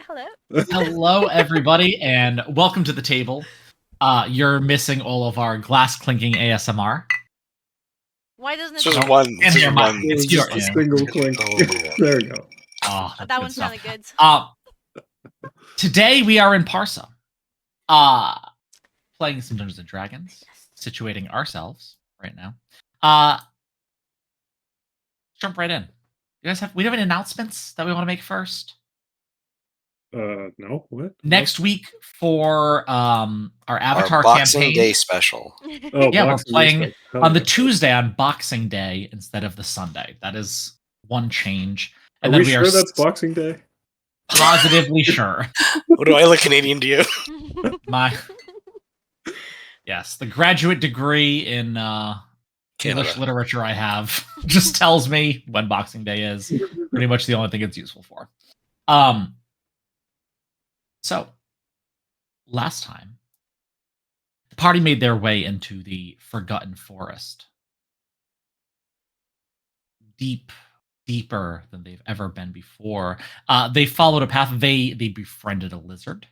Hello. Hello, everybody, and welcome to the table. You're missing all of our glass clinking ASMR. Why doesn't it? Just sound- one. And Just here, one. it's It's your just a single clink. There we go. Oh, that's that good one stuff. sounded good. Today we are in Parsa. Playing some Dungeons and Dragons, situating ourselves right now. Jump right in. You guys we have any announcements that we want to make first? No, what? Next week for our Avatar Our Boxing campaign. Day special. Oh, Yeah, we're Boxing Day playing stuff. Hell on the yeah. Tuesday on Boxing Day instead of the Sunday. That is one change. Are we sure that's Boxing Day? Positively sure. What do I look Canadian to you? Yes, the graduate degree in English Canada. literature I have just tells me when Boxing Day is. Pretty much the only thing it's useful for. So, last time, the party made their way into the Forgotten Forest. Deeper than they've ever been before. They followed a path. They befriended a lizard.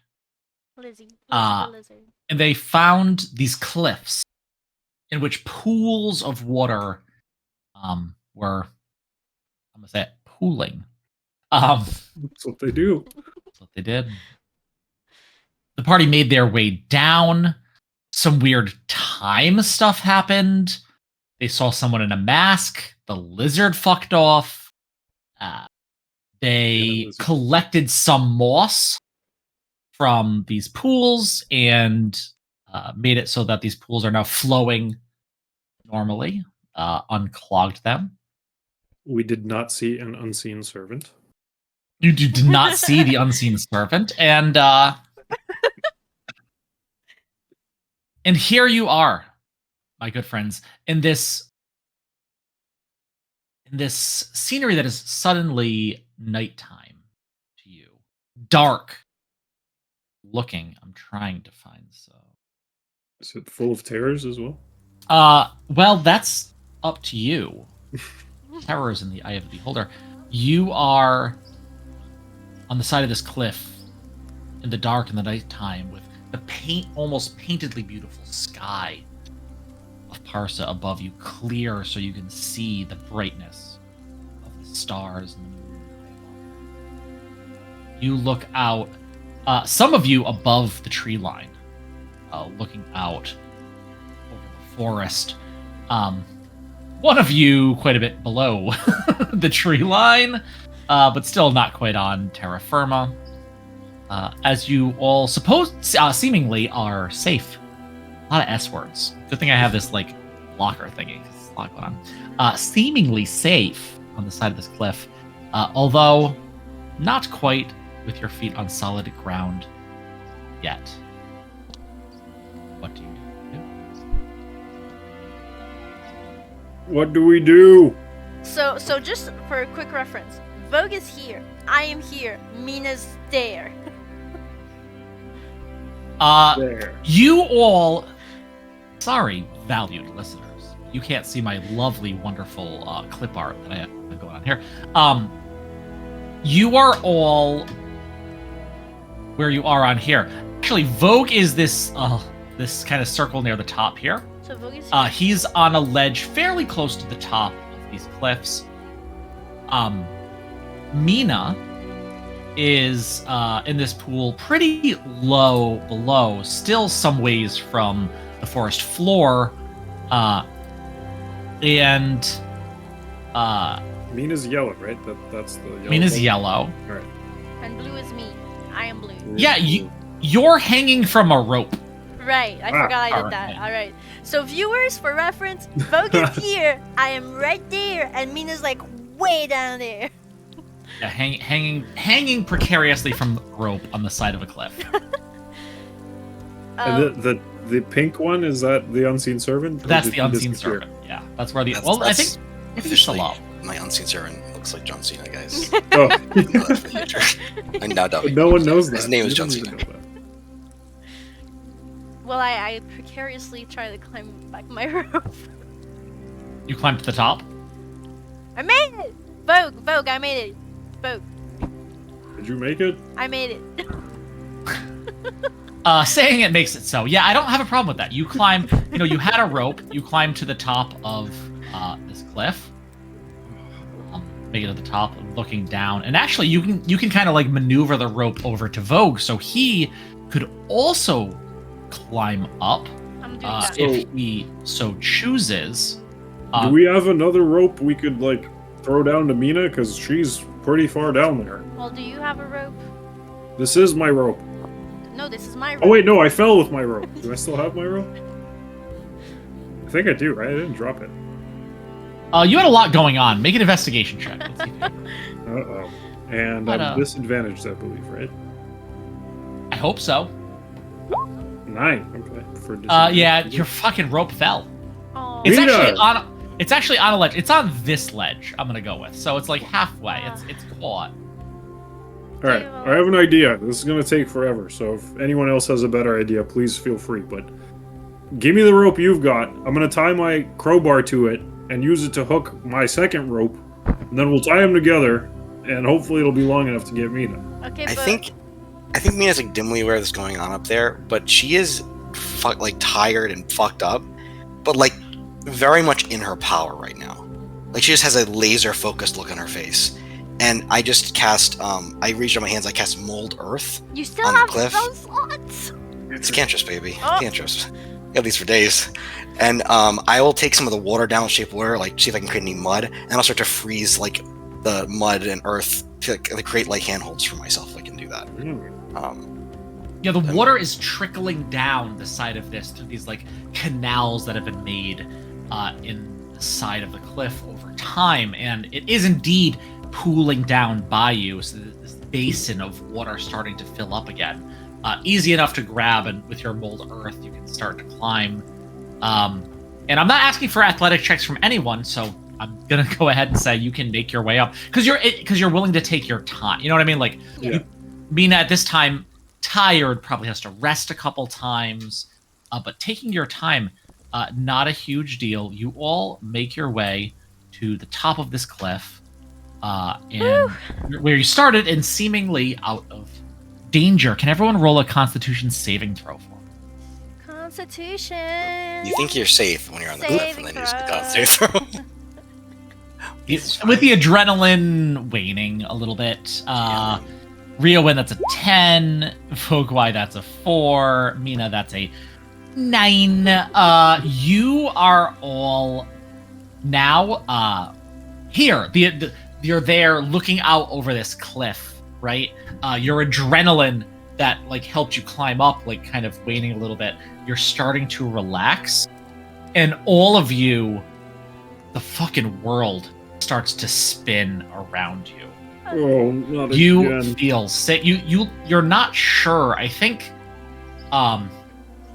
Lizzie Uh, the lizard. And they found these cliffs in which pools of water were, I'm going to say it, pooling. That's what they do. That's what they did. The party made their way down. Some weird time stuff happened. They saw someone in a mask. The lizard fucked off. They collected some moss from these pools and made it so that these pools are now flowing normally, unclogged them. We did not see an unseen servant. You did not see the unseen servant, and here you are, my good friends, in this scenery that is suddenly nighttime to you, dark looking. I'm trying to find some. Is it full of terrors as well? Well, that's up to you. Terror is in the eye of the beholder. You are on the side of this cliff in the dark in the nighttime with the almost paintedly beautiful sky of Parsa above you, clear so you can see the brightness of the stars and the moon. You look out, some of you above the tree line, looking out over the forest. One of you quite a bit below the tree line, but still not quite on terra firma. As you all seemingly are safe. A lot of S words. Good thing I have this blocker thingy. There's a lot going on. Seemingly safe on the side of this cliff, although not quite with your feet on solid ground yet. What do you do? What do we do? So just for a quick reference, Vogue is here. I am here. Mina's there. There. You all, sorry, valued listeners, you can't see my lovely, wonderful clip art that I have going on here. You are all where you are on here. Actually, Vogue is this kind of circle near the top here. So Vogue is here. He's on a ledge fairly close to the top of these cliffs. Mina is in this pool pretty low below, still some ways from the forest floor. And Mina's yellow, right? That's the yellow. Mina's ball? yellow. All right. And blue is me. I am blue. Yeah, you're hanging from a rope. Right. I forgot I did alright. that. All right. So viewers, for reference, Vogue is here. I am right there, and Mina's way down there. Yeah, hanging precariously from the rope on the side of a cliff. And the pink one, is that the unseen servant? Or That's did the he unseen disappear? servant. Yeah, that's where the. That's- I think it's Officially, still up. my unseen servant looks like John Cena, guys. Oh, I know that for the future. I now doubt but it. no one knows that. His name is You John don't even Cena. know that. Well, I precariously try to climb back my rope. You climbed to the top. I made it! Vogue, I made it. Vogue. Did you make it? I made it. Saying it makes it so. Yeah, I don't have a problem with that. You climb, you had a rope. You climbed to the top of this cliff. Make it to the top, looking down, and actually, you can kind of like maneuver the rope over to Vogue, so he could also climb up I'm doing that. if he so chooses. Do we have another rope we could like throw down to Mina? Because she's pretty far down there. Well, do you have a rope? This is my rope. No, this is my rope. Oh wait, no, I fell with my rope. Do I still have my rope? I think I do, right? I didn't drop it. You had a lot going on. Make an investigation check. Let's see. Uh-oh. And I'm disadvantaged, I believe, right? I hope so. 9. Okay. For disadvantage. Yeah, your fucking rope fell. Aw. It's Mina! actually on a ledge. It's on this ledge. I'm gonna go with. So it's like halfway. It's caught. All right, I have an idea. This is going to take forever, so if anyone else has a better idea, please feel free. But give me the rope you've got. I'm going to tie my crowbar to it and use it to hook my second rope, and then we'll tie them together, and hopefully it'll be long enough to get Mina. Okay, I but think Mina's like dimly aware of this going on up there, but she is like tired and fucked up, but like very much in her power right now. Like she just has a laser focused look on her face. And I just cast, I reached out my hands, I cast Mold Earth you still on the have cliff. spell slots. It's cantress, baby. Oh. Cantress. Got these for days. And I will take some of the water down, shape water, like see if I can create any mud, and I'll start to freeze like the mud and earth to like, create like handholds for myself if I can do that. Yeah, the water is trickling down the side of this through these like canals that have been made in the side of the cliff over time, and it is indeed pooling down by you, so this basin of water starting to fill up again. Easy enough to grab, and with your mold earth, you can start to climb. And I'm not asking for athletic checks from anyone, so I'm gonna go ahead and say you can make your way up because you're willing to take your time. You know what I mean? Like, Yeah. Mina at this time, tired, probably has to rest a couple times, but taking your time, not a huge deal. You all make your way to the top of this cliff. And where you started and seemingly out of danger. Can everyone roll a Constitution saving throw for me? Constitution. You think you're safe when you're on the cliff, and then you just Saving got safe throw. With the adrenaline waning a little bit, Riowin, that's a 10. Fogwai, that's a 4. Mina, that's a 9. You are all now here. You're there looking out over this cliff, right? Your adrenaline that like helped you climb up, like kind of waning a little bit. You're starting to relax, and all of you, the fucking world starts to spin around you. Oh, not You again. feel sick. You're not sure. I think,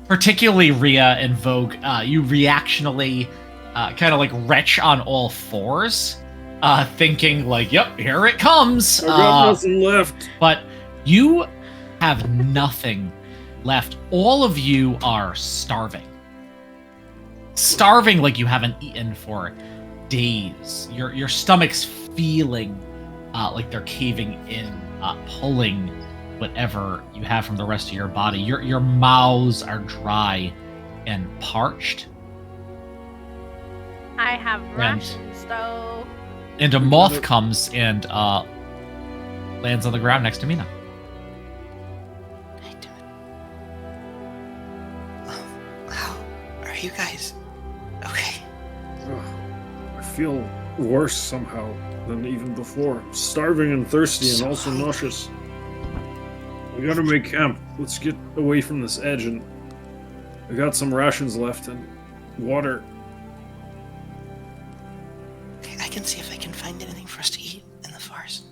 particularly Rhea and Vogue, you reactionally kind of like retch on all fours. Thinking like, yep, here it comes. I got nothing left. But you have nothing left. All of you are starving. Starving like you haven't eaten for days. Your stomach's feeling like they're caving in, pulling whatever you have from the rest of your body. Your mouths are dry and parched. I have rations though. And a moth comes and lands on the ground next to Mina. Hey, dude. How are you guys? Okay. Ugh, I feel worse somehow than even before. Starving and thirsty and also nauseous. We gotta make camp. Let's get away from this edge, and I got some rations left and water. I can see if I can find anything for us to eat in the forest.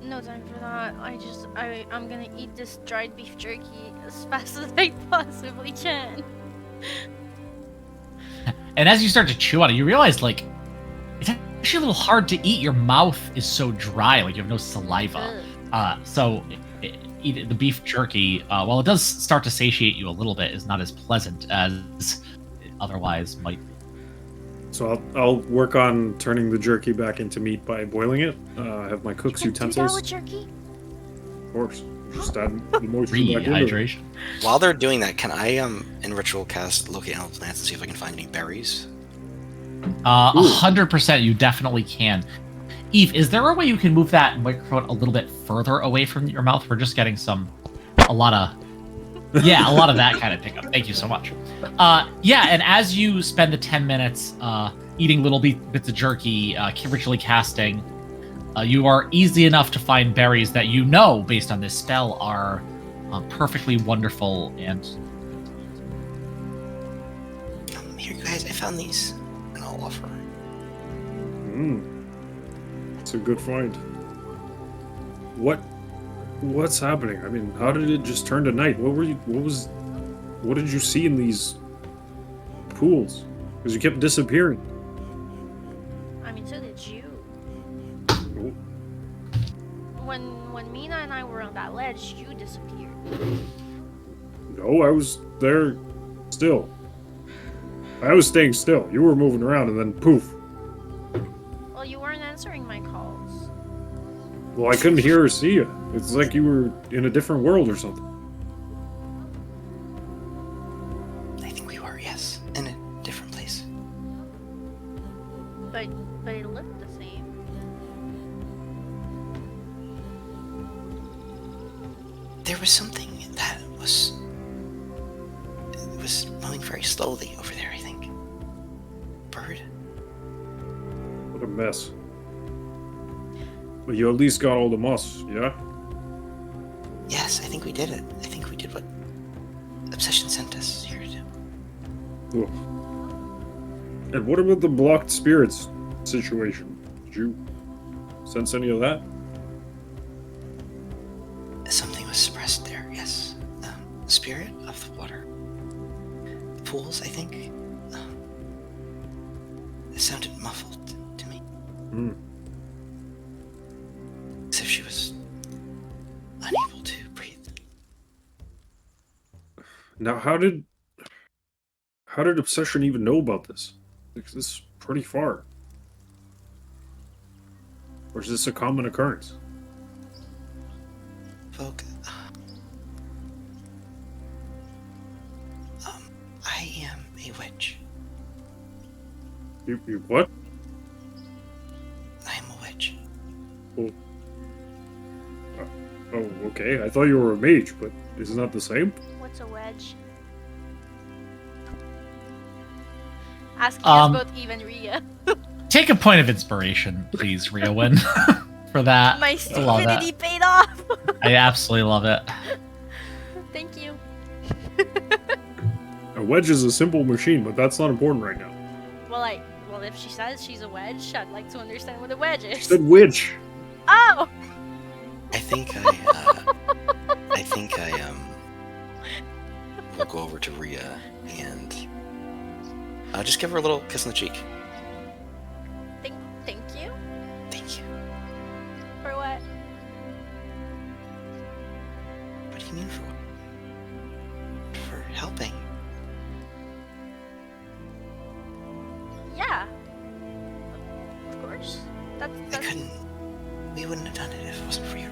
No time for that. I'm gonna eat this dried beef jerky as fast as I possibly can. And as you start to chew on it, you realize, like, it's actually a little hard to eat. Your mouth is so dry, like you have no saliva. So eat the beef jerky, while it does start to satiate you a little bit, is not as pleasant as it otherwise might be. So I'll work on turning the jerky back into meat by boiling it. I have my cook's You can do that utensils. with jerky? Of course. Just add the moisture back into it. Rehydration. While they're doing that, can I in ritual cast locate animal plants and see if I can find any berries? 100%, you definitely can. Eve, is there a way you can move that microphone a little bit further away from your mouth? We're just getting a lot of that kind of pickup. Thank you so much. Yeah, and as you spend the 10 minutes eating little bits of jerky, ritually casting, you are easy enough to find berries that you know, based on this spell, are perfectly wonderful and... Here, guys, I found these. And I'll offer. It's a good find. What's happening? I mean, how did it just turn to night? What did you see in these pools? Because you kept disappearing. I mean, so did you. Oh, When Mina and I were on that ledge, you disappeared. no, I was there still. I was staying still. You were moving around and then poof. Well, you weren't answering my calls. Well, I couldn't hear or see you. It's like you were in a different world or something. I think we were, yes. In a different place. But it looked the same. There was something that was moving very slowly over there, I think. Bird? What a mess. But you at least got all the moss, yeah? Yes, I think we did it. I think we did what Obsession sent us here to do. Cool. And what about the blocked spirits situation? Did you sense any of that? Something was suppressed there, yes. Spirit of the water. The pools, I think. It sounded muffled to me. As if she was unable to breathe. Now, how did Obsession even know about this? Like, this is pretty far. Or is this a common occurrence? Folk, I am a witch. You what? I am a witch. Oh, okay. I thought you were a mage, but isn't that the same? What's a wedge? Asking us both Eve and Rhea. Take a point of inspiration, please, Riowin, for that. My I love that. stupidity paid off. I absolutely love it. Thank you. A wedge is a simple machine, but that's not important right now. Well, if she says she's a wedge, I'd like to understand what a wedge I is. said witch! Oh! I think I will go over to Rhea and just give her a little kiss on the cheek. Thank you? Thank you. For what? What do you mean for what? For helping. Yeah. Of course. That's We wouldn't have done it if it wasn't for you.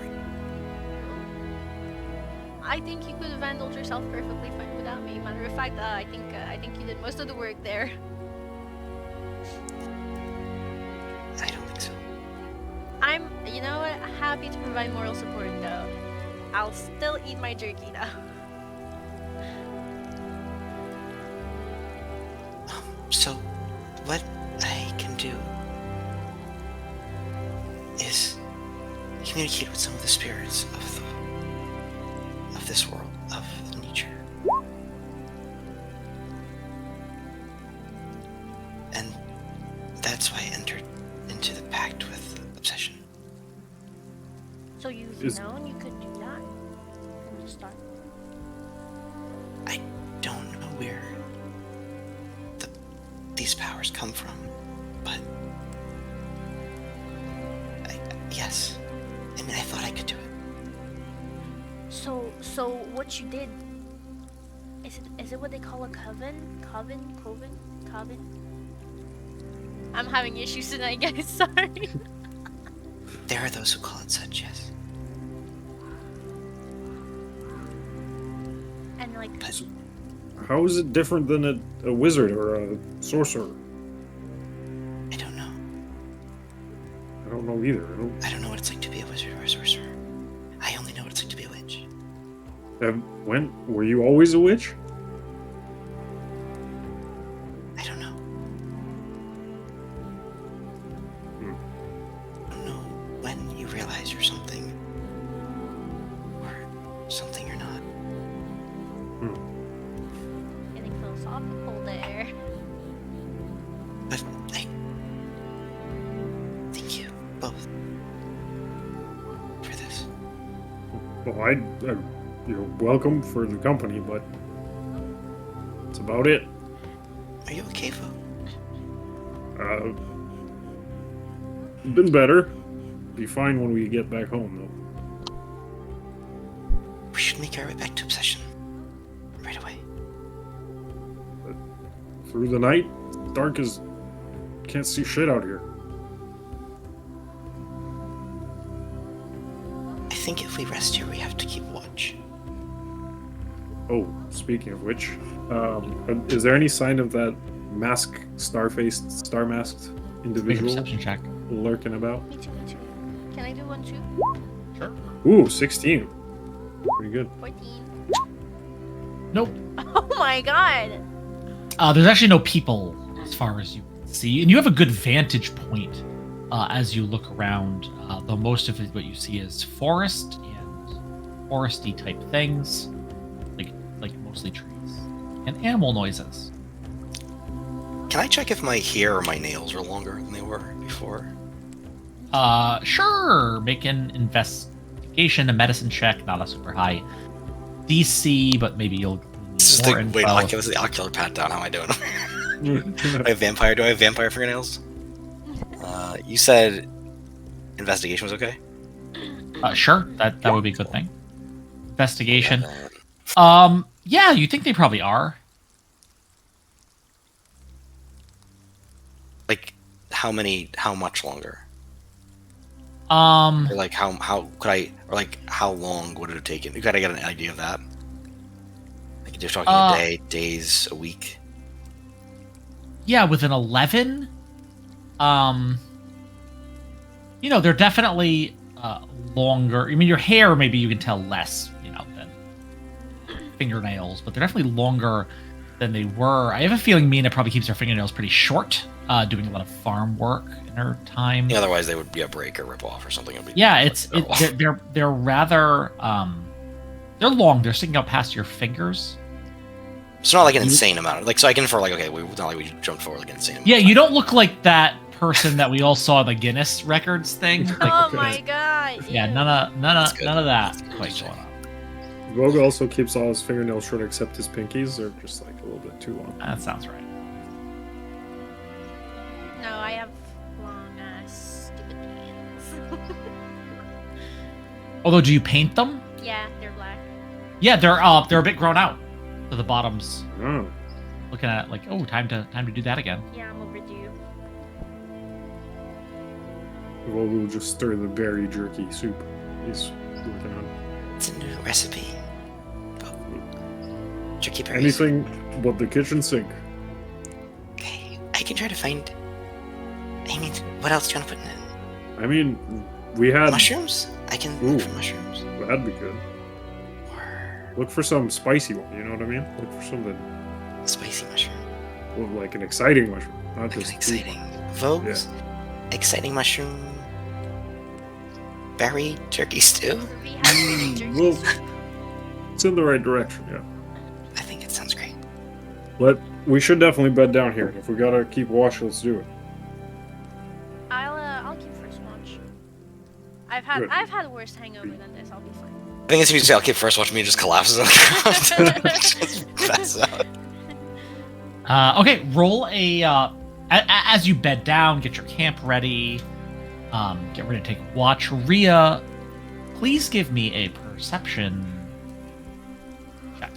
I think you could have handled yourself perfectly fine without me. Matter of fact, I think you did most of the work there. I don't think so. I'm, you know what, happy to provide moral support though. I'll still eat my jerky though. So, what I can do is communicate with some of the spirits of this world, of nature. And that's why I entered into the pact with Obsession. So you've known you could do that from the start? I don't know where these powers come from, but yes. I mean, I thought I could do it. So what you did, is it what they call a coven? Coven? I'm having issues tonight, guys, sorry. There are those who call it such, yes. And like, How is it different than a wizard or a sorcerer? I don't know. I don't know either. I don't know what it's like to be a wizard or a sorcerer. I only know what it's like to be a witch. When were you always a witch? I don't know. I don't know when you realize you're something. Or something you're not. getting philosophical there. But thank you both for this. Well, you're welcome for the company, but that's about it. Are you okay, Vo? Been better. Be fine when we get back home, though. We should make our way back to Obsession. Right away. Through the night, dark as can't see shit out here. I think if we rest here, we have to keep watch. Oh, speaking of which, is there any sign of that star-faced, star-masked Make a individual perception check. lurking about? Me too, me too. Can I do one too? Sure. Ooh, 16. Pretty good. 14. Nope. Oh my god! There's actually no people as far as you can see, and you have a good vantage point as you look around. Though most of it, what you see is forest and foresty type things, like mostly trees and animal noises. Can I check if my hair or my nails are longer than they were before? Sure. Make an investigation, a medicine check, not a super high DC, but maybe you'll. This is more the info. wait. This is the ocular pat down. How am I doing? Do I have vampire? Do I have vampire fingernails? You said investigation was okay. Sure. That would be a good thing. Investigation. Yeah, Yeah, you think they probably are. like how much longer? Um, Or like how could I? Or like how long would it have taken? You gotta get an idea of that. Like you're talking a day, days, a week. yeah, with an 11, they're definitely longer. I mean, your hair, maybe you can tell less, than fingernails, but they're definitely longer than they were. I have a feeling Mina probably keeps her fingernails pretty short, doing a lot of farm work in her time. Yeah, otherwise they would be a break or rip off or something. Yeah, they're rather they're long. They're sticking out past your fingers. It's not like an insane amount. Like so, I can infer like okay, it's not like we jumped forward like an insane. Yeah, you don't look like that person that we all saw in the Guinness records thing. Like, Oh my god! yeah, ew. none of good. that That's good. quite going on. Vogue also keeps all his fingernails short except his pinkies. They're just like a little bit too long. That sounds right. No, I have long ass stupid hands. Although, do you paint them? Yeah, they're black. Yeah, they're a bit grown out. So the bottoms Oh. looking at it like, oh, time to do that again. Yeah, I'm overdue. Vogue will just stir the berry jerky soup he's working on. It's a new recipe. Tricky berries. Anything but the kitchen sink. Okay, I can try to find. I mean, what else do you want to put in it? I mean, we had... Mushrooms? I can Ooh. look for mushrooms. That'd be good. Or Look for some spicy one, you know what I mean? Look for something, spicy mushroom. well, like an exciting mushroom, not Like just... an exciting. Vogue's exciting mushroom. Berry turkey stew? We have pretty jerky. Well, it's in the right direction, yeah. I think it sounds great. We should definitely bed down here. If we gotta keep watch, let's do it. I'll keep first watch. Good. I've had a worse hangover than this. I'll be fine. I think it's if you say, I'll keep first watch me, it just collapses on the ground. Just pass out. Okay, roll as you bed down, get your camp ready, get ready to take a watch. Rhea, please give me a perception check.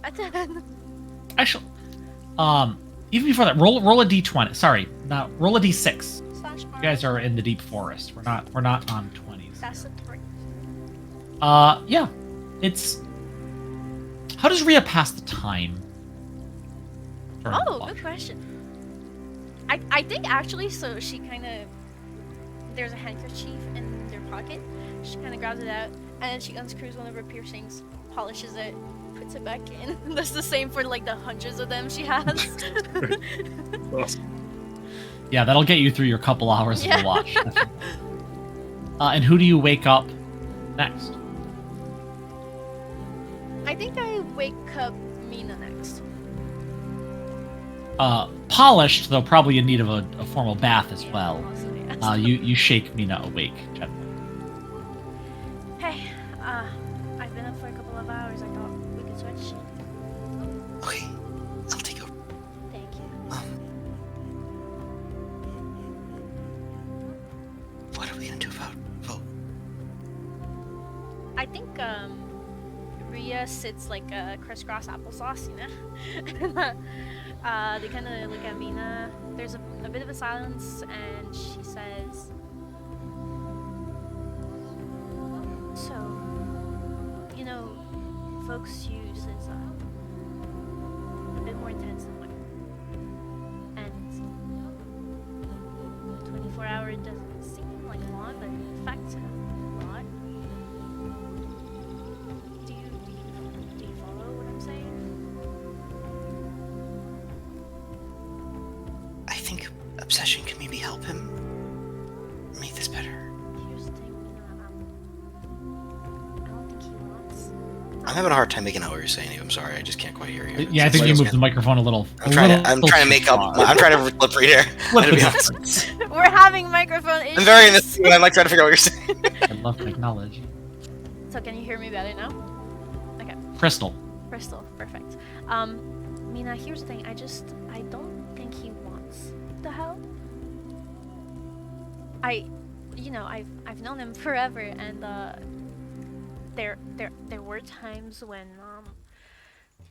A 10. Actually, even before that, roll a d20. Sorry, not roll a d6. Slash You guys are in the deep forest. We're not on 20s. That's a 3. Yeah, it's How does Rhea pass the time? during the Oh, watch? good question. I think actually, so she kind of, there's a handkerchief in their pocket. She kind of grabs it out, and then she unscrews one of her piercings, polishes it, puts it back in. That's the same for like the hundreds of them she has. Awesome. Yeah, that'll get you through your couple hours of Yeah. the watch. definitely. And who do you wake up next? I think I wake up Mina next. Polished, though probably in need of a formal bath as Yeah, well. also, yes. You shake Mina awake gently. Hey, I've been up for a couple of hours. I thought we could switch. Okay, I'll take over. Thank you. What are we gonna do about vote? I think Rhea sits like a crisscross applesauce, you know. They kind of look at Mina. There's a bit of a silence, and she says, "So, you know, folks' use is a bit more intense than mine, and 24 hours doesn't seem like a lot, but in fact, it's a lot. Do you follow what I'm saying?" I think obsession can maybe help him make this better. Here's the thing, I don't think he wants. I'm having a hard time making out what you're saying. I'm sorry, I just can't quite hear you. Yeah, I think It's you like- moved the microphone a little. I'm trying to make up. I'm trying to lip read here. Flip To be it. honest. We're having microphone issues. I'm very in this. I'm like trying to figure out what you're saying. I'd love to acknowledge. So can you hear me better now? Okay, Crystal. Crystal, perfect. Mina, here's the thing. I don't think he wants the help. I've known him forever, and there were times when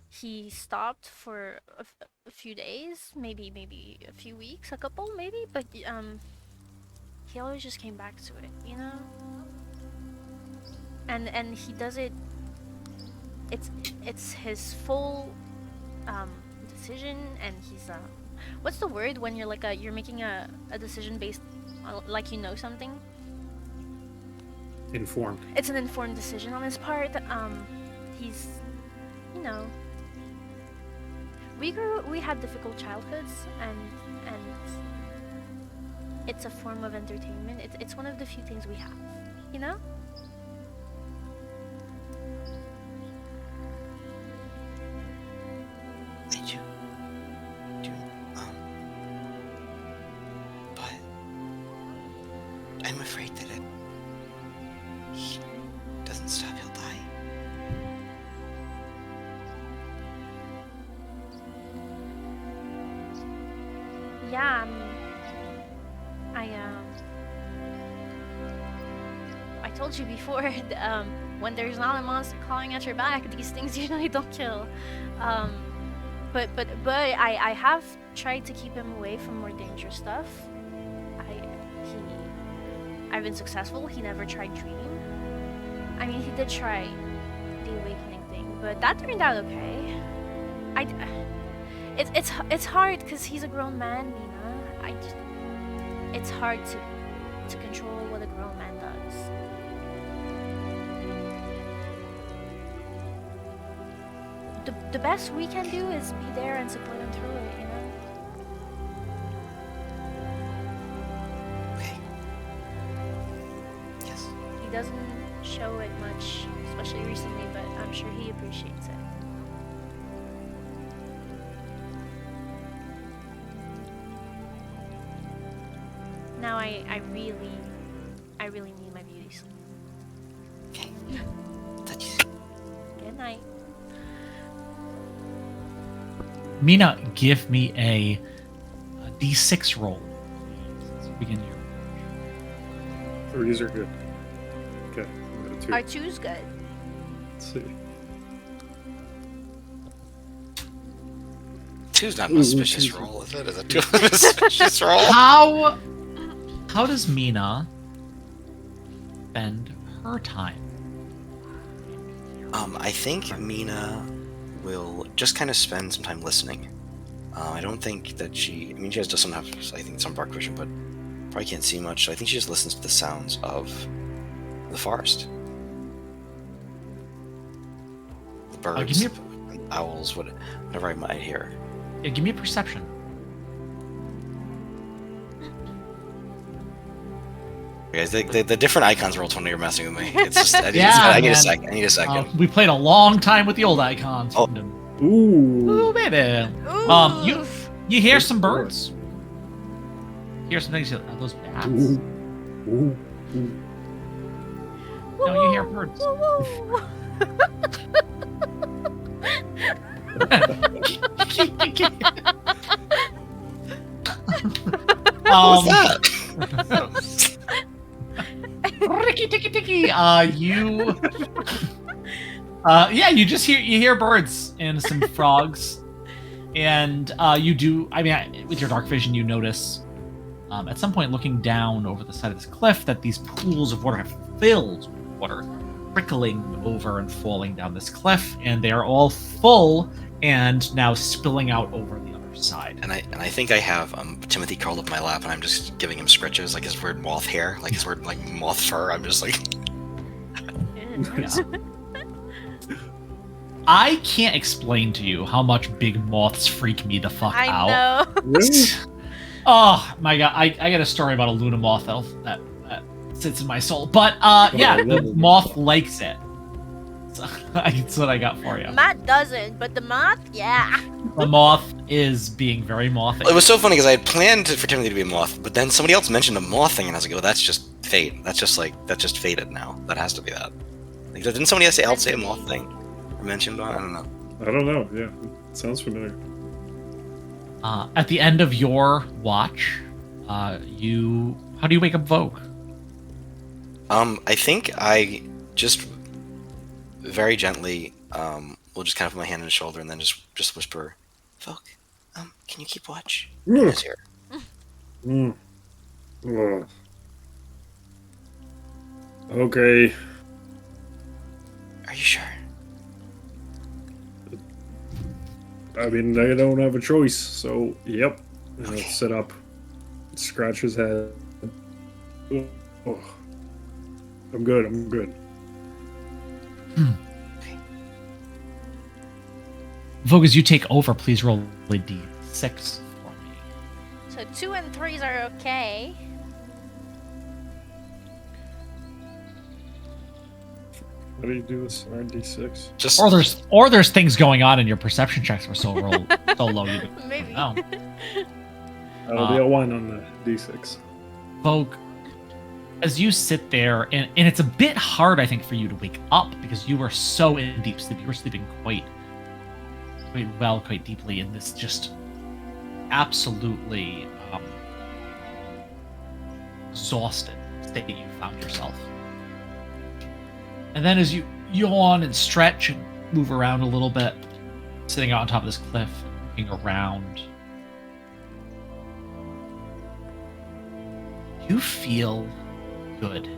he stopped for a few days, maybe a few weeks, a couple maybe, but he always just came back to it, you know. And he does it. It's his full decision, and he's what's the word when you're like you're making a decision based on, like, you know something. Informed. It's an informed decision on his part. He's, you know, we had difficult childhoods, and it's a form of entertainment. It's one of the few things we have, you know. I do. But I'm afraid that if he doesn't stop, he'll die. Yeah, I told you before, when there's not a monster clawing at your back, these things usually don't kill. But I have tried to keep him away from more dangerous stuff. I've been successful. He never tried dreaming. I mean, he did try the awakening thing, but that turned out okay. It's hard because he's a grown man, Mina. It's hard to control what a grown man does. The best we can do is be there and support him through it, you know? Okay. Yes. He doesn't show it much, especially recently, but I'm sure he appreciates it. Now I really need my beauty sleep. Okay. Touch. Good night. Mina, give me a D6 roll. Let's begin your. Threes are good. Okay. I got a two. Our two's good. Let's see. Two's not an auspicious roll, is it? Is it two an auspicious roll? How does Mina spend her time? I think Mina will just kind of spend some time listening. I don't think that she just doesn't have, I think, some dark vision, but probably can't see much. So I think she just listens to the sounds of the forest. The birds, and owls, whatever I might hear. Yeah, give me a perception. Guys, the different icons roll 20 are messing with me. It's just, I need a second. I need a second. We played a long time with the old icons. Oh. Ooh. Ooh, baby. Ooh. You hear some birds. You hear some things. Are those bats? Ooh. Ooh. Ooh. No, you hear birds. What's that? Ricky ticky ticky. You just hear birds and some frogs, and you do. I mean, with your dark vision, you notice at some point, looking down over the side of this cliff, that these pools of water have filled with water, trickling over and falling down this cliff, and they are all full and now spilling out over the other side. And I think I have Timothy curled up in my lap, and I'm just giving him scritches, like his weird moth hair, like his weird moth fur. I'm just like. Yeah. I can't explain to you how much big moths freak me the fuck out. I know. Really? Oh my god, I got a story about a Luna moth that sits in my soul. But yeah, the moth likes it. So, that's what I got for you. Matt doesn't, but the moth, yeah. The moth is being very mothy. It was so funny because I had planned for Timothy to be a moth, but then somebody else mentioned a moth thing, and I was like, "Oh, that's just fate. That's just fated now. That has to be that." Like, didn't somebody else say a moth thing? Or mentioned one? I don't know. I don't know. Yeah, it sounds familiar. At the end of your watch, how do you wake up Vogue? I think I just very gently will just kind of put my hand on his shoulder and then just whisper, "Folk, can you keep watch? Who's here?" Ugh. Okay. Are you sure? I mean, I don't have a choice, so yep. And Okay. I'll sit up, scratch his head. Oh. I'm good. I'm good. Vogue, as you take over, please roll a d6 for me. So 2 and 3s are okay. How do you do this? R&D6? Just Or there's things going on in your perception checks were so low you didn't Maybe. know. That'll be a 1 on the D6. Vogue, as you sit there, and it's a bit hard, I think, for you to wake up because you were so in deep sleep. You were sleeping quite deeply in this just absolutely exhausted state you found yourself. And then as you yawn and stretch and move around a little bit, sitting out on top of this cliff, looking around, you feel good.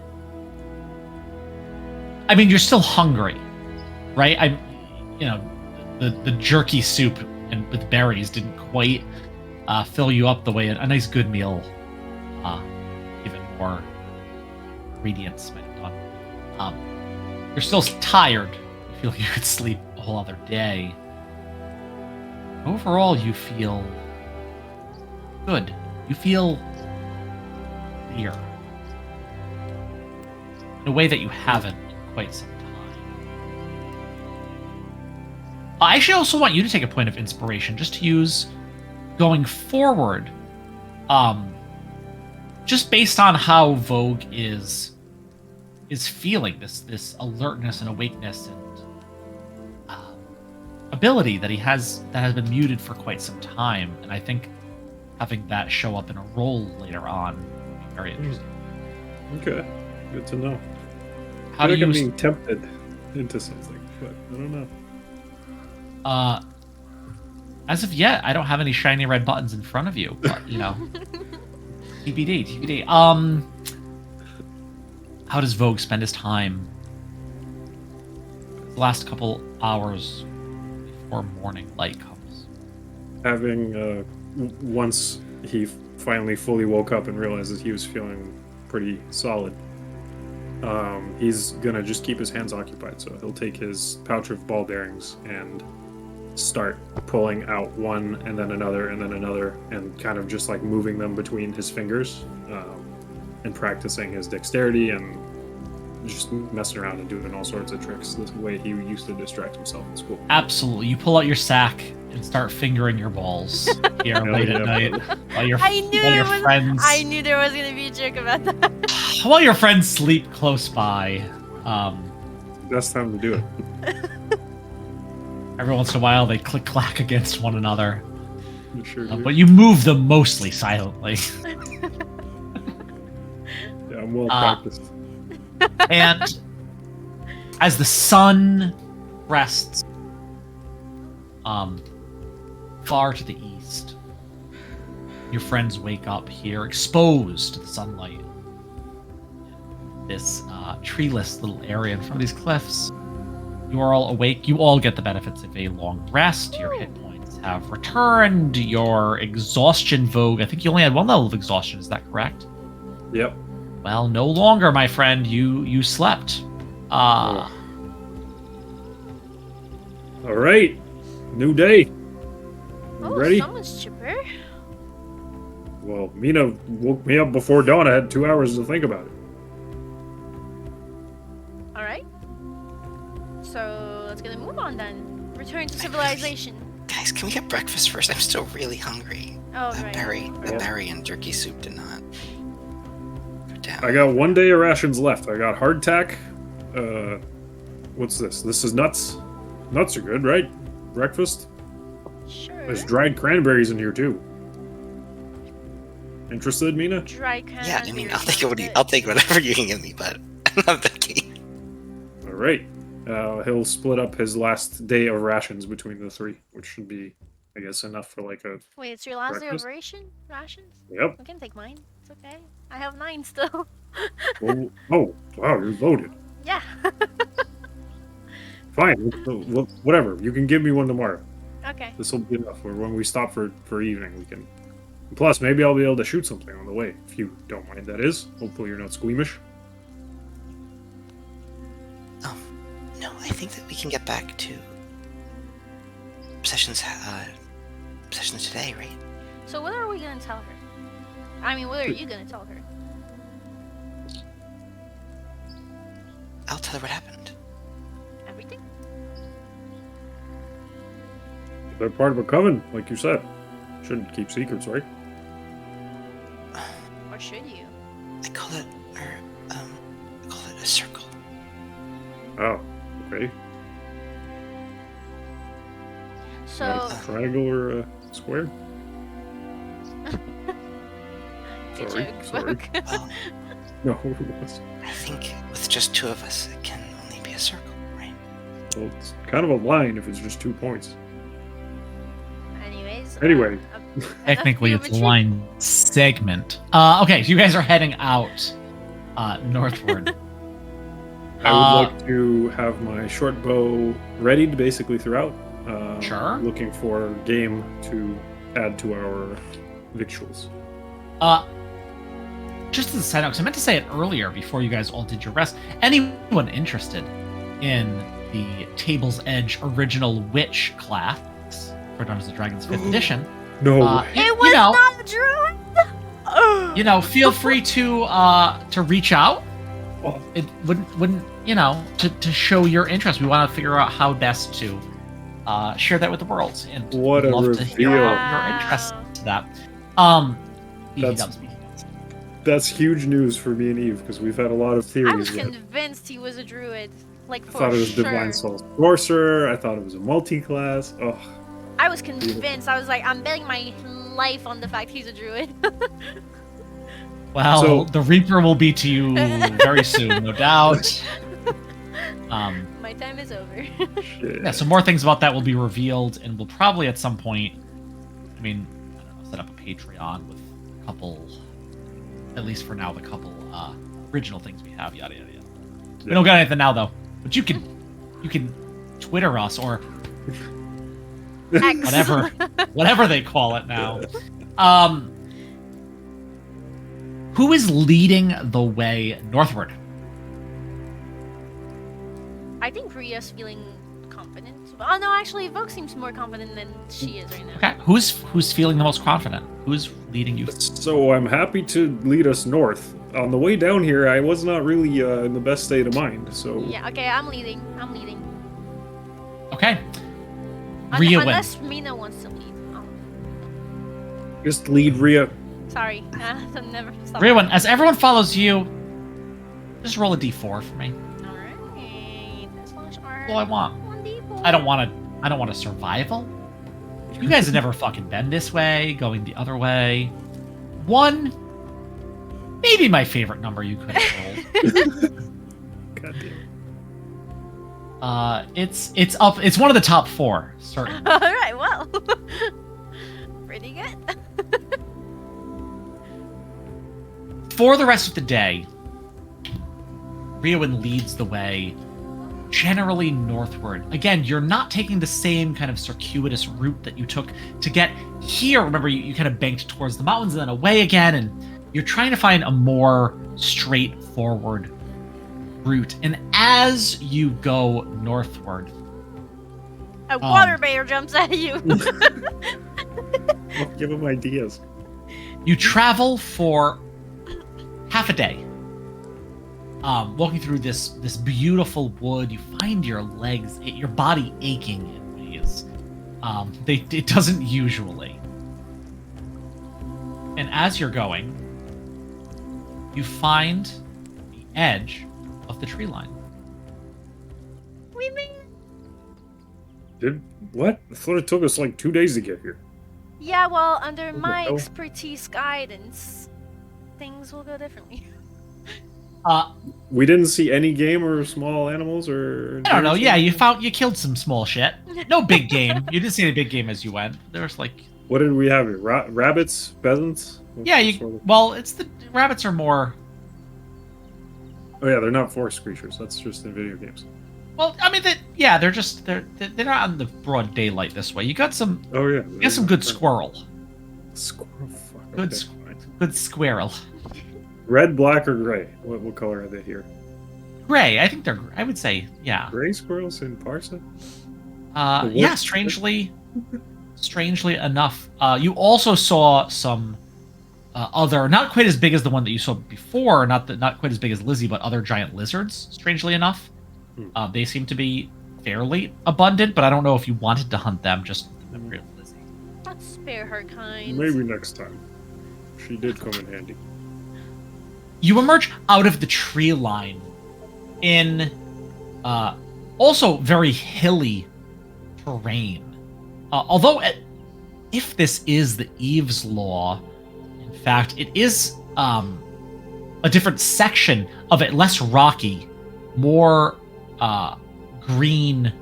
I mean, you're still hungry, right? The jerky soup and with berries didn't quite fill you up the way a nice good meal, even more ingredients might have done. You're still tired. You feel like you could sleep a whole other day. Overall, you feel good. You feel clear in a way that you haven't in quite some time. I actually also want you to take a point of inspiration just to use going forward, just based on how Vogue is feeling this alertness and awakeness and ability that he has that has been muted for quite some time, and I think having that show up in a role later on would be very interesting. Okay. Good to know. How I do feel like you I'm being tempted into something, but I don't know. as of yet, I don't have any shiny red buttons in front of you, but TBD. How does Vogue spend his time? The last couple hours before before morning light comes. Having once he finally fully woke up and realized that he was feeling pretty solid, he's gonna just keep his hands occupied. So he'll take his pouch of ball bearings and start pulling out one and then another and then another, and kind of just like moving them between his fingers, and practicing his dexterity and just messing around and doing all sorts of tricks the way he used to distract himself in school. Absolutely. You pull out your sack and start fingering your balls here late at night while your I knew friends I knew there was gonna be a joke about that. while your friends sleep close by. Best time to do it. Every once in a while, they click clack against one another, Sure. but you move them mostly silently. Yeah, I'm well practiced. And as the sun rests far to the east, your friends wake up here, exposed to the sunlight. This treeless little area in front of these cliffs. You are all awake. You all get the benefits of a long rest. Your hit points have returned. Your exhaustion vogue. I think you only had one level of exhaustion. Is that correct? Yep. Well, no longer, my friend. You slept. All right. New day. You Oh, ready? someone's chipper. Well, Mina woke me up before dawn. I had 2 hours to think about it. All right. So let's get a move on then. Return to civilization. Guys, can we get breakfast first? I'm still really hungry. Oh, The right. berry and turkey soup did not go down. I got 1 day of rations left. I got hardtack. What's this? This is nuts. Nuts are good, right? Breakfast. Sure. There's dried cranberries in here too. Interested, Mina? Dry Yeah, I mean, I'll take cranberries. I'll take whatever you can give me, but I'm not picky. All right. He'll split up his last day of rations between the three, which should be, I guess, enough for like a. Wait, it's your last day of breakfast? rations? Yep. I can take mine. It's okay. I have 9 still. Well, oh, wow, you're loaded. Yeah. Fine. Whatever. You can give me one tomorrow. Okay. This will be enough. Or when we stop for evening, we can. Plus, maybe I'll be able to shoot something on the way, if you don't mind. That is. Hopefully, you're not squeamish. No, I think that we can get back to sessions today, right? So what are we gonna tell her? I mean, what are you gonna tell her? I'll tell her what happened. Everything? They're part of a coven, like you said. Shouldn't keep secrets, right? Or should you? I call it a circle. Oh, okay. So Not a triangle or a square? good sorry, joke, sorry. Book. Well, No, it was. I think with just 2 of us, it can only be a circle, right? Well, it's kind of a line if it's just 2 points. Anyways. Anyway. Technically, enough it's a geometry. line segment. Okay, so you guys are heading out northward. I would like to have my short bow readied basically throughout. Sure. Looking for game to add to our victuals. Just as a side note, 'cause I meant to say it earlier before you guys all did your rest. Anyone interested in the Table's Edge original Witch class for Dungeons and Dragons 5th edition? No. It was not a druid. You know, feel free to reach out. Oh. It wouldn't to show your interest. We want to figure out how best to share that with the world, and What a love to hear reveal. your interest in that. That's- That's huge news for me and Eve because we've had a lot of theories. I was that- convinced he was a druid. Like I for thought it was sure. Divine Soul Sorcerer. I thought it was a multi-class. Oh, I was convinced. I was like, I'm betting my life on the fact he's a druid. Well, So- the Reaper will be to you very soon, no doubt. My time is over. shit. Yeah, so more things about that will be revealed, and we'll probably at some point, I don't know, set up a Patreon with a couple, at least for now, the couple original things we have, yada yada yada. We don't got anything now though, but you can Twitter us or X. whatever they call it now. Who is leading the way northward? I think Ria's feeling confident. Oh no, actually, Vogue seems more confident than she is right now. Okay, who's feeling the most confident? Who's leading you? So I'm happy to lead us north. On the way down here, I was not really in the best state of mind. So Yeah. Okay, I'm leading. Okay. Ria wins. Unless Mina wants to lead. just lead Ria. Sorry. So never stop. Ria wins. As everyone follows you, just roll a d4 for me. Alright. That's all I want. 1d4. I don't want a survival. You guys have never fucking been this way, going the other way. 1, maybe my favorite number you could have rolled. God damn. It's up. It's one of the top 4, certainly. Alright, well. Pretty good. For the rest of the day, Riowin leads the way, generally northward. Again, you're not taking the same kind of circuitous route that you took to get here. Remember, you kind of banked towards the mountains and then away again, and you're trying to find a more straightforward route. And as you go northward, A water bear jumps at you. I'll give him ideas. you travel for half a day. Walking through this beautiful wood, you find your legs, your body aching in ways it doesn't usually. And as you're going, you find the edge of the tree line. We mean. Did what? I thought it took us like 2 days to get here. Yeah, well, under the my hell? expertise guidance, things will go differently. We didn't see any game or small animals or. I don't know. Yeah, you killed some small shit. No big game. You didn't see any big game as you went. There's like. What did we have here? Rabbits, pheasants. What Yeah, sort of- well, it's the rabbits are more. Oh yeah, they're not forest creatures. That's just in video games. Well, I mean, they're not in the broad daylight this way. You got some. Oh yeah. You got some good squirrel. Squirrel. Fuck. Good okay, squ- fine. Good squirrel. Red, black, or gray? What color are they here? Gray. I think they're. I would say, yeah. Gray squirrels in Parsa? Yeah. Strangely enough, you also saw some other, not quite as big as the one that you saw before, not quite as big as Lizzie, but other giant lizards. Strangely enough, they seem to be fairly abundant, but I don't know if you wanted to hunt them. Just in memory of Lizzie. Let's spare her kind. Maybe next time. She did come in handy. You emerge out of the tree line in also very hilly terrain. Although, if this is the Eve's Law, in fact, it is a different section of it, less rocky, more green,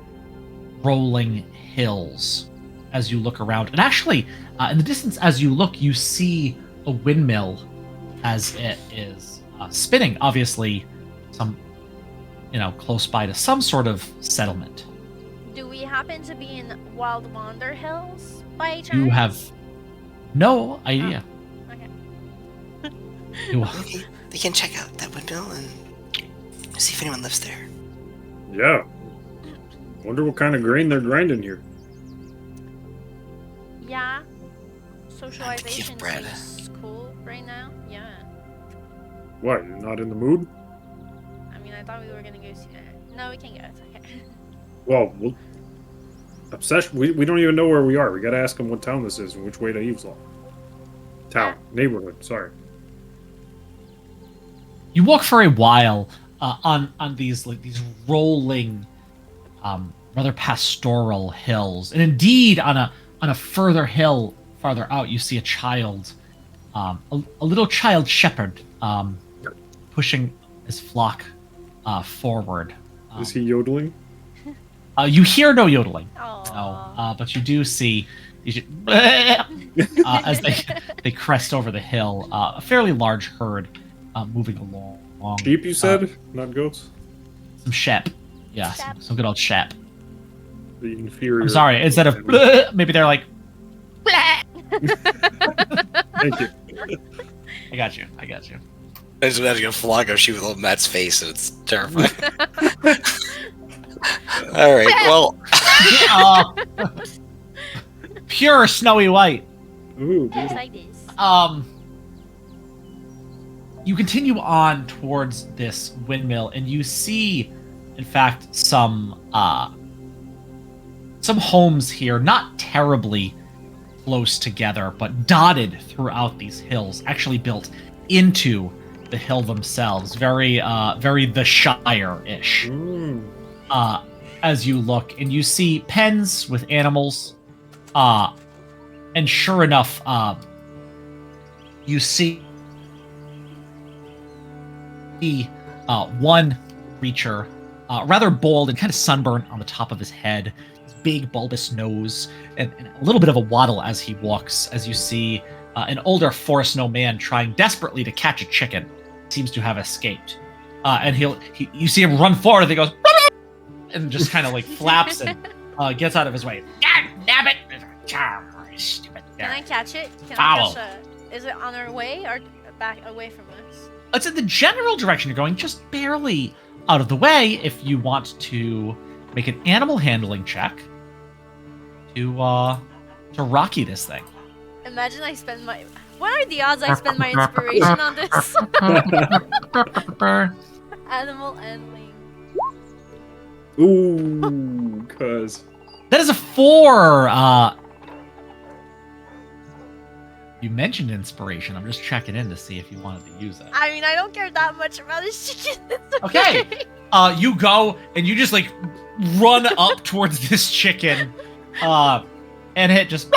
rolling hills as you look around. And actually, in the distance, as you look, you see a windmill as it is spinning, obviously, close by to some sort of settlement. Do we happen to be in Wild Wander Hills by chance? You have no idea. Okay. They can check out that window and see if anyone lives there. Yeah. Wonder what kind of grain they're grinding here. Yeah. Socialization bread. seems cool right now. Yeah. What? You're not in the mood? I mean, I thought we were gonna go see that. No, we can go. It's okay. Well, obsession. We don't even know where we are. We gotta ask them what town this is and which way to Eve's Law. Town. Neighborhood. Sorry. You walk for a while on these rolling, rather pastoral hills, and indeed on a further hill farther out, you see a child, a little child shepherd, pushing his flock forward. Is he yodeling? You hear no yodeling, Aww. no, but you do see as they crest over the hill, a fairly large herd moving along. Sheep, you said? Not goats? Some sheep. Yeah, Sheep. some good old sheep. the inferior. I'm sorry. Instead of maybe they're like. Thank you. I got you. I just imagine a Flago shoot with old Matt's face, and it's terrifying. All right. Well. Pure snowy white. Ooh, Just like this. You continue on towards this windmill, and you see, in fact, some homes here, not terribly close together, but dotted throughout these hills, actually built into the hill themselves, very the Shire-ish. As you look, and you see pens with animals, and sure enough, you see one creature, rather bold and kind of sunburned on the top of his head, his big bulbous nose, and a little bit of a waddle as he walks, as you see an older forest snow man trying desperately to catch a chicken. Seems to have escaped. And you see him run forward, and he goes, and just kind of like flaps and gets out of his way. God damn it! Stupid. Can I catch it? Can Foul. I catch it? Is it on our way or back away from us? It's in the general direction you're going, just barely out of the way. If you want to make an animal handling check to Rocky this thing. Imagine I spend my. What are the odds I spend my inspiration on this? Animal handling. Ooh, cuz. That is a 4. You mentioned inspiration. I'm just checking in to see if you wanted to use it. I mean, I don't care that much about this chicken. It's Okay. You go and you just like run up towards this chicken, and it just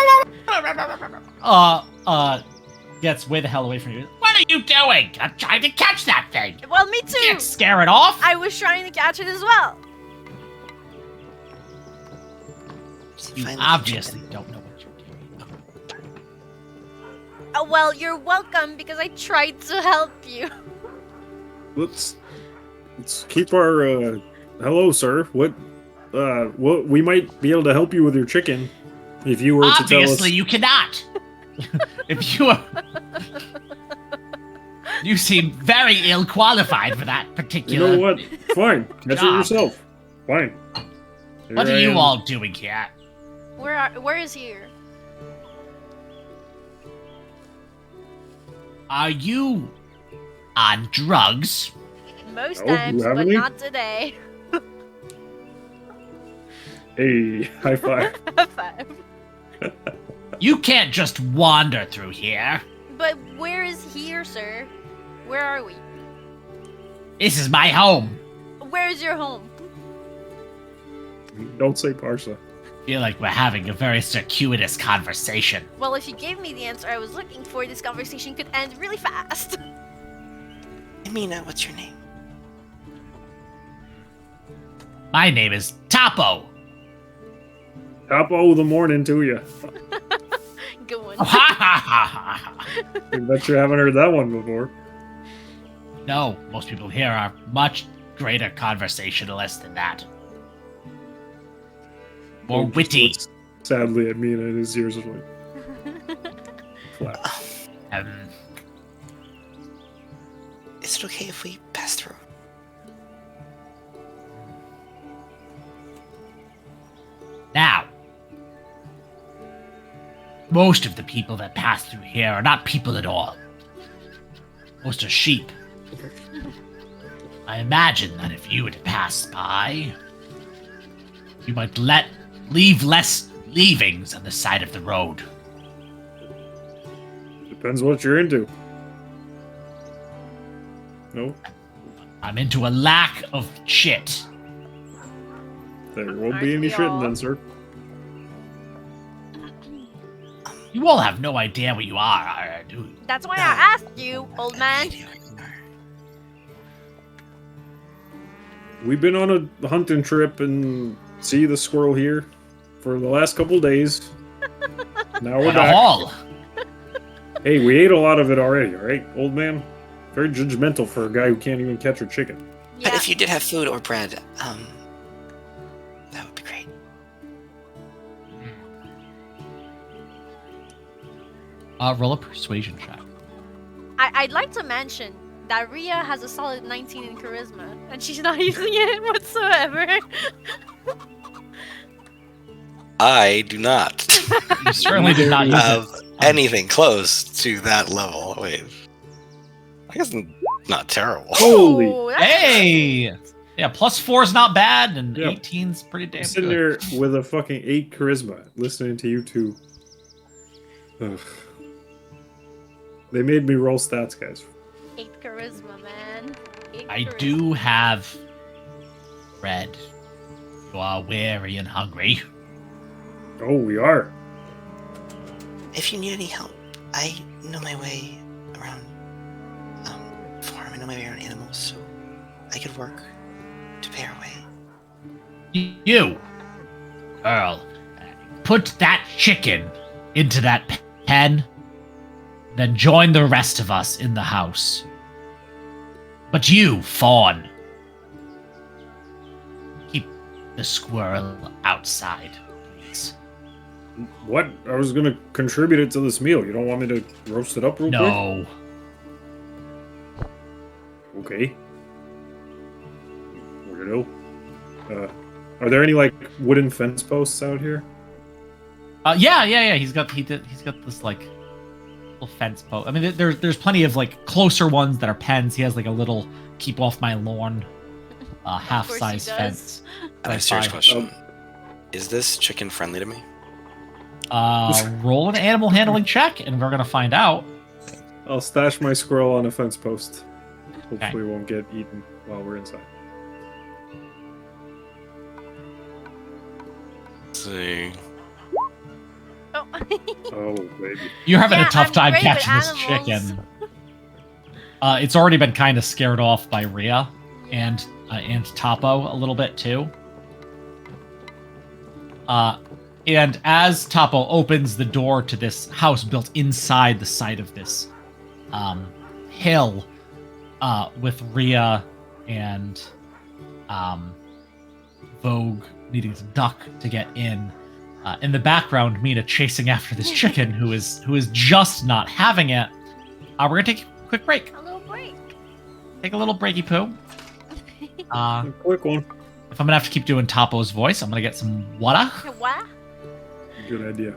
gets way the hell away from you. What are you doing? I'm trying to catch that thing. Well, me too. Can't scare it off. I was trying to catch it as well. You obviously don't know what you're doing. Well, you're welcome because I tried to help you. Let's keep our hello, sir. What we might be able to help you with your chicken if you were to tell us. Obviously, you cannot. If you are, you seem very ill qualified for that particular. You know what? Fine, catch it job. yourself. Fine. What Here are I you am. all doing here? Where is here? Are you on drugs? Most No, times, you but haven't? not today. Hey, high five. Five. You can't just wander through here. But where is here, sir? Where are we? This is my home. Where is your home? Don't say Parsa. Feel like we're having a very circuitous conversation. Well, if you gave me the answer I was looking for, this conversation could end really fast. Mina, what's your name? My name is Topo. Top of the morning to you. Good one. Ha ha ha ha. I bet you haven't heard that one before. No, most people here are much greater conversationalists than that. More Just witty. looks sadly at Mina, and his ears are like flat. Is it okay if we pass through? Now, most of the people that pass through here are not people at all. Most are sheep. I imagine that if you were to pass by, you might leave less leavings on the side of the road. Depends what you're into. No, I'm into a lack of shit. there won't Aren't be any we shitting all? then, sir. You all have no idea what you are, do you? That's why No. I asked you, old man. We've been on a hunting trip and see the squirrel here for the last couple days. Now we're What a back. haul! Hey, we ate a lot of it already, alright, old man? Very judgmental for a guy who can't even catch a chicken. Yeah. If you did have food or bread, that would be great. Roll a persuasion check. I'd like to mention that Ria has a solid 19 in charisma, and she's not using it whatsoever. I do not You certainly did not use have it. anything close to that level. Wait. I guess not terrible. Holy! Oh, that's Hey! Yeah, +4 is not bad, and Yeah. 18's pretty damn I'm sitting good. there with a fucking 8 charisma, listening to you two. Ugh. They made me roll stats, guys. 8 charisma, man. 8 I charisma. do have Red. You are weary and hungry. Oh, we are. If you need any help, I know my way around farm. I know my way around animals, so I could work to pay our way. You, Earl, put that chicken into that pen, then join the rest of us in the house. But you, Fawn, keep the squirrel outside, please. What? I was gonna contribute it to this meal. You don't want me to roast it up real No. quick? Okay. Weirdo. Are there any like wooden fence posts out here? Yeah. He's got this like little fence post. I mean, there's plenty of like closer ones that are pens. He has like a little keep off my lawn, half-size does. fence. I have a serious Fine. question. Is this chicken friendly to me? Roll an animal handling check, and we're gonna find out. I'll stash my squirrel on a fence post. Hopefully, it won't get eaten while we're inside. Let's see. Oh. Oh, baby. You're having Yeah, a tough I'm time great with catching this animals. chicken. It's already been kind of scared off by Rhea and Topo a little bit too. And as Topo opens the door to this house built inside the side of this hill, with Rhea and Vogue needing to duck to get in. In the background, Mina chasing after this chicken who is just not having it. We're gonna take a quick break. A little break. Take a little breaky poo. A quick one. If I'm gonna have to keep doing Topo's voice, I'm gonna get some water. What? Good idea.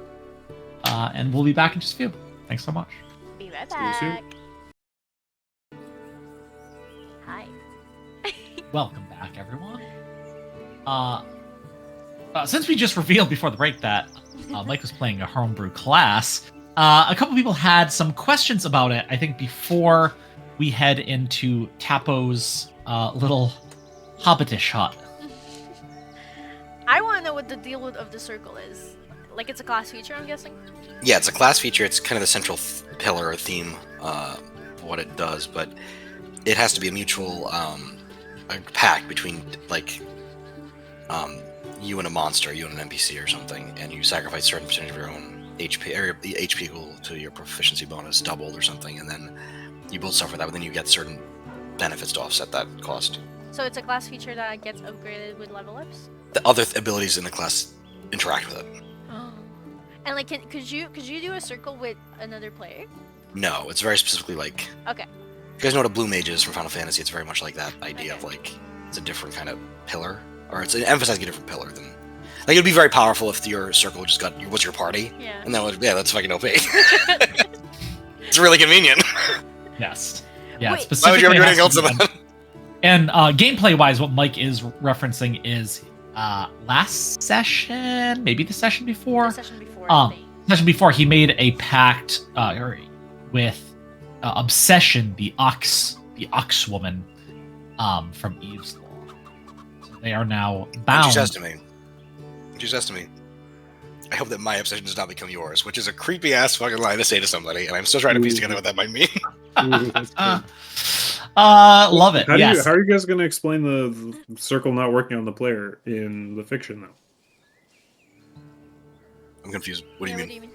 And we'll be back in just a few. Thanks so much. Be right See you soon. back. Hi. Welcome back, everyone. Since we just revealed before the break that Mike was playing a homebrew class, a couple people had some questions about it, I think, before we head into Tapo's little hobbitish hut. I want to know what the deal of the circle is. Like, it's a class feature, I'm guessing? Yeah, it's a class feature. It's kind of the central pillar or theme of what it does, but it has to be a mutual a pact between, like, you and a monster, you and an NPC or something, and you sacrifice a certain percentage of your own HP, or the HP equal to your proficiency bonus doubled or something, and then you build stuff for that, but then you get certain benefits to offset that cost. So it's a class feature that gets upgraded with level ups? The other abilities in the class interact with it. Oh. And like, could you do a circle with another player? No, it's very specifically like... Okay. You guys know what a blue mage is from Final Fantasy? It's very much like that idea of Okay. like, it's a different kind of pillar. Or it's emphasizing a different pillar than... Like, it'd be very powerful if your circle just was your party. Yeah. And that would, yeah, that's fucking OP. It's really convenient. Yes. Yeah. Wait. Specifically Why would you ever do has anything else to to be that? And gameplay-wise, what Mike is referencing is last session, maybe the session before. The session before, I think. Session before, he made a pact with Obsession, the ox woman from Eve's Law. So they are now bound. She says to me, I hope that my obsession does not become yours, which is a creepy ass fucking line to say to somebody, and I'm still trying to piece together what that might mean. Ooh, that's good. Love it. Yes. How are you guys going to explain the circle not working on the player in the fiction, though? I'm confused. What do you mean?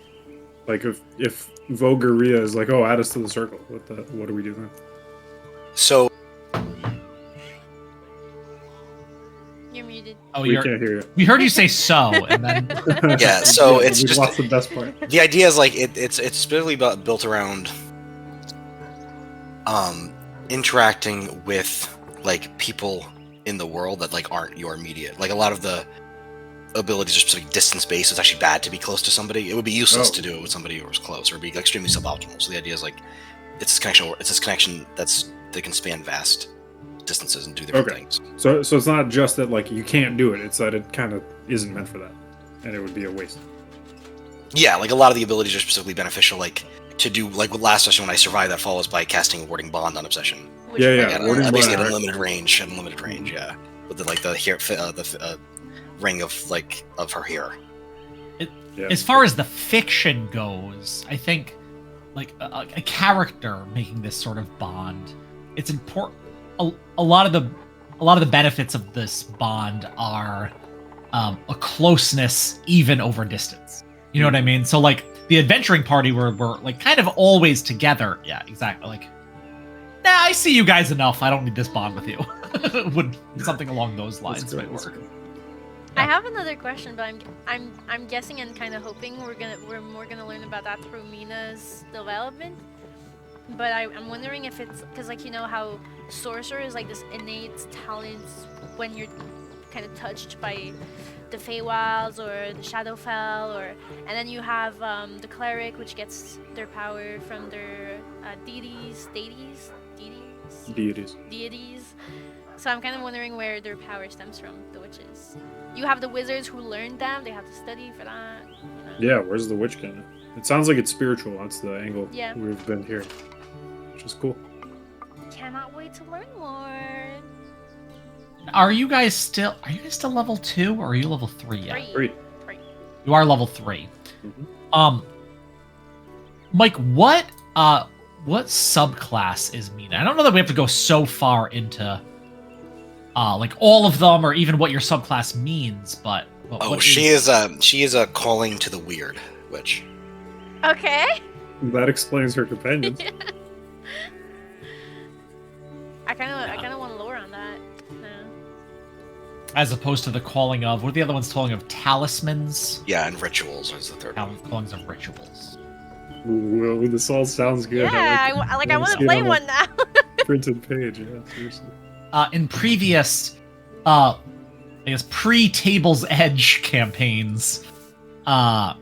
Like, if Vogue or Rhea is like, oh, add us to the circle, what do we do then? So, You're muted. Oh, We can't hear you. we heard you say so, and then Yeah, so it's we just lost the best part. the idea is like it's specifically built around interacting with like people in the world that like aren't your immediate. Like a lot of the abilities are specific distance based. It's actually bad to be close to somebody. It would be useless to do it with somebody who was close, or be extremely suboptimal. So the idea is like it's this connection that can span vast distances and do different things. So it's not just that like you can't do it. It's that it kind of isn't meant for that, and it would be a waste. Yeah, like a lot of the abilities are specifically beneficial, like to do like with last session when I survived that fall was by casting a warding bond on obsession. Which Yeah, way yeah, it At, warding works. basically bond, at right? unlimited range, yeah. With the like the ring of her hair. Yeah. as far as the fiction goes, I think like a character making this sort of bond, it's important. A lot of the benefits of this bond are a closeness even over distance. You know what I mean? So like the adventuring party were like kind of always together. Yeah, exactly. Like, nah, I see you guys enough. I don't need this bond with you. Would something along those lines That's good, might that's work. good. I have another question, but I'm guessing and kind of hoping we're more gonna learn about that through Mina's development. But I'm wondering if it's because like you know how sorcerer is like this innate talent when you're kind of touched by the Feywilds or the Shadowfell, and then you have the cleric, which gets their power from their deities. So I'm kind of wondering where their power stems from, the witches. You have the wizards who learned them; they have to study for that. You know? Yeah, where's the witch canon? It sounds like it's spiritual. That's the angle Yeah. we've been here, which is cool. Cannot wait to learn more. Are you guys still level 2 or are you level 3 yet? Three. You are level 3. Mhm. Mike, what subclass is Mina? I don't know that we have to go so far into like all of them or even what your subclass means, but what She is a calling to the weird witch. Okay. That explains her companions. I kind of want to lore on that. No. as opposed to the calling of what are the other ones calling of talismans? Yeah, and rituals is the third one. Callings of rituals. Whoa, this all sounds good. Yeah, I want to play one now. Printed page, yeah, seriously. In previous, I guess pre-Table's Edge campaigns, that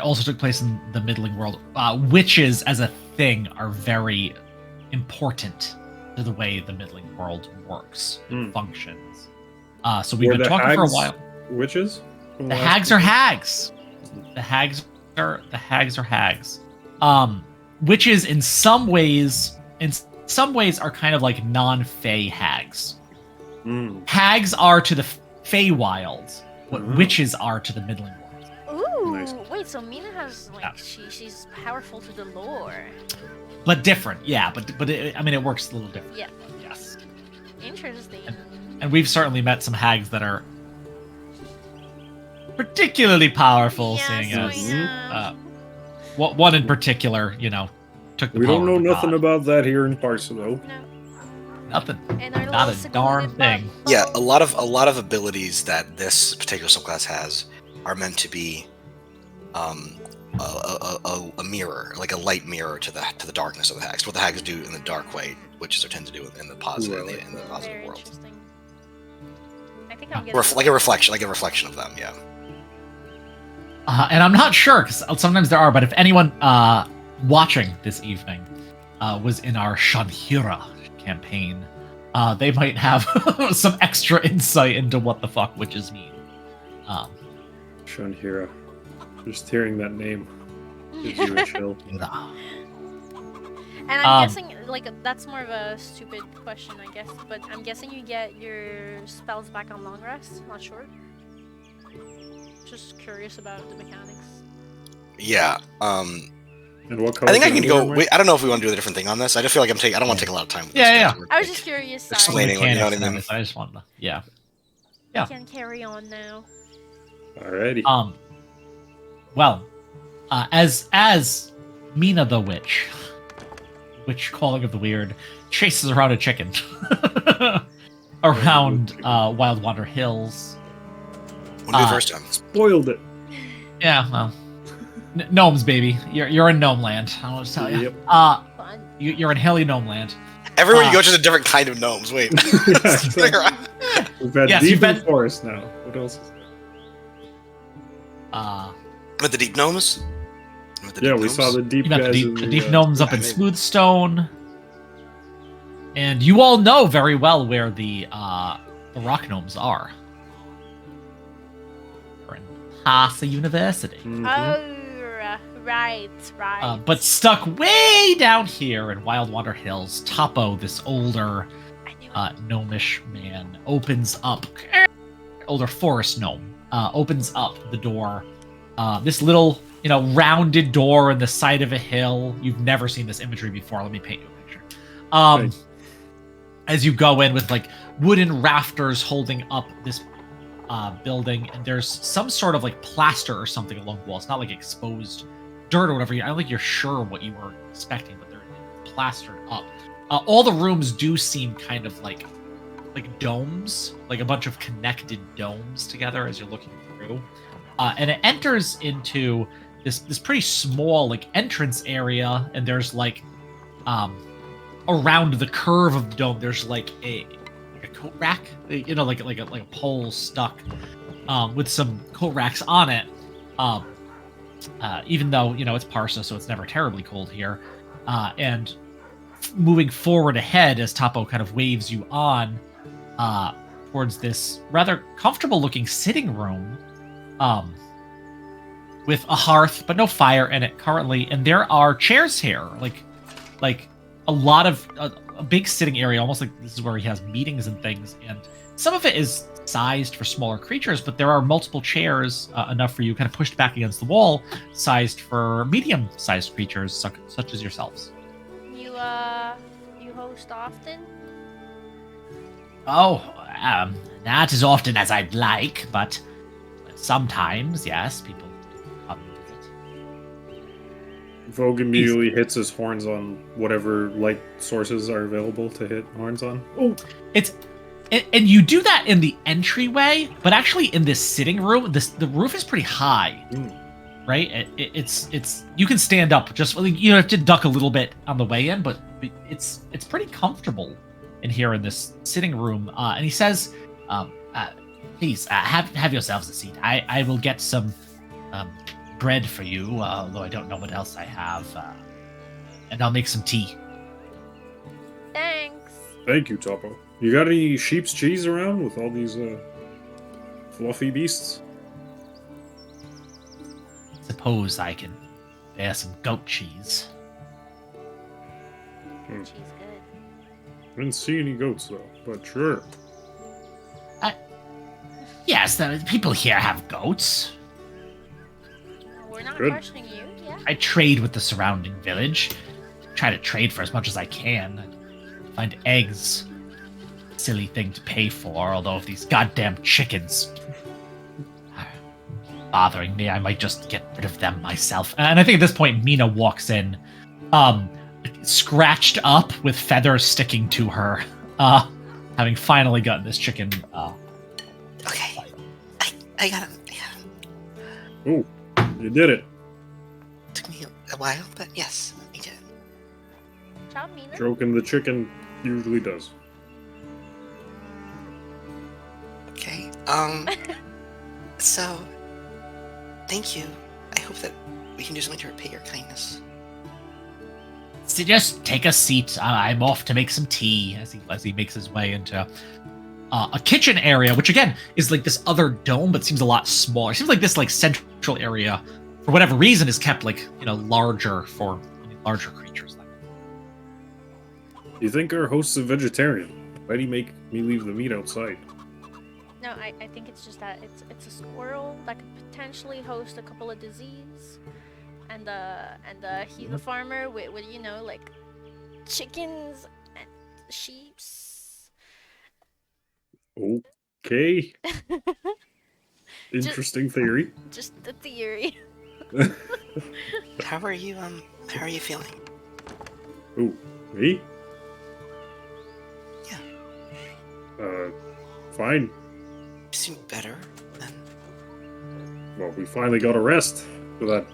also took place in the Middling World. Witches as a thing are very important to the way the Middling World works and functions. So we've Were been the talking for a hags while. Witches? The hags are hags. The hags are hags. Witches in some ways are kind of like non-Fey hags. Hags are to the Feywild what witches are to the Middling World. Ooh, Nice. wait, so Mina has like she's powerful to the lore. But different, yeah. But it, I mean, it works a little different. Yeah. Yes. Interesting. And we've certainly met some hags that are particularly powerful, Yes, seeing as we have. one in particular, took the We power don't know of a nothing god. about that here in Parsa, though. No. Nothing. And our Not little a darn secluded thing. bubble. Yeah, a lot of abilities that this particular subclass has are meant to be a mirror, like a light mirror to the darkness of the hags. What the hags do in the dark way, witches are tend to do in the positive in the positive Very world. interesting. I think I'm getting Like a reflection of them. Yeah. And I'm not sure because sometimes there are, but if anyone watching this evening was in our Shanhira campaign, they might have some extra insight into what the fuck witches mean. Shanhira. Just hearing that name gives you a chill. And I'm guessing, like, that's more of a stupid question, I guess, but I'm guessing you get your spells back on long rest, not short. Just curious about the mechanics. Yeah. And what color? I think I can do you go. wear, Wait, I don't know if we want to do a different thing on this. I just feel like I don't want to take a lot of time. With Yeah, this, yeah. I was just curious. Sorry. Explain. Explaining, you know what I mean? I just wanted to, yeah. We can carry on now. Alrighty. Well, as Mina the witch calling of the weird, chases around a chicken. around Wild Wander Hills. What do we first time? Spoiled it. Yeah, well, gnomes, baby. You're in gnome land. I don't know what to tell you. Yep. Fun. You're in hilly gnome land. Everywhere you go, just a different kind of gnomes. Wait. We've had Yes, deep you've been- in forest now. What else? With the deep gnomes? With the Yeah, deep we gnomes? saw the deep You got guys the in deep gnomes up in maybe. Smoothstone, and you all know very well where the rock gnomes are. They're in Parsa University. Mhm. Oh, right. But stuck way down here in Wild Wander Hills, Topo, this older I knew it. gnomish man, opens up, older forest gnome, opens up the door. This little, rounded door in the side of a hill. You've never seen this imagery before. Let me paint you a picture. Right. As you go in with like wooden rafters holding up this building, and there's some sort of like plaster or something along the wall. It's not like exposed dirt or whatever. I don't think you're sure what you were expecting, but they're plastered up. All the rooms do seem kind of like domes, like a bunch of connected domes together as you're looking through. And it enters into this pretty small like entrance area, and there's like around the curve of the dome there's like a coat rack, like a pole stuck with some coat racks on it. Even though it's Parsa, so it's never terribly cold here. And moving forward ahead as Topo kind of waves you on towards this rather comfortable looking sitting room with a hearth but no fire in it currently, and there are chairs here, like a lot of a big sitting area, almost like this is where he has meetings and things, and some of it is sized for smaller creatures, but there are multiple chairs enough for you kind of pushed back against the wall, sized for medium-sized creatures such as yourselves. You host often? Oh, not as often as I'd like, but sometimes, yes, people come and visit. Vogue immediately hits his horns on whatever light sources are available to hit horns on. Oh, And you do that in the entryway, but actually in this sitting room, the roof is pretty high, right? It's you can stand up, just you have to duck a little bit on the way in, but it's pretty comfortable in here in this sitting room. And he says, "Please have yourselves a seat. I will get some bread for you, although I don't know what else I have, and I'll make some tea." Thanks. thank you, Topo. You got any sheep's cheese around with all these fluffy beasts? Suppose I can bear some goat cheese. She's good. I didn't see any goats though, but sure. Yes, the people here have goats. We're not Good. questioning you, yeah? I trade with the surrounding village. Try to trade for as much as I can. Find eggs. Silly thing to pay for, although if these goddamn chickens are bothering me, I might just get rid of them myself. And I think at this point, Mina walks in, scratched up with feathers sticking to her, having finally gotten this chicken. Okay. I got him. Yeah. Oh, you did it. Took me a while, but yes, I did. Ciao, Mina. Stroking the chicken usually does. Okay. So, thank you. I hope that we can do something to repay your kindness. So just take a seat. I'm off to make some tea as he makes his way into a kitchen area, which again is like this other dome, but seems a lot smaller. It seems like this like central area, for whatever reason, is kept like larger for larger creatures. You think our host's a vegetarian? Why'd he make me leave the meat outside? No, I think it's just that it's a squirrel that could potentially host a couple of disease, and he's a farmer with like chickens and sheeps. Okay. Interesting theory. Just the theory. How are you feeling? Ooh, me? Yeah. Fine. You seem better. Then. Well, we finally got a rest for that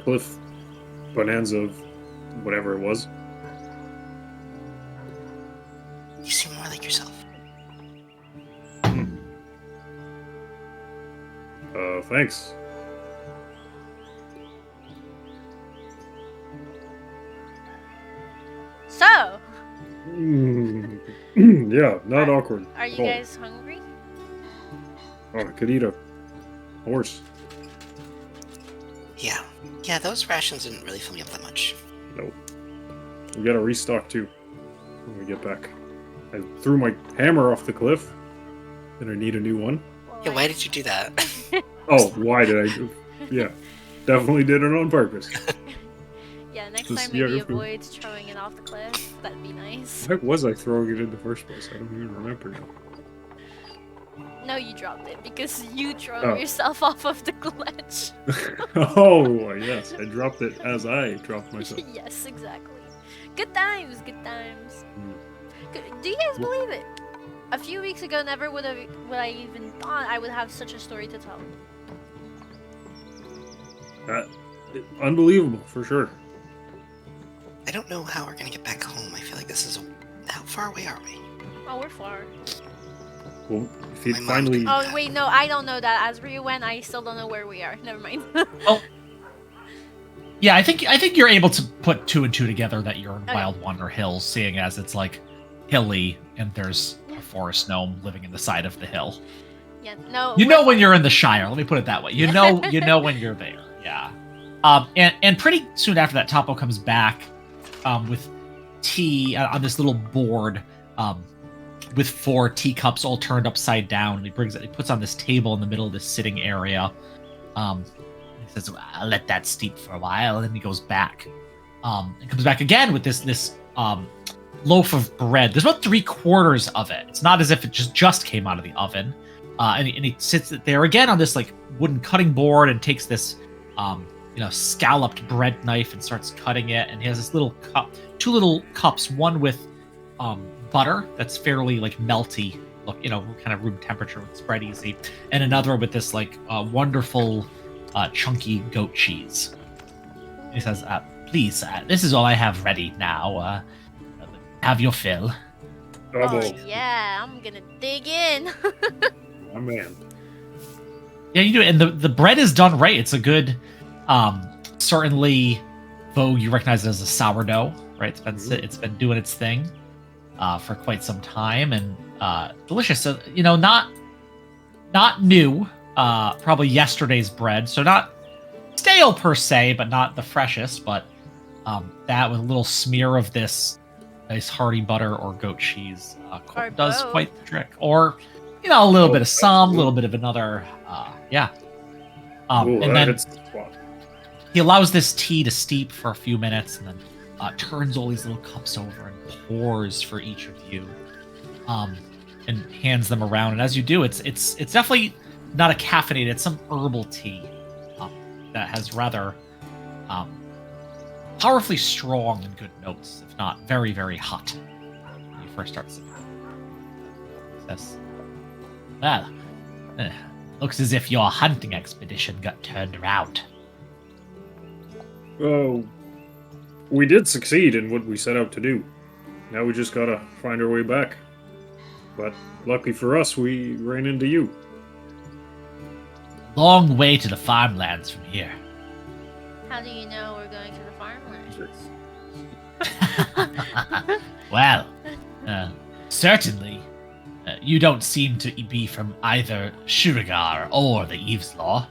cliff bonanza of whatever it was. You seem more like yourself. Thanks. So, Yeah, not awkward. are you Oh. guys hungry? Oh, I could eat a horse. Yeah. Yeah, those rations didn't really fill me up that much. Nope. We gotta restock too when we get back. I threw my hammer off the cliff. And I need a new one. Well, Yeah, why did you do that? Oh, why did I do? Yeah, definitely did it on purpose. Yeah, next Just- time yeah, maybe if we- avoid throwing it off the cliff. That'd be nice. Why was I throwing it in the first place? I don't even remember now. No, you dropped it because you threw Oh. yourself off of the ledge. Oh, yes, I dropped it as I dropped myself. Yes, exactly. Good times, good times. Hmm. Do you guys Well- believe it? A few weeks ago, never would I even thought I would have such a story to tell. Unbelievable, for sure. I don't know how we're gonna get back home. I feel like this is how far away are we? Oh, we're far. Well, if he'd My mom finally... didn't- Oh wait, no, I don't know that. As Ryu went, I still don't know where we are. Never mind. Yeah, I think you're able to put two and two together that you're in Okay. Wild Wander Hills, seeing as it's like hilly and there's a forest gnome living in the side of the hill. Yeah, no. You we're know when far. you're in the Shire. Let me put it that way. You know when you're there. Yeah. And pretty soon after that, Topo comes back with tea on this little board with 4 teacups all turned upside down. And he puts on this table in the middle of this sitting area. He says, "I'll let that steep for a while," and then he goes back. And comes back again with this loaf of bread. There's about 3/4 of it. It's not as if it just came out of the oven. And he sits there again on this like wooden cutting board and takes this scalloped bread knife and starts cutting it. And he has this little cup, 2 little cups, one with butter that's fairly like melty, look, kind of room temperature, would spread easy, and another with this like wonderful chunky goat cheese. He says, "Please, this is all I have ready now. Have your fill." Oh Double. yeah, I'm gonna dig in. My man. Yeah, you do. And the bread is done right. It's a good, certainly, though you recognize it as a sourdough, right? It's been doing its thing for quite some time, and delicious. So, not new. Probably yesterday's bread, so not stale per se, but not the freshest. But that with a little smear of this nice hearty butter or goat cheese Or does both. quite the trick. Or a little bit of some, a little bit of another. Yeah. Ooh, And then hits the spot. he allows this tea to steep for a few minutes, and then turns all these little cups over and pours for each of you, and hands them around. And as you do, it's definitely not a caffeinated. It's some herbal tea that has rather powerfully strong and good notes, if not very, very hot. When you first start sipping. Says, "Well, looks as if your hunting expedition got turned around." Well, we did succeed in what we set out to do. Now we just gotta find our way back. But lucky for us, we ran into you. Long way to the farmlands from here. How do you know we're going to the farmlands? Well, certainly. You don't seem to be from either Shurigar or the Eve's Law.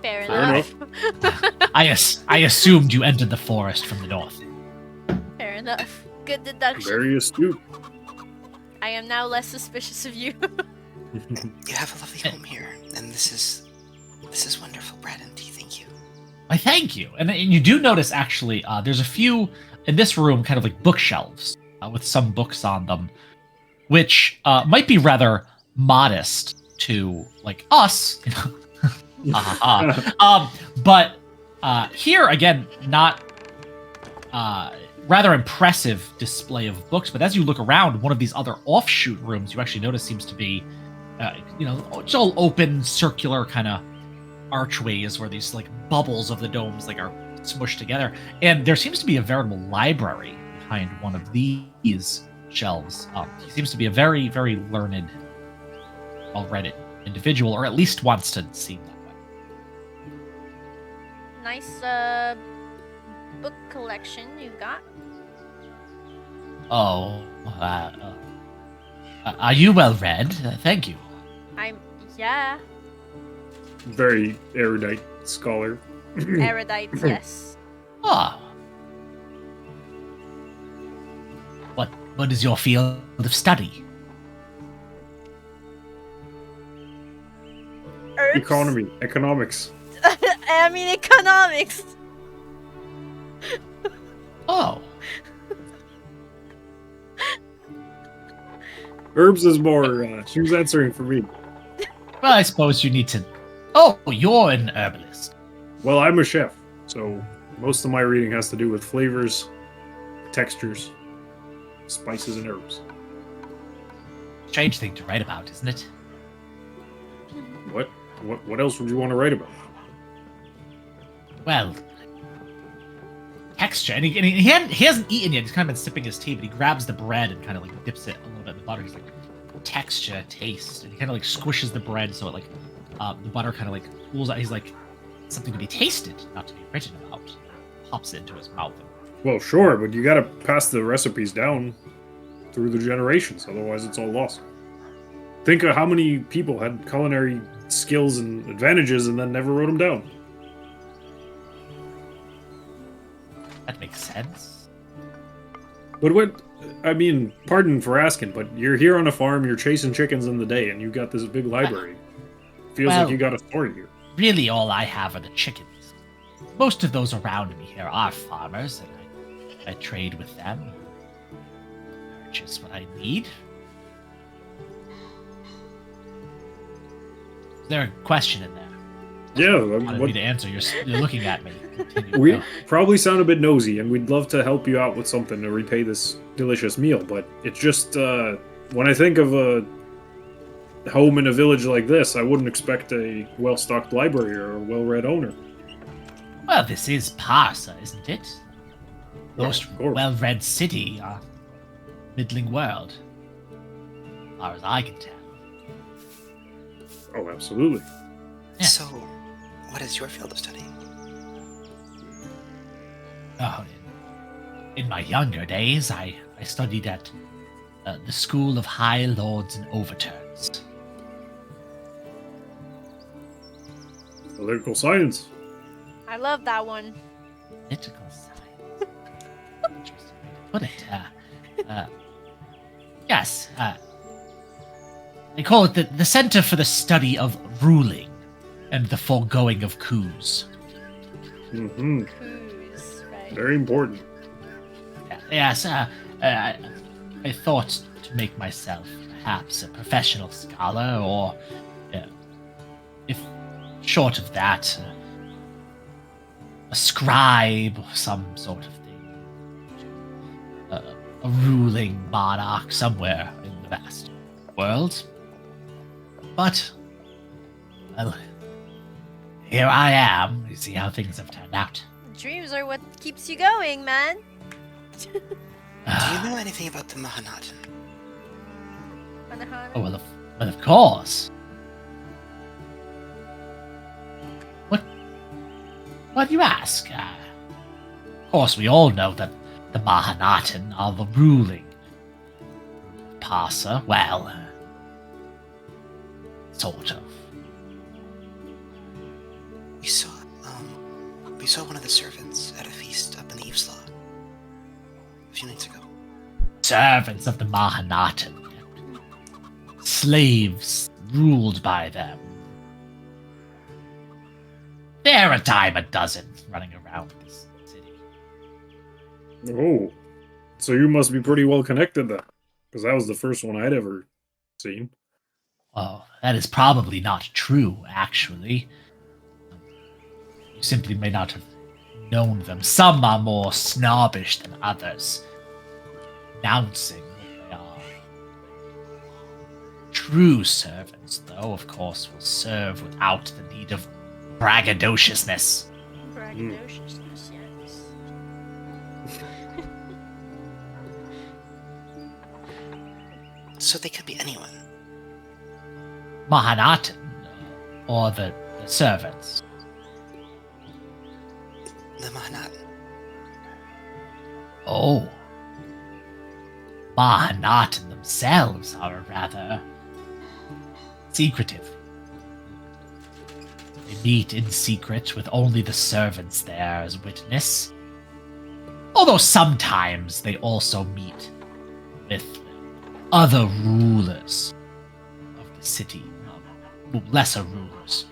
Fair Fair enough. I assumed you entered the forest from the north. Fair enough. Good deduction. Very astute. I am now less suspicious of you. You have a lovely home here, and this is wonderful bread and tea. Thank you. I thank you. And you do notice, actually, there's a few in this room, kind of like bookshelves with some books on them, which might be rather modest to like us, but here again, not rather impressive display of books. But as you look around, one of these other offshoot rooms, you actually notice seems to be, it's all open, circular kind of archways where these like bubbles of the domes like are smushed together. And there seems to be a veritable library behind one of these shelves. He seems to be a very, very learned, well-read individual, or at least wants to seem that way. Nice book collection you've got. Oh, are you well read? Thank you. Yeah, Very erudite scholar. erudite, yes. Ah. What is your field of study? Herbs? Economics. I mean economics. Oh. Herbs is more, she was answering for me. Well, I suppose you need to... Oh, you're an herbalist. Well, I'm a chef, so most of my reading has to do with flavors, textures, spices, and herbs. Strange thing to write about, isn't it? What else would you want to write about? Well, texture. And he hasn't eaten yet. He's kind of been sipping his tea, but he grabs the bread and kind of like dips it a little bit in the butter. He's like, texture, taste. And he kind of like squishes the bread so it like, the butter kind of like cools out. He's like, something to be tasted, not to be written about. Pops it into his mouth. Well, sure, but you gotta pass the recipes down through the generations, otherwise it's all lost. Think of how many people had culinary skills and advantages and then never wrote them down. That makes sense. But pardon for asking, but you're here on a farm, you're chasing chickens in the day, and you've got this big library. Feels well, like you got a story here. Really, all I have are the chickens. Most of those around me here are farmers, and I trade with them. Purchase what I need. Is there a question in there? Yeah, Wanted me to answer. You're looking at me. Continue. we probably sound a bit nosy, and we'd love to help you out with something to repay this delicious meal, but it's just, when I think of a home in a village like this, I wouldn't expect a well-stocked library or a well-read owner. Well, this is Parsa, isn't it? Most of course. well-read city, middling world. As far as I can tell. Oh, absolutely. Yeah. So, what is your field of study? Oh, in my younger days, I studied at the School of High Lords and Overturns. Political science. I love that one. Political science. Interesting way to put it. Yes, they call it the Center for the Study of Ruling and the Foregoing of Coups. Mm-hmm. Coos, right. Very important. Yes, I thought to make myself perhaps a professional scholar, or if short of that, a scribe or some sort of thing. A ruling monarch somewhere in the vast world. But, well, here I am. You see how things have turned out. Dreams are what keeps you going, man. Do you know anything about the Mahanaten? Manahana? Oh, well, of course. What do you ask? Of course, we all know that the Mahanaten are the ruling Parsa. Well, sort of. We saw one of the servants at a feast up in the Eveslaw a few nights ago. Servants of the Mahanaten. Slaves ruled by them. There are a dime a dozen running around this city. Oh, so you must be pretty well connected then, because that was the first one I'd ever seen. Oh, that is probably not true, actually. You simply may not have known them. Some are more snobbish than others, announcing what they are. True servants, though, of course, will serve without the need of braggadociousness. Braggadociousness, yes. So they could be anyone. Mahanatan, or the servants. The Mahanat. Oh. Mahanatan themselves are rather secretive. They meet in secret with only the servants there as witness. Although sometimes they also meet with other rulers of the city, lesser rulers.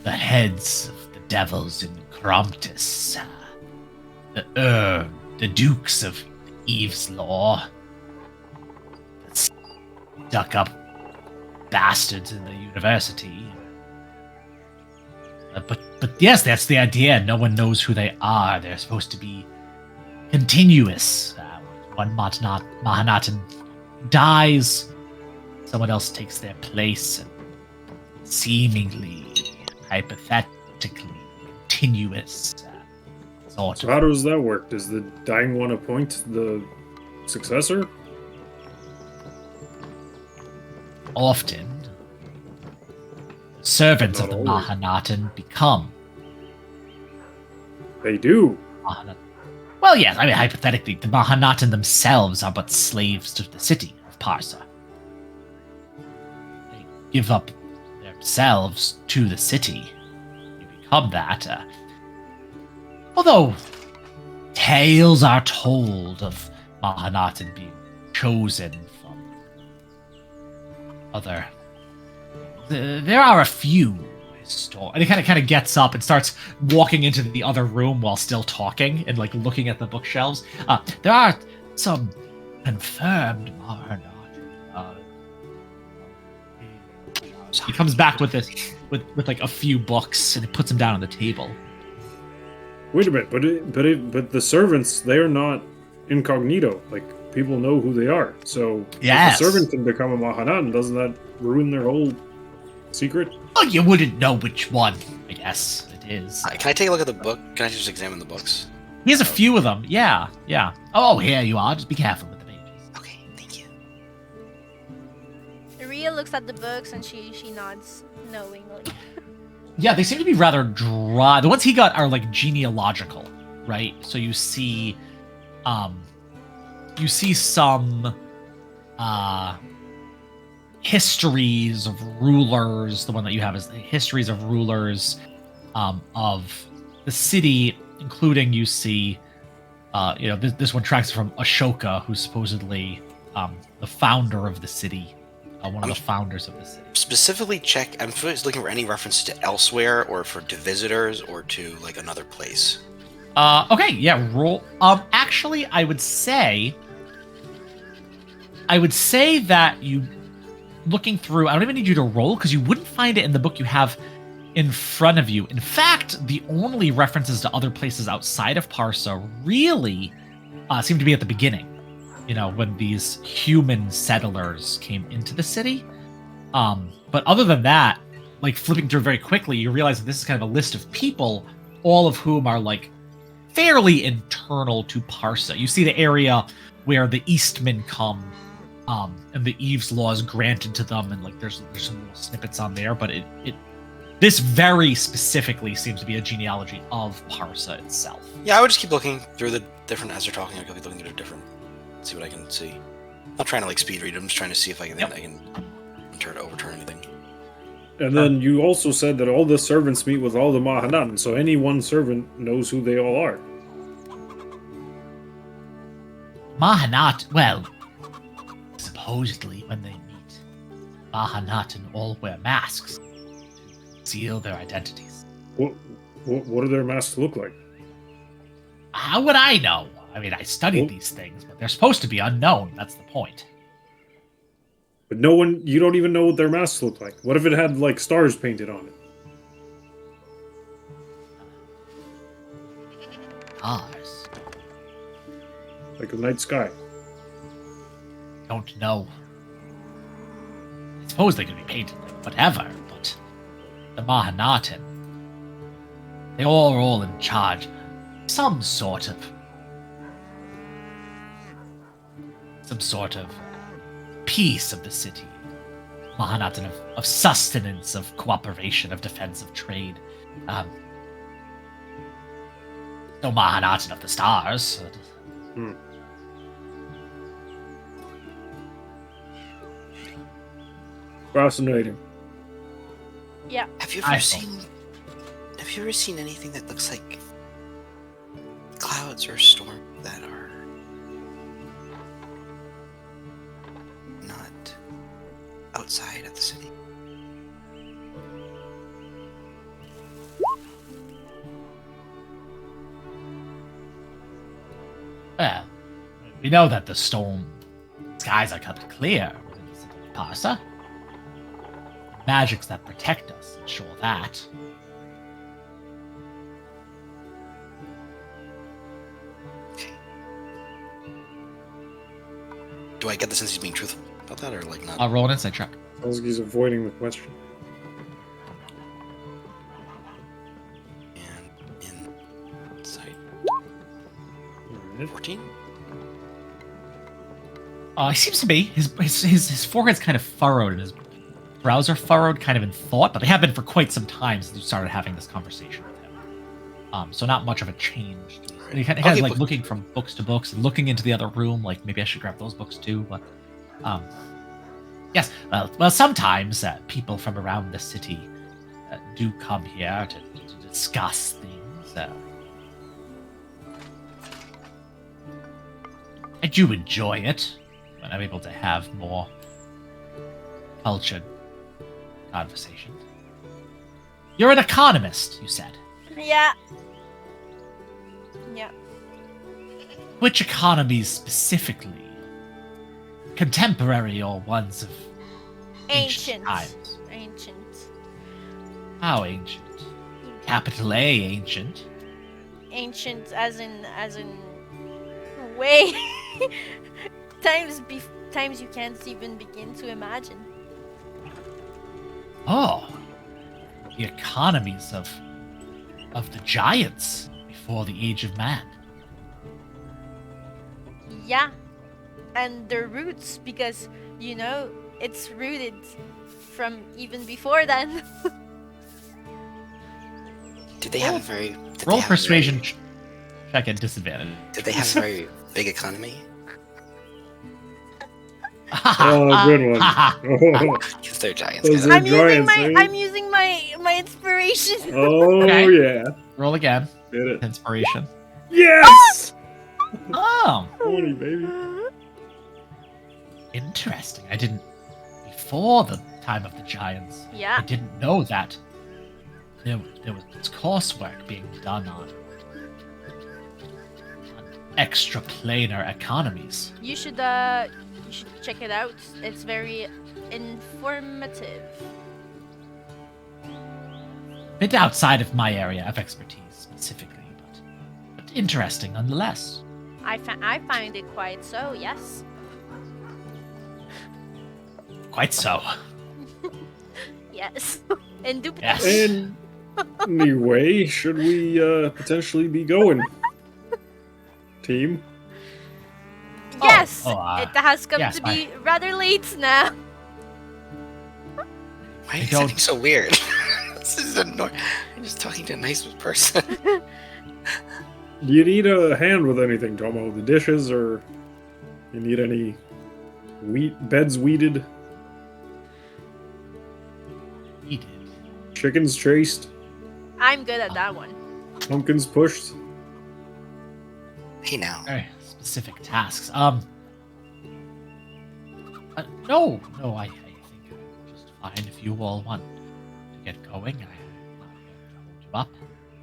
The heads of the devils in Cromptus, the dukes of Eve's Law, stuck up bastards in the university. But yes, that's the idea. No one knows who they are. They're supposed to be continuous. One Mahanatan dies, someone else takes their place, and seemingly, hypothetically, continuous sort So of. how does that work? Does the dying one appoint the successor? Often, servants Not of the always. Mahanatan become They do. Mahanatan. Well, yes, I mean, hypothetically, the Mahanatan themselves are but slaves to the city of Parsa. They give up themselves to the city. You become that. Although, tales are told of Mahanatan being chosen from other. There are a few. And he kind of gets up and starts walking into the other room while still talking and like looking at the bookshelves. There are some confirmed Mahanatan. He comes back with this with like a few books and he puts them down on the table. Wait a minute, but the servants, they are not incognito. Like, people know who they are. So Yes. if a servant can become a Mahanan, doesn't that ruin their whole secret? Well, you wouldn't know which one, I guess it is. Can I take a look at the book? Can I just examine the books? He has a few of them. Yeah. Oh, here you are. Just be careful with the pages. Okay, thank you. Rhea looks at the books and she nods knowingly. Yeah, they seem to be rather dry. The ones he got are like genealogical, right? So you see some histories of rulers. The one that you have is the histories of rulers of the city, including you see, this one tracks from Ashoka, who's supposedly the founder of the city, one of the founders of the city. Specifically check, I'm just looking for any reference to elsewhere or to visitors or to like another place. Okay, yeah, roll. Actually, I would say that you, looking through, I don't even need you to roll because you wouldn't find it in the book you have in front of you. In fact, the only references to other places outside of Parsa really seem to be at the beginning. When these human settlers came into the city. But other than that, like flipping through very quickly, you realize that this is kind of a list of people, all of whom are like fairly internal to Parsa. You see the area where the Eastmen come, and the Eve's Law is granted to them, and like there's some little snippets on there, but this very specifically seems to be a genealogy of Parsa itself. Yeah, I would just keep looking through the different, as they're talking, I could be looking through different, see what I can see. I'm not trying to like speed read, I'm just trying to see if I can overturn anything. And then you also said that all the servants meet with all the Mahanan, so any one servant knows who they all are. Mahanat, well, supposedly when they meet, Mahanatan all wear masks to conceal their identities. What do their masks look like? How would I know? I mean, I studied these things, but they're supposed to be unknown. That's the point. But you don't even know what their masks look like. What if it had like stars painted on it? stars? Like the night sky. Don't know. I suppose they could be painted like whatever, but the Mahanatan, they all are all in charge. Some sort of peace of the city. Mahanatan of sustenance, of cooperation, of defense, of trade. No Mahanatan of the stars. Fascinating. Yeah. Have you ever seen anything that looks like clouds or storm that are not outside of the city? Well, we know that the storm skies are kept clear within the city of Parsa. Magics that protect us ensure that. Do I get the sense he's being truthful about that, or like not? I'll roll an insight check. Sounds like he's avoiding the question. And insight Alright. 14. He seems to be. His forehead's kind of furrowed and his brows are furrowed kind of in thought, but they have been for quite some time since you started having this conversation with him. So not much of a change. And he kind of like looking from books to books and looking into the other room, like maybe I should grab those books too, but yes, well sometimes people from around the city do come here to discuss things. I do enjoy it when I'm able to have more cultured conversations. You're an economist, you said. Yeah. Yeah. Which economies specifically? Contemporary or ones of ancient times? Ancient. How ancient? Capital A ancient. Ancient as in way times you can't even begin to imagine. Oh, the economies of the giants before the age of man. Yeah. And their roots, because it's rooted from even before then. Did they have a very Roll persuasion check at disadvantage. Did they have a very big economy? Oh, good one. Oh, Because they're giants. Those guys. are- I'm using my inspiration. oh Okay. yeah. Roll again. Did it. Inspiration. Yes! Oh, 20, baby. interesting. I didn't before the time of the giants. I Yeah. didn't know that there was this coursework being done on extraplanar economies. You should check it out. It's very informative. Bit outside of my area of expertise specifically, but interesting nonetheless. I find it quite so. Yes. Quite so. Yes. Indubitably. Yes. Anyway, should we potentially be going? Team? Yes. Oh, It has come yes, to be rather late now. Why are I you don't- acting so weird? This is annoying. I'm just talking to a nice person. Do you need a hand with anything, Tomo? The dishes, or you need any beds weeded, He did. chickens chased, I'm good at that one. pumpkins pushed? Hey now. Very specific tasks. No, I think I'm just fine if you all want to get going. I'll hold you up.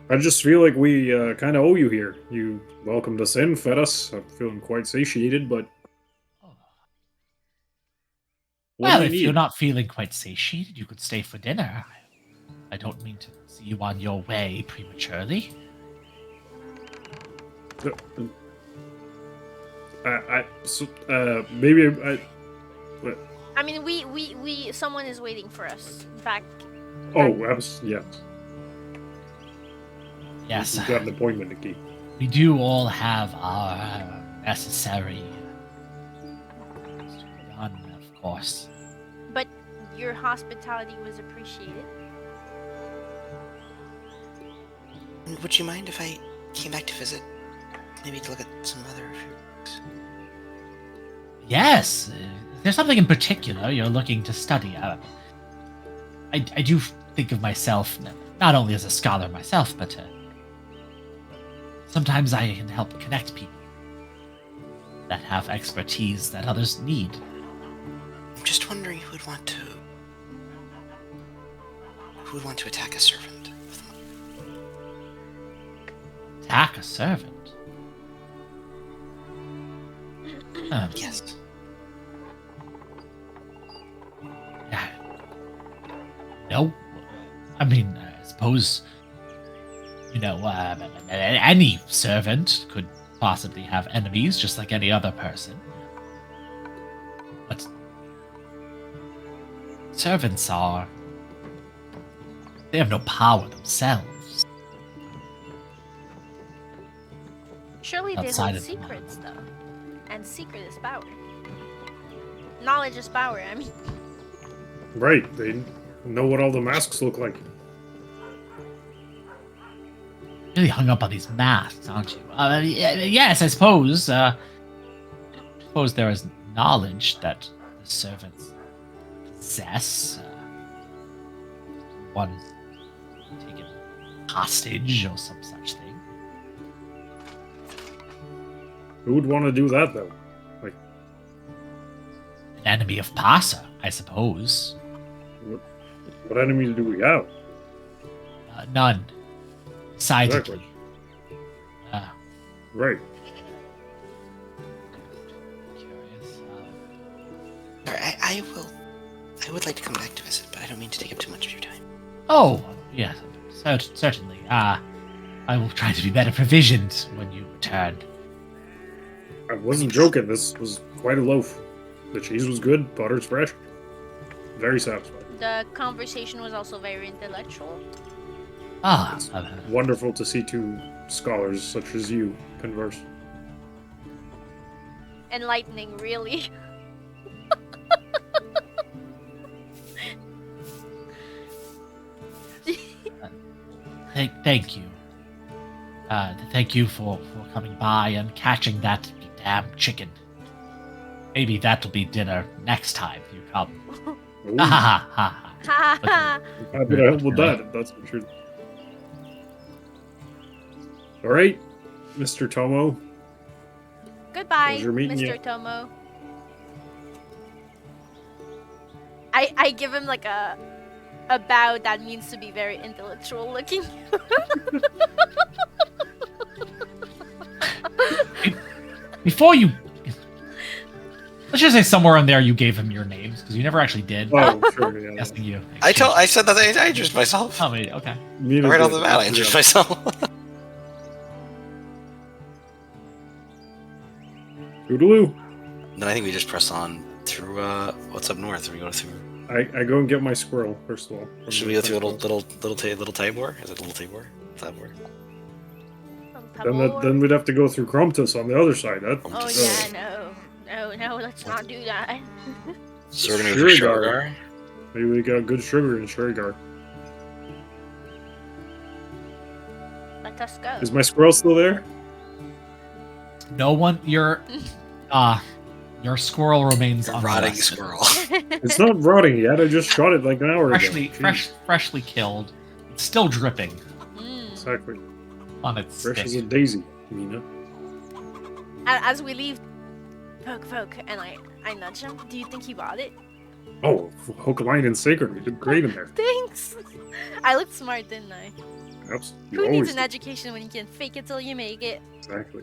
I just feel like we kind of owe you here. You welcomed us in, fed us. I'm feeling quite satiated, but what Well, do if you you're need? not feeling quite satiated, you could stay for dinner. I don't mean to see you on your way prematurely. Maybe I mean, someone is waiting for us back. Yeah. Yes, We've got an appointment to keep. we do all have our necessary done, of course. But your hospitality was appreciated. And would you mind if I came back to visit? Maybe to look at some other books? Yes, if there's something in particular you're looking to study. I do think of myself not only as a scholar myself, but sometimes I can help connect people that have expertise that others need. I'm just wondering who would want to attack a servant. Attack a servant? Yes. No. I mean, I suppose, any servant could possibly have enemies, just like any other person. But servants they have no power themselves. Surely they Outside hold of secrets, though. And secret is power. Knowledge is power, I mean. Right. They know what all the masks look like. Really hung up on these masks, aren't you? Yes, I suppose. Suppose there is knowledge that the servants possess. One taken hostage or some such thing. Who would want to do that, though? Like, An enemy of Parsa, I suppose. what enemies do we have? None. Decidedly. Right. Curious. I would like to come back to visit, but I don't mean to take up too much of your time. Oh, yes, certainly. I will try to be better provisioned when you return. I wasn't joking. This was quite a loaf. The cheese was good. Butter's fresh. Very satisfying. The conversation was also very intellectual. It's wonderful to see two scholars such as you converse. Enlightening, really. Thank you. Thank you for coming by and catching that damn chicken. Maybe that'll be dinner next time you come. Ooh, Ha ha ha ha. Ha ha. I'm happy to help with that, if that's for sure. All right, Mr. Tomo. Goodbye, Pleasure meeting Mr. you. Tomo. I give him like a bow that means to be very intellectual looking. Before you, let's just say somewhere in there you gave him your names because you never actually did. Oh, sure, yeah. Guessing you. I said that I introduced myself. Oh, wait, okay. Right off the bat, I introduced myself. Toodaloo. Then I think we just press on through what's up north. We go through. I go and get my squirrel first of all. Should we go through a little Tabor? Is it little Tabor? Tabor. Then we'd have to go through Crumptus on the other side. That, Oh yeah, no, let's not do that. So we're gonna go through Sugar. Sugar. Maybe we got good sugar in Shurigar. Let us go. Is my squirrel still there? No one, your squirrel remains Rotting unmolested. squirrel. It's not rotting yet. I just shot it like an hour ago. Freshly killed. It's still dripping Mm. Exactly. on its Fresh stick. as a daisy, Mina. As we leave, poke, and I nudge him. Do you think he bought it? Oh, hook, line, and sacred. We did great in there. Thanks. I looked smart, didn't I? Absolutely. You Who needs always an do. education when you can fake it till you make it? Exactly.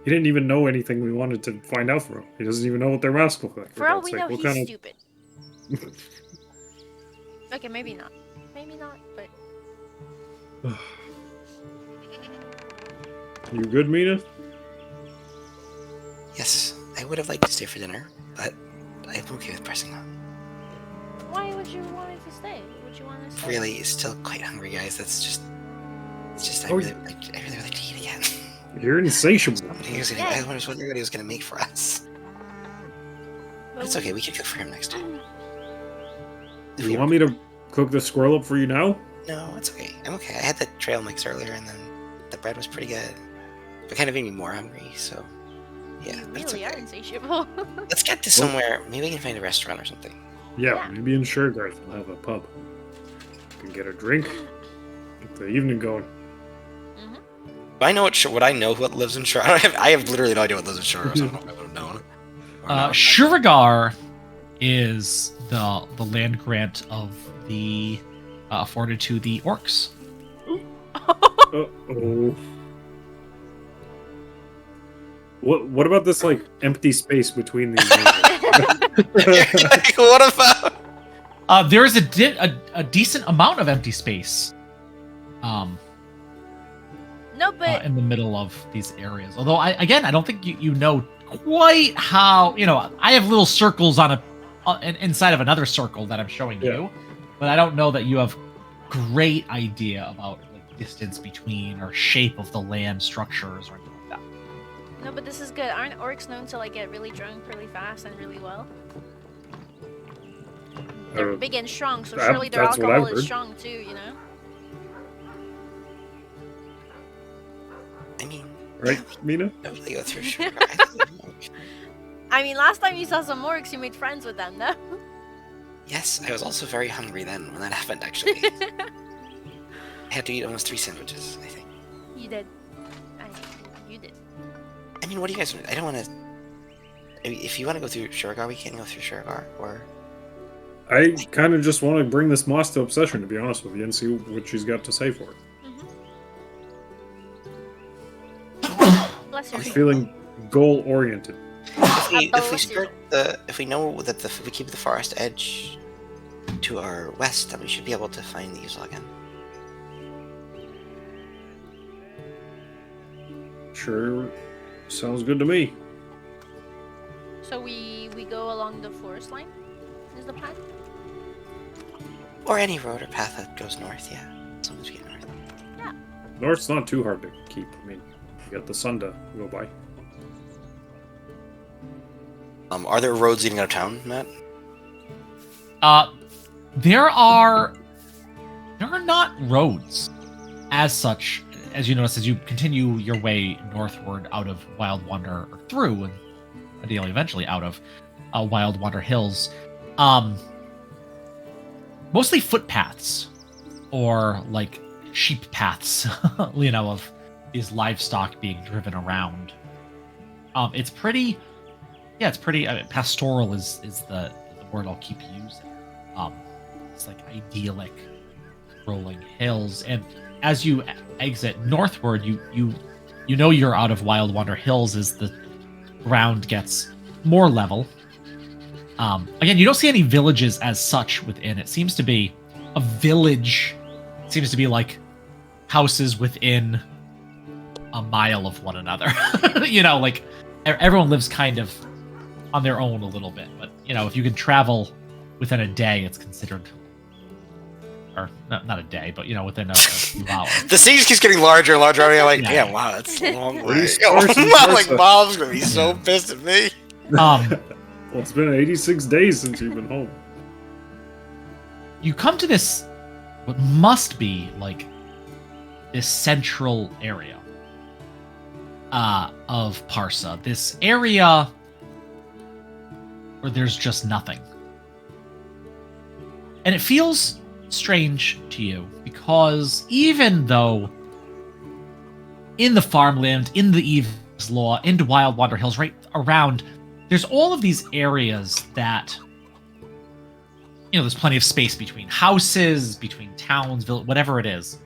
He didn't even know anything we wanted to find out from him. He doesn't even know what their mask look like. For all we God's know, sake. he's What kind stupid. Okay, maybe not. Maybe not, but You good, Mina? Yes, I would have liked to stay for dinner, but I'm okay with pressing on. Why would you want to stay? Would you want to stay? Really, still quite hungry, guys. It's just I Oh, really would like to eat again. You're insatiable. I was wondering what he was going to make for us. But it's okay, we can cook for him next time. Do you want me to cook the squirrel up for you now? No, it's okay. I'm okay. I had the trail mix earlier, and then the bread was pretty good. But kind of made me more hungry, so yeah. You But it's really okay. are insatiable. Let's get to somewhere. Maybe we can find a restaurant or something. Yeah, maybe in Shergarth we'll have a pub. We can get a drink, get the evening going. Do I know what I know what lives in Shore? I have literally no idea what lives in Shore, so I don't know if I would have known. Shurigar is the land grant of the afforded to the orcs. Uh-oh. What about this like empty space between these? What about? There is a decent amount of empty space. No, but In the middle of these areas. Although I don't think you know quite how. I have little circles on inside of another circle that I'm showing you, but I don't know that you have great idea about like distance between or shape of the land structures or anything like that. no, but this is good. Aren't orcs known to like get really drunk really fast and really well? They're big and strong, so surely their that's what alcohol I've is heard. strong too, you know? I mean, Right, Mina? I really go through Shore. I mean, last time you saw some orcs, you made friends with them, no? Yes, I was also very hungry then when that happened. Actually, I had to eat almost 3 sandwiches. I think. You did. You did. I mean, what do you guys? I don't want to. I mean, if you want to go through Shurgar, we can go through Shurgar, or I kind of just want to bring this moss to obsession, to be honest with you, and see what she's got to say for it. Bless her. I'm feeling goal-oriented. if we know that if we keep the forest edge to our west, then we should be able to find the Uzel again. Sure, sounds good to me. So we go along the forest line? Is the plan? Or any road or path that goes north, yeah. As long as we get north. North's not too hard to keep. I mean, you got the sun to go by. Are there roads leading out of town, Matt? There are not roads as such, as you notice as you continue your way northward out of Wild Wander, or through, and ideally eventually out of Wild Wander Hills. Mostly footpaths, or like sheep paths, of these livestock being driven around. It's pretty, pastoral is the word I'll keep using. It's like idyllic rolling hills, and as you exit northward, you know you're out of Wild Wander Hills as the ground gets more level. Again, you don't see any villages as such within. It seems to be a village. It seems to be like houses within a mile of one another. Like everyone lives kind of on their own a little bit. But if you can travel within a day, it's considered, or not a day, but within a few hours. The city just keeps getting larger and larger. I'm like, Yeah. damn, wow, that's a long What are you way. starting Like, Parsa? Mom's gonna be so pissed at me. Well, it's been 86 days since you've been home. You come to this, what must be like this central area of Parsa. This area where there's just nothing. And it feels strange to you because even though in the farmland, in the Eve's Law, into Wild Wander Hills, right around, there's all of these areas that, there's plenty of space between houses, between towns, village, whatever it is.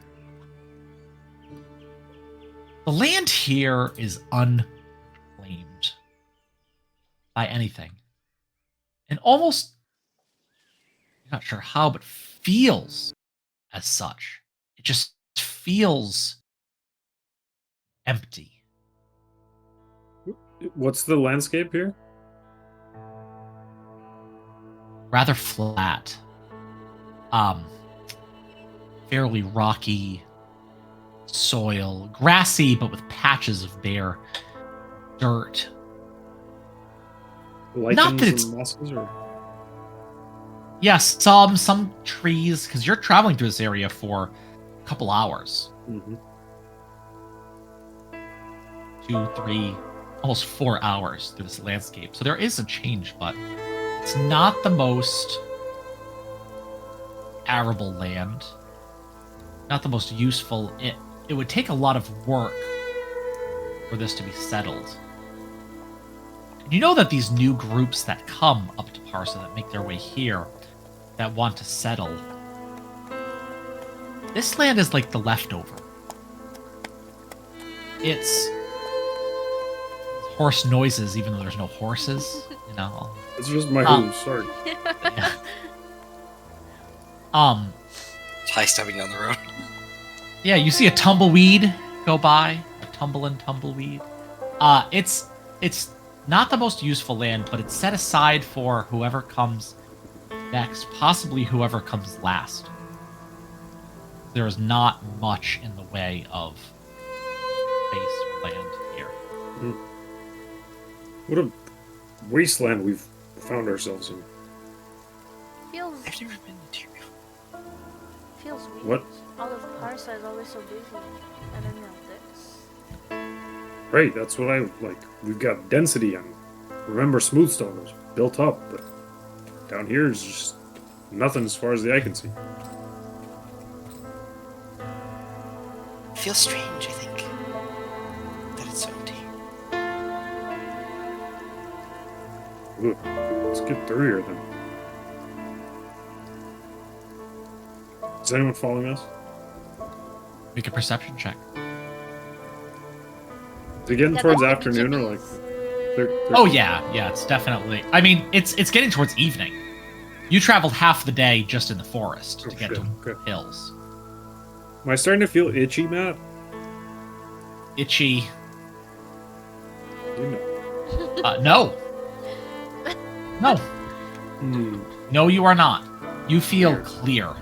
The land here is unclaimed by anything. And almost, I'm not sure how, but feels as such. It just feels empty. What's the landscape here? Rather flat. Fairly rocky soil, grassy, but with patches of bare dirt. Lichens Not that it's- and mosses, or Yes, some trees, because you're traveling through this area for a couple hours. Mhm. 2, 3, almost 4 hours through this landscape. So there is a change, but it's not the most arable land. Not the most useful. It would take a lot of work for this to be settled. You know that these new groups that come up to Parsa, that make their way here, that want to settle, this land is like the leftover. It's horse noises, even though there's no horses, you know. it's just my hooves. Sorry. Yeah. High stepping down the road. Yeah, you see a tumbleweed go by, a tumbleweed. It's not the most useful land, but it's set aside for whoever comes next, possibly whoever comes last. There is not much in the way of space or land here. What a wasteland we've found ourselves in. Feels I've never been to here before. feels weird. What? All of Parsa is always so busy, and then this. Right, that's what I like. We've got density, and remember, Smoothstone was built up, but down here is just nothing as far as the eye can see. It feels strange, I think, that it's so empty. Ugh. Let's get through here then. Is anyone following us? Make a perception check. Is it getting Yeah, towards that's the afternoon or like? Oh yeah, it's definitely. I mean, it's getting towards evening. You traveled half the day just in the forest to Oh, get shit, to okay. hills. Am I starting to feel itchy, Matt? Itchy. You know. No. No. Hmm. No, you are not. You feel Weird. clear.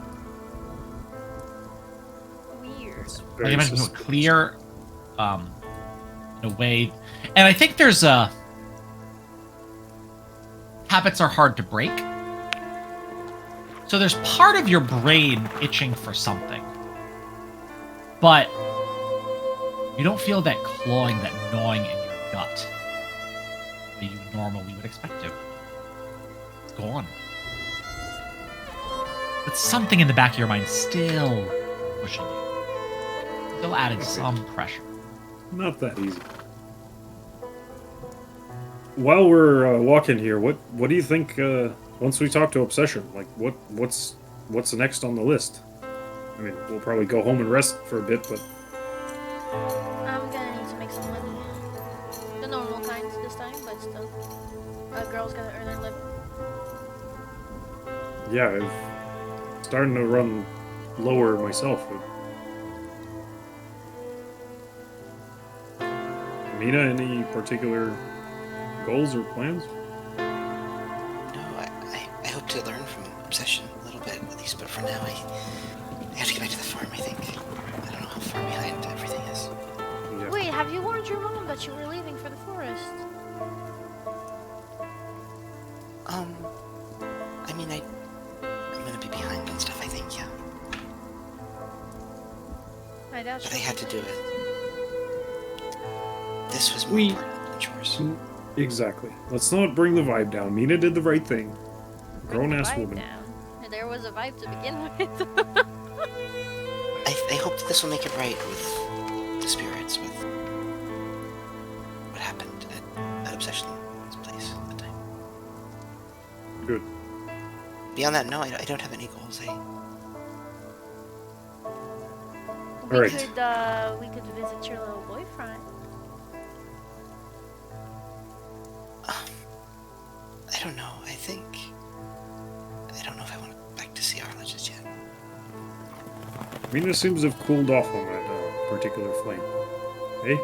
Weird. It's Like very I mentioned, suspicious. clear, in a way, and I think there's habits are hard to break. So there's part of your brain itching for something, but you don't feel that clawing, that gnawing in your gut that you normally would expect to. It's gone. But something in the back of your mind still pushing you. Still added some pressure. Not that easy. While we're walking here, what do you think? Once we talk to Obsession, like what's next on the list? I mean, we'll probably go home and rest for a bit, but I'm gonna need to make some money. The normal kinds this time, but still. A girl's gotta earn her living. yeah, I'm starting to run lower myself. Mina, any particular goals or plans? No, I hope to learn from Obsession a little bit at least, but for now I have to get back to the farm, I think. I don't know how far behind everything is. Yeah. Wait, have you warned your mom that you were leaving for the forest? I mean, I'm gonna be behind on stuff, I think, yeah. I doubt But you. I had to do it. This was more We- important than chores. Exactly. Let's not bring the vibe down. Mina did the right thing. Bring the Grown-ass vibe woman. down. There was a vibe to begin with. I hope that this will make it right with the spirits, with what happened at Obsession's place at the time. Good. Beyond that, no, I don't have any goals. Alright. We could visit your little boyfriend. I don't know. I don't know if I want back to see Arla just yet. Mina seems to have cooled off on that particular flame. Eh?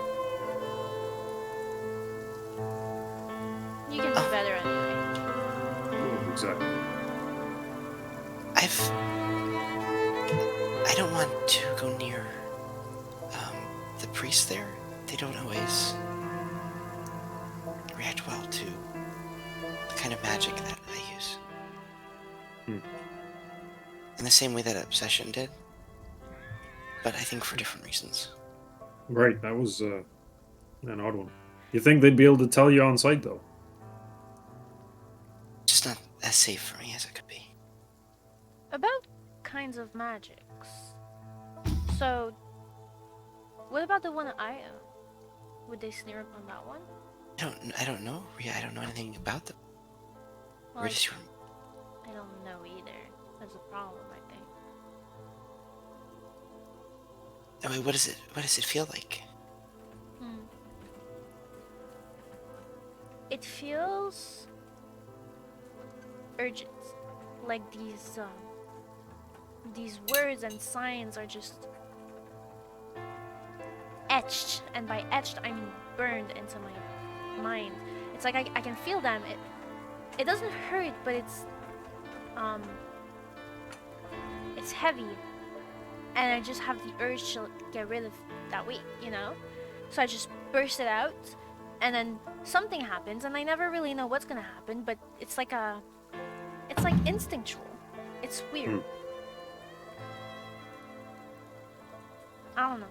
You can do better anyway. Exactly. I don't want to go near the priests there. They don't always react well to the kind of magic that I use. Hmm. In the same way that obsession did, but I think for different reasons. Right, that was an odd one. You think they'd be able to tell you on site, though? Just not as safe for me as it could be. About kinds of magics. So, what about the one I own? Would they sneer upon that one? I don't know, Rhea. I don't know anything about them. Well, Where does your... I don't know either. That's a problem, I think. I mean, what does it feel like? It feels urgent. Like these words and signs are just etched, and by etched I mean burned into my mind. It's like I can feel them. It doesn't hurt, but it's heavy, and I just have the urge to get rid of that weight, you know? So I just burst it out, and then something happens, and I never really know what's gonna happen, but it's like instinctual. It's weird. I don't know.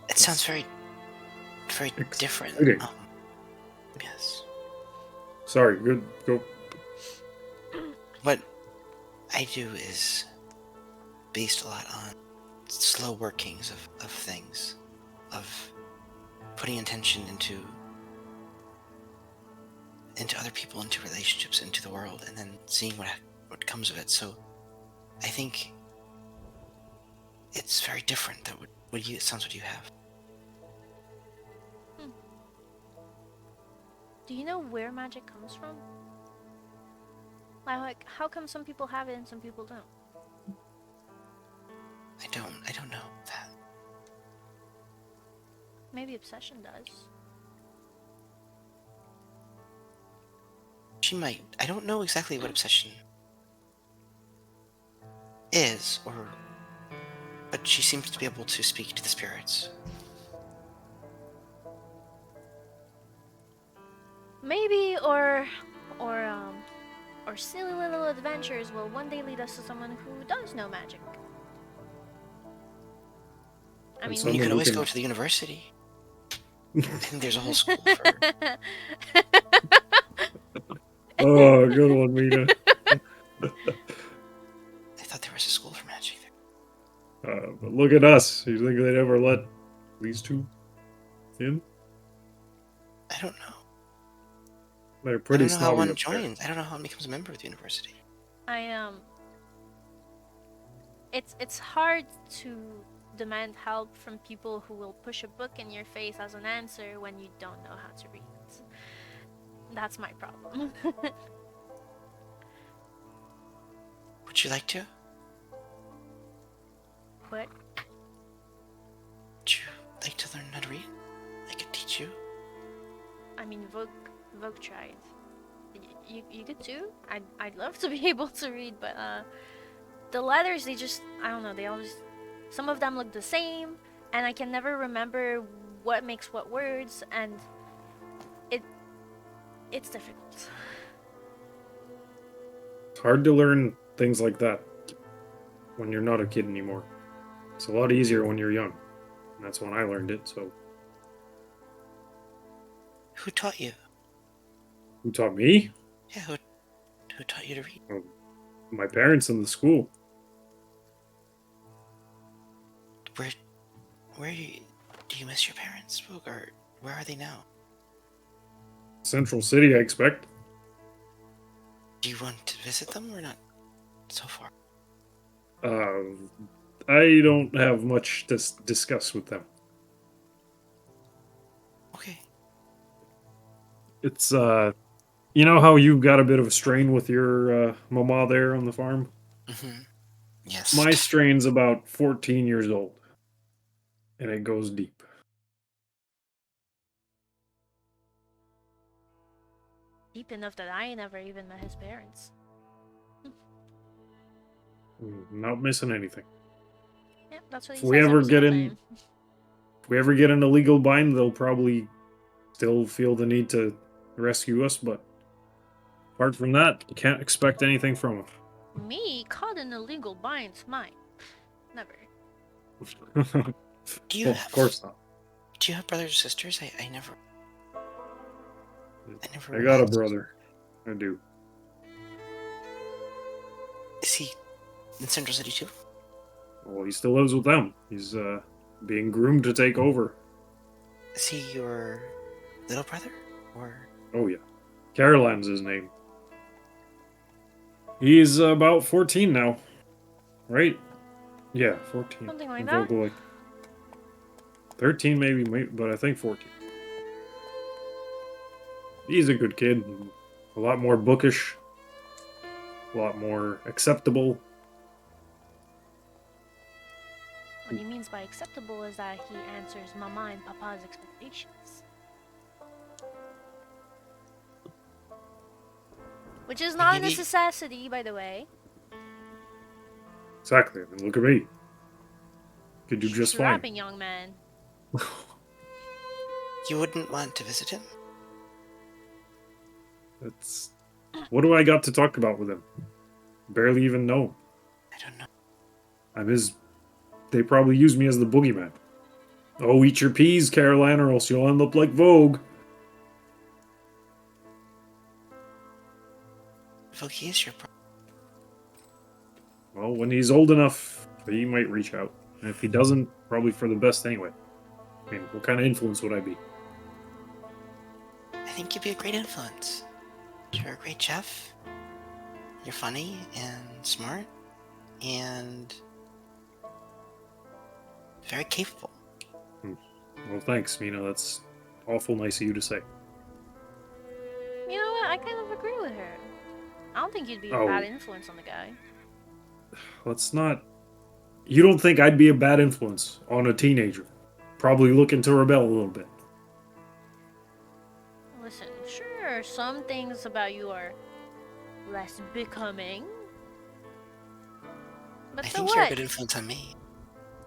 It sounds very, very different. Exciting. Yes. Sorry, good. Go. What I do is based a lot on slow workings of things, of putting intention into other people, into relationships, into the world, and then seeing what comes of it. So I think it's very different than it sounds what you have. Do you know where magic comes from? Like, how come some people have it and some people don't? I don't know that. Maybe obsession does. She might. I don't know exactly what obsession is, but she seems to be able to speak to the spirits. Maybe, or silly little adventures will one day lead us to someone who does know magic. I mean, You could always go to the university. I think there's a whole school for... Oh, good one, Mina. I thought there was a school for magic there. But look at us. You think they'd ever let these two in? I don't know. They're pretty I don't know how snobby one up there. joins. I don't know how one becomes a member of the university. It's hard to demand help from people who will push a book in your face as an answer when you don't know how to read. That's my problem. Would you like to? What? Would you like to learn how to read? I could teach you. I mean, Vogue tried. You could too? I'd love to be able to read, but the letters, they just, I don't know, they all just, some of them look the same, and I can never remember what makes what words, and it's difficult. It's hard to learn things like that when you're not a kid anymore. It's a lot easier when you're young. And that's when I learned it, so. Who taught you? Who taught me? Yeah, who taught you to read? My parents in the school. Where do you miss your parents, or where are they now? Central City, I expect. Do you want to visit them or not so far? I don't have much to discuss with them. Okay. It's, you know how you've got a bit of a strain with your mama there on the farm? Mm-hmm. Yes. My strain's about 14 years old. And it goes deep. deep enough that I never even met his parents. Not missing anything. Yeah, that's what If he we says ever every get single in, time. if we ever get in a legal bind, they'll probably still feel the need to rescue us. But apart from that, you can't expect anything from them. Me caught in illegal binds, mine. Never. Do you Well, have, of course not. Do you have brothers or sisters? I never I got a asked. brother. I do. Is he in Central City too? Well, he still lives with them. He's being groomed to take over. Is he your little brother? Or Oh yeah, Caroline's his name. He's about 14 now, right? Yeah, 14. Something like I'm that. vocal, like 13 maybe, but I think 14. He's a good kid. A lot more bookish. A lot more acceptable. What he means by acceptable is that he answers Mama and Papa's expectations. Which is not a Maybe- necessity, by the way. Exactly. I mean, look at me. Could do just He's fine. rapping, young man. You wouldn't want to visit him? That's what do I got to talk about with him? Barely even know him. I don't know. I'm his. They probably use me as the boogeyman. Oh, eat your peas, Caroline, or else you'll end up like Vogue. Well, he is your brother. Well, when he's old enough, he might reach out. And if he doesn't, probably for the best anyway. I mean, what kind of influence would I be? I think you'd be a great influence. You're a great chef. You're funny and smart and very capable. Well, thanks, Mina. That's awful nice of you to say. You know what? I kind of agree with her. I don't think you'd be a Oh. bad influence on the guy. Let's not. You don't think I'd be a bad influence on a teenager? Probably looking to rebel a little bit. Listen, sure, some things about you are less becoming. But I so think you're a what? good influence on me.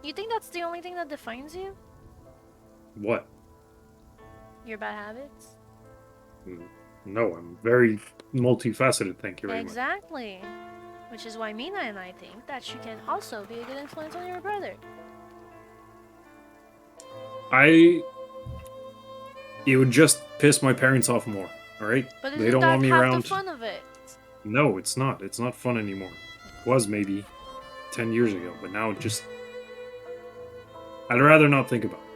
You think that's the only thing that defines you? What? Your bad habits? No, I'm very multifaceted. Thank you very much. Exactly. Which is why Mina and I think that she can also be a good influence on your brother. It would just piss my parents off more. All right? But They isn't don't that want me half around. the fun of it? No, it's not. It's not fun anymore. It was maybe 10 years ago, but now it just. I'd rather not think about it.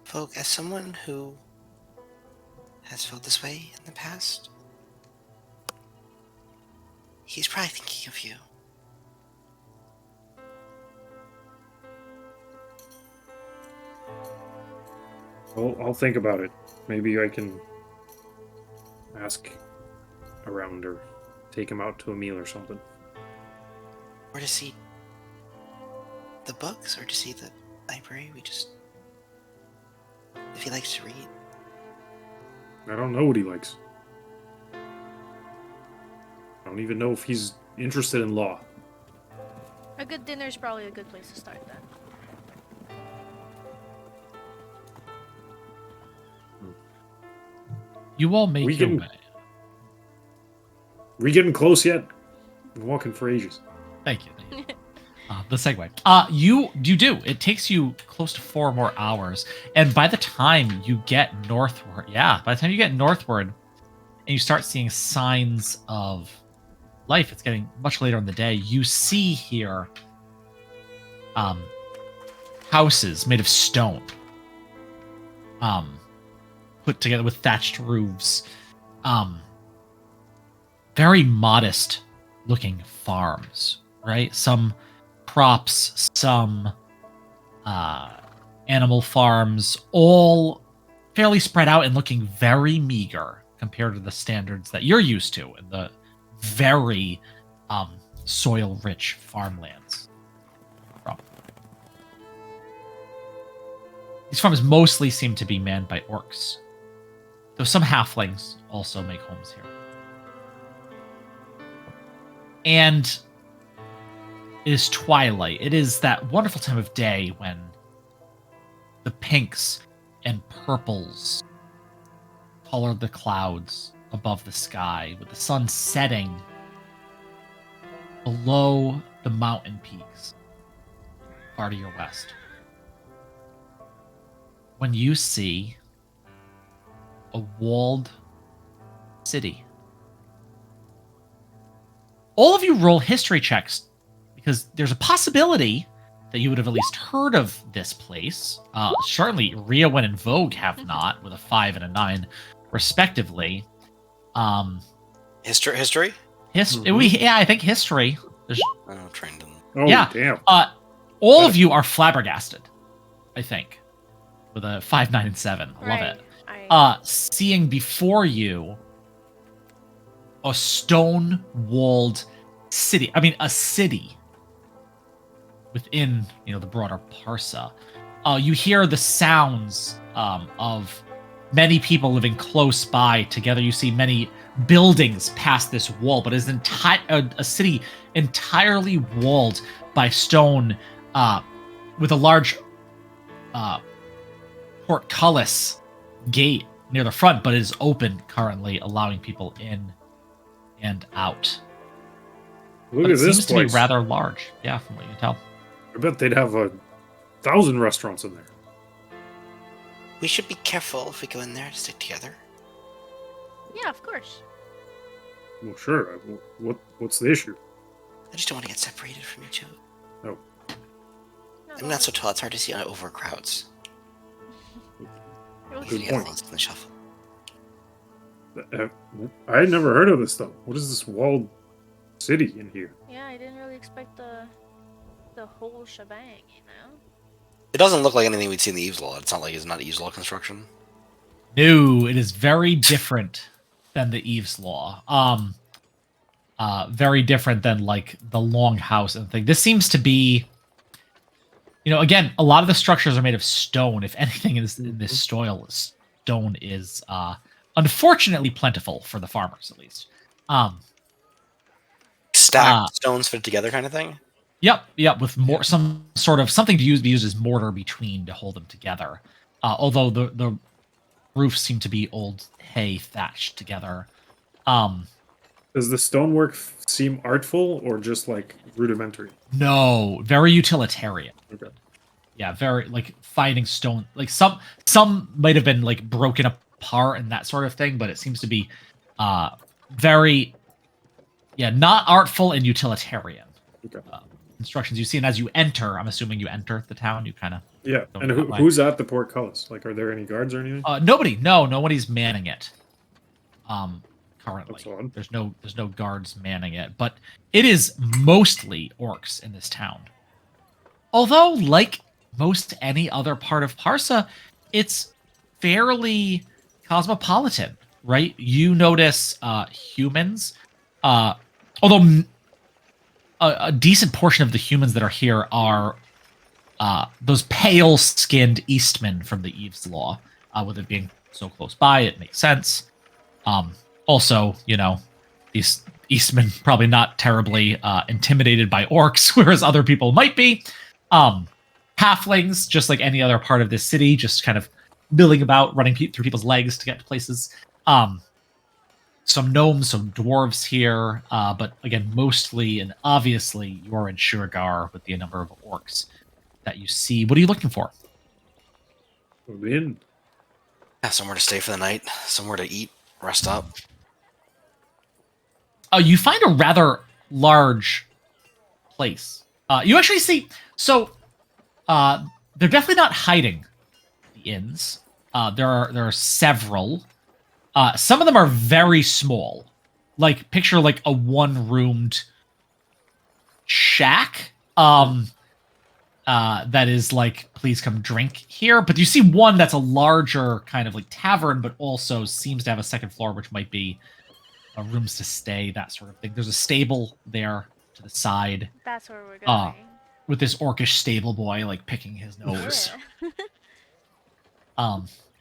Folk, as someone who has felt this way in the past, he's probably thinking of you. I'll think about it. Maybe I can ask around or take him out to a meal or something. Or to see the books, or to see the library. If he likes to read. I don't know what he likes. I don't even know if he's interested in law. A good dinner is probably a good place to start then. You all make We your can- way. We getting close yet? Been walking for ages. Thank you. The segue. You do. It takes you close to 4 more hours, and by the time you get northward, and you start seeing signs of life, it's getting much later in the day. You see here, houses made of stone, put together with thatched roofs, very modest looking farms, right? Some crops, some animal farms, all fairly spread out and looking very meager compared to the standards that you're used to in the very soil-rich farmlands. These farms mostly seem to be manned by orcs. Though some halflings also make homes here. And it is twilight. It is that wonderful time of day when the pinks and purples color the clouds above the sky, with the sun setting below the mountain peaks far to your west. When you see a walled city. All of you roll history checks because there's a possibility that you would have at least heard of this place. Certainly, Riawen and Vogue have not, with a 5 and a 9, respectively. History? Yeah, I think history. Oh, trained in. Oh, yeah. damn. All of you are flabbergasted, I think, with a 5, 9, and 7. I love it. Seeing before you a stone-walled city. I mean, a city within, the broader Parsa. You hear the sounds of many people living close by together. You see many buildings past this wall, but it's a city entirely walled by stone, with a large portcullis gate near the front, but it is open currently, allowing people in and out. Look but at it this seems place. to be rather large, yeah, from what you can tell. I bet they'd have 1,000 restaurants in there. We should be careful if we go in there to stick together. Yeah, of course. Well, sure. What's the issue? I just don't want to get separated from you two. Oh. I'm not so tall, it's hard to see over crowds. We Good can point. get lost in the shuffle. I had never heard of this, though. What is this walled city in here? Yeah, I didn't really expect the whole shebang, It doesn't look like anything we'd see in the Eve's Law. It's not like it's not Eve's Law construction. No, it is very different than the Eve's Law. Very different than like the Longhouse and thing. This seems to be, again, a lot of the structures are made of stone. If anything in this stone is unfortunately plentiful for the farmers, at least. Stacked stones fit together kind of thing? Yep, with more some sort of something to be used as mortar between to hold them together. Although the roofs seem to be old hay thatched together. Does the stonework seem artful or just like rudimentary? No, very utilitarian. Okay. Yeah, very like finding stone. Like some might have been like broken apart and that sort of thing, but it seems to be very, not artful and utilitarian. Okay. Instructions you see, and as you enter, I'm assuming you enter the town. You kind of And who's at the portcullis? Like, are there any guards or anything? nobody. No, nobody's manning it. Currently, That's odd. there's no guards manning it, but it is mostly orcs in this town. Although, like most any other part of Parsa, it's fairly cosmopolitan, right? You notice humans, although a decent portion of the humans that are here are those pale-skinned Eastmen from the Eve's Law. With it being so close by, it makes sense. Also, these Eastmen probably not terribly intimidated by orcs, whereas other people might be. Halflings, just like any other part of this city, just kind of milling about, running through people's legs to get to places. Some gnomes, some dwarves here, but again, mostly and obviously you're in Shuragar with the number of orcs that you see. What are you looking for? In. Yeah, somewhere to stay for the night, somewhere to eat, rest up. You find a rather large place. You actually see, so they're definitely not hiding the inns. There are several. Some of them are very small. Like, picture like a one-roomed shack. That is like, please come drink here. But you see one that's a larger kind of like tavern, but also seems to have a second floor, which might be rooms to stay, that sort of thing. There's a stable there to the side. That's where we're going. With this orcish stable boy like picking his nose. Yeah.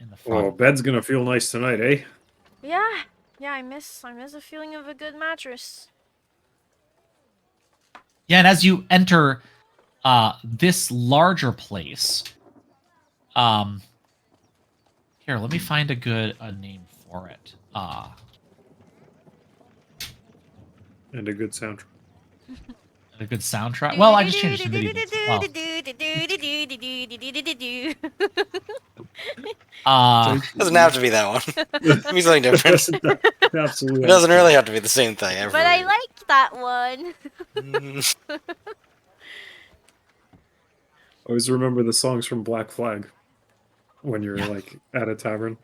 in the front. Oh, bed's gonna feel nice tonight, eh? Yeah, yeah. I miss the feeling of a good mattress. Yeah, and as you enter this larger place, here, let me find a name for it. And a good soundtrack. A good soundtrack. Well, I just changed it to medieval. Well, Doesn't have to be that one. It can be something different. Absolutely. It doesn't really have to be the same thing every But I like that one. Always remember the songs from Black Flag when you're like at a tavern.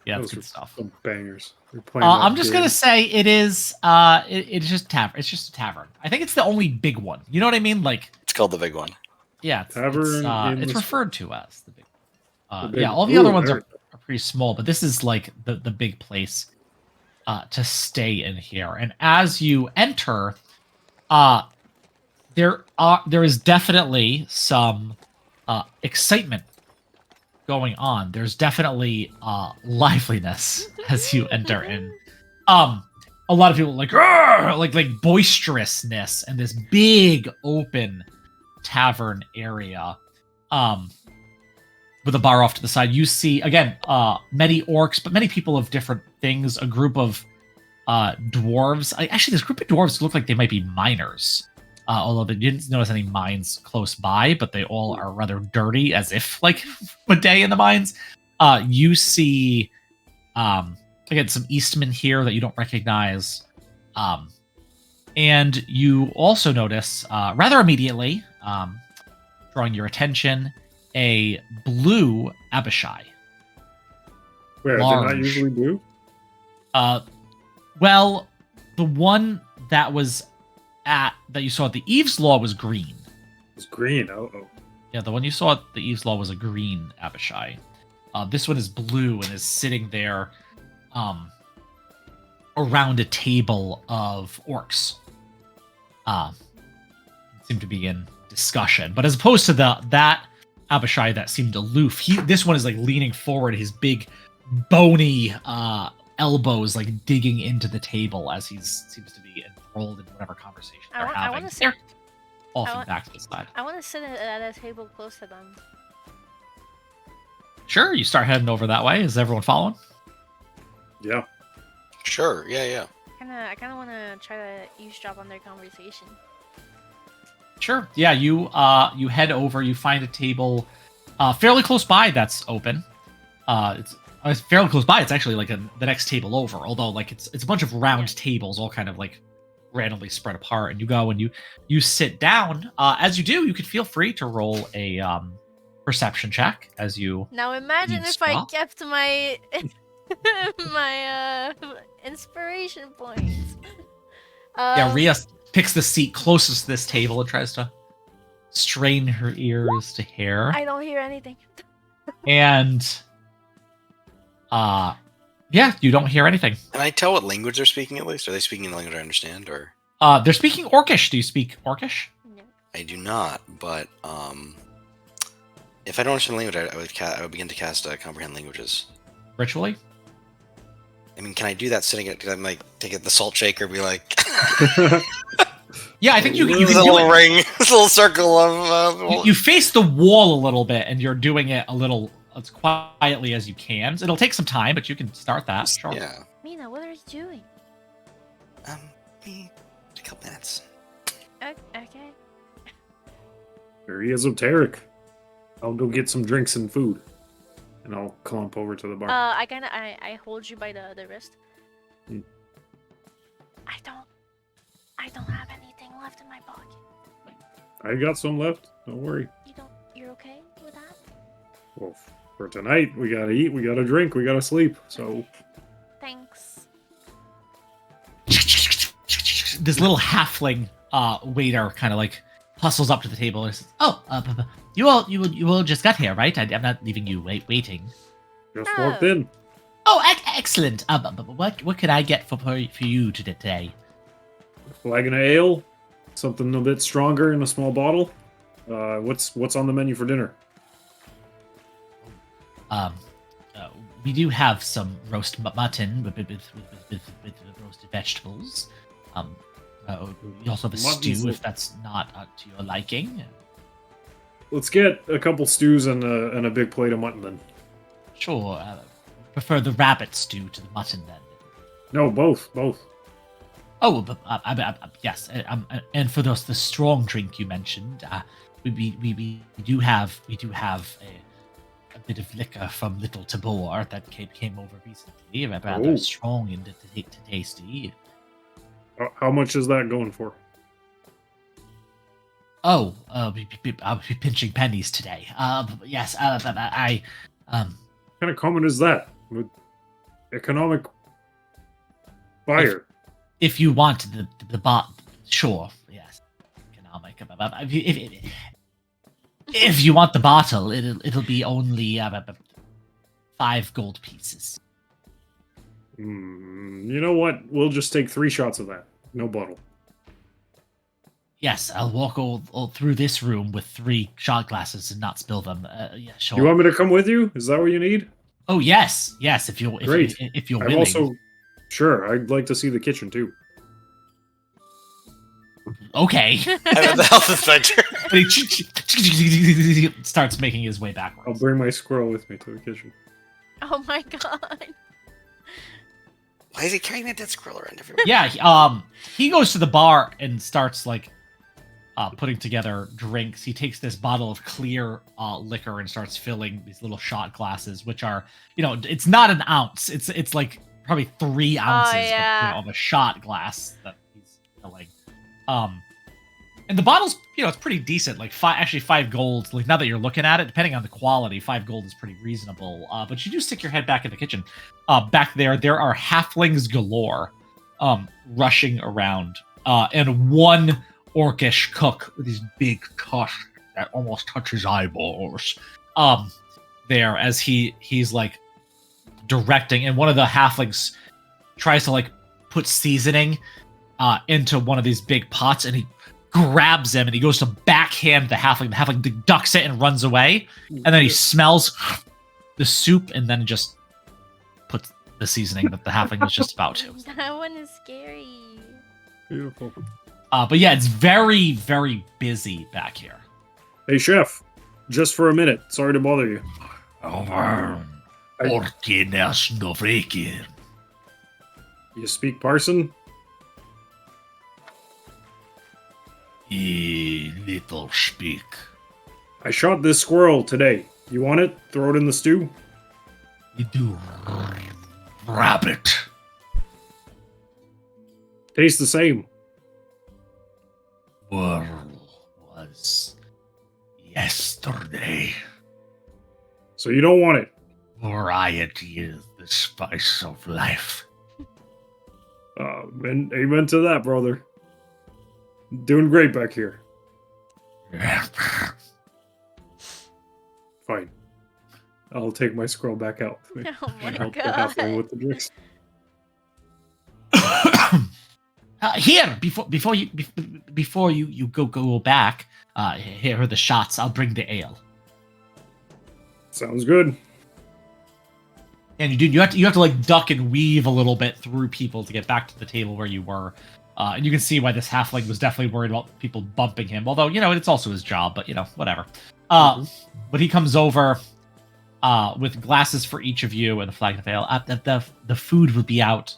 yeah, Those that's good are stuff. some bangers. You're playing I'm that just game. gonna say it is. It's just tavern. It's just a tavern. I think it's the only big one. You know what I mean? Like, It's called the big one. yeah, Tavern in it's the- referred to as the big. big Yeah, one. all the other Ooh, ones there are pretty small, but this is like the big place to stay in here. And as you enter, there is definitely some excitement going on. There's definitely liveliness as you enter in. A lot of people like boisterousness and this big open tavern area. With a bar off to the side, you see again many orcs, but many people of different things. A group of dwarves. Actually, this group of dwarves look like they might be miners. Although they didn't notice any mines close by, but they all are rather dirty, as if like a day in the mines. You see, again, some Eastmen here that you don't recognize, and you also notice rather immediately, drawing your attention, a blue Abishai. Wait, are they large. not usually blue? Well, the one that you saw at the Eve's Law was green. It's green. Oh. Yeah, the one you saw at the Eve's Law was a green Abishai. This one is blue and is sitting there around a table of orcs. Seem to be in discussion. But as opposed to that Abishai that seemed aloof, this one is like leaning forward, his big bony elbows like digging into the table as he seems to be enthralled in whatever conversation they're having. I want to sit. Off back to the side. I want to sit at a table close to them. Sure, you start heading over that way. Is everyone following? Yeah. Sure. Yeah. I kind of want to try to eavesdrop on their conversation. Sure. Yeah, you head over. You find a table fairly close by that's open. It's fairly close by. It's actually like the next table over. Although like it's a bunch of round tables, all kind of like randomly spread apart. And you go and you sit down. As you do, you could feel free to roll a perception check as you. Now imagine if I kept my my inspiration points. Yeah, Rhea picks the seat closest to this table and tries to strain her ears to hear. I don't hear anything. And yeah, you don't hear anything. Can I tell what language they're speaking at least? Are they speaking in the language I understand, or? They're speaking Orcish. Do you speak Orcish? No. I do not, but if I don't understand the language, I would begin to cast comprehend languages. Ritually? I mean, can I do that sitting at? Because I'm like take it the salt shaker, be like. Yeah, I think you There's can a do little it. ring, this little circle of. You face the wall a little bit, and you're doing it a little as quietly as you can. It'll take some time, but you can start that. Sure. Yeah. Mina, what are you doing? Me, a couple minutes. Okay. Very esoteric. I'll go get some drinks and food, and I'll clump over to the bar. I hold you by the wrist. Hmm. I don't have anything left in my pocket. I got some left. Don't worry. You're okay with that? Well, for tonight, we gotta eat, we gotta drink, we gotta sleep. So Thanks. This little halfling waiter kind of like hustles up to the table and says, "Oh, you all just got here, right? I'm not leaving you waiting." just walked in. Oh, excellent. What could I get for you today? Flagon of ale, something a bit stronger in a small bottle. What's on the menu for dinner? we do have some roast mutton with roasted vegetables. We also have a Mutton's stew like- if that's not to your liking. Let's get a couple stews and a big plate of mutton then. Sure. Prefer the rabbit stew to the mutton then. No, both. Oh, but, yes. And for the strong drink you mentioned, we do have a bit of liquor from Little Tabor that came over recently. Rather Oh. strong and tasty. How much is that going for? Oh, I'll be pinching pennies today. Yes. I What kind of comment is that? With economic buyer. if you want the bot, sure, yes, economic. If you want the bottle, it'll be only 5 gold pieces. You know what? We'll just take 3 shots of that. No bottle. Yes, I'll walk all through this room with 3 shot glasses and not spill them. Yeah, sure. You want me to come with you? Is that what you need? Oh yes. If you're Great. if you're I'm willing. also sure. I'd like to see the kitchen too. Okay. And then the health inspector. And he starts making his way I'll backwards. bring my squirrel with me to the kitchen. Oh my god. Why is he carrying that dead squirrel around everywhere? Yeah, he goes to the bar and starts like putting together drinks. He takes this bottle of clear liquor and starts filling these little shot glasses, which are, it's not an ounce. It's like probably 3 ounces yeah. of a shot glass that he's filling. And the bottle's, it's pretty decent. Like 5 gold. Like now that you're looking at it, depending on the quality, 5 gold is pretty reasonable. But you do stick your head back in the kitchen. Back there are halflings galore, rushing around, and one orcish cook with these big tusks that almost touch his eyeballs. There as he's like directing, and one of the halflings tries to like put seasoning into one of these big pots, and he grabs him and he goes to backhand the halfling. The halfling ducks it and runs away, and then he smells the soup and then just puts the seasoning that the halfling was just about to. That one is scary. Beautiful. But yeah, it's very, very busy back here. Hey, chef. Just for a minute. Sorry to bother you. You speak Parson? Little speak. I shot this squirrel today. You want it? Throw it in the stew? You do rabbit. Tastes the same. Was yesterday. So you don't want it? Variety is the spice of life. And amen to that, brother. Doing great back here. Fine. I'll take my squirrel back out with me. Oh my and help the god. halfling with the drinks. Here, before you go back. Here are the shots. I'll bring the ale. Sounds good. And you have to like duck and weave a little bit through people to get back to the table where you were. And you can see why this halfling was definitely worried about people bumping him. Although, it's also his job, but, whatever. But he comes over with glasses for each of you and a flag of ale. The food will be out.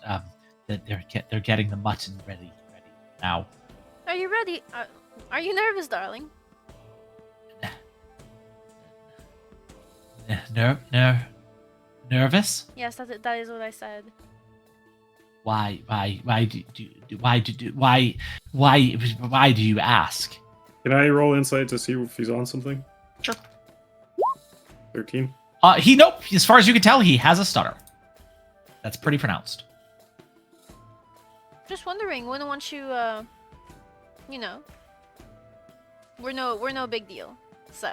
They're getting the mutton ready now. Are you ready? Are you nervous, darling? Nervous? Yes, that is what I said. Why do you ask? Can I roll insight to see if he's on something? Sure. 13. Nope. As far as you can tell, he has a stutter. That's pretty pronounced. Just wondering, wouldn't want you, we're no big deal, so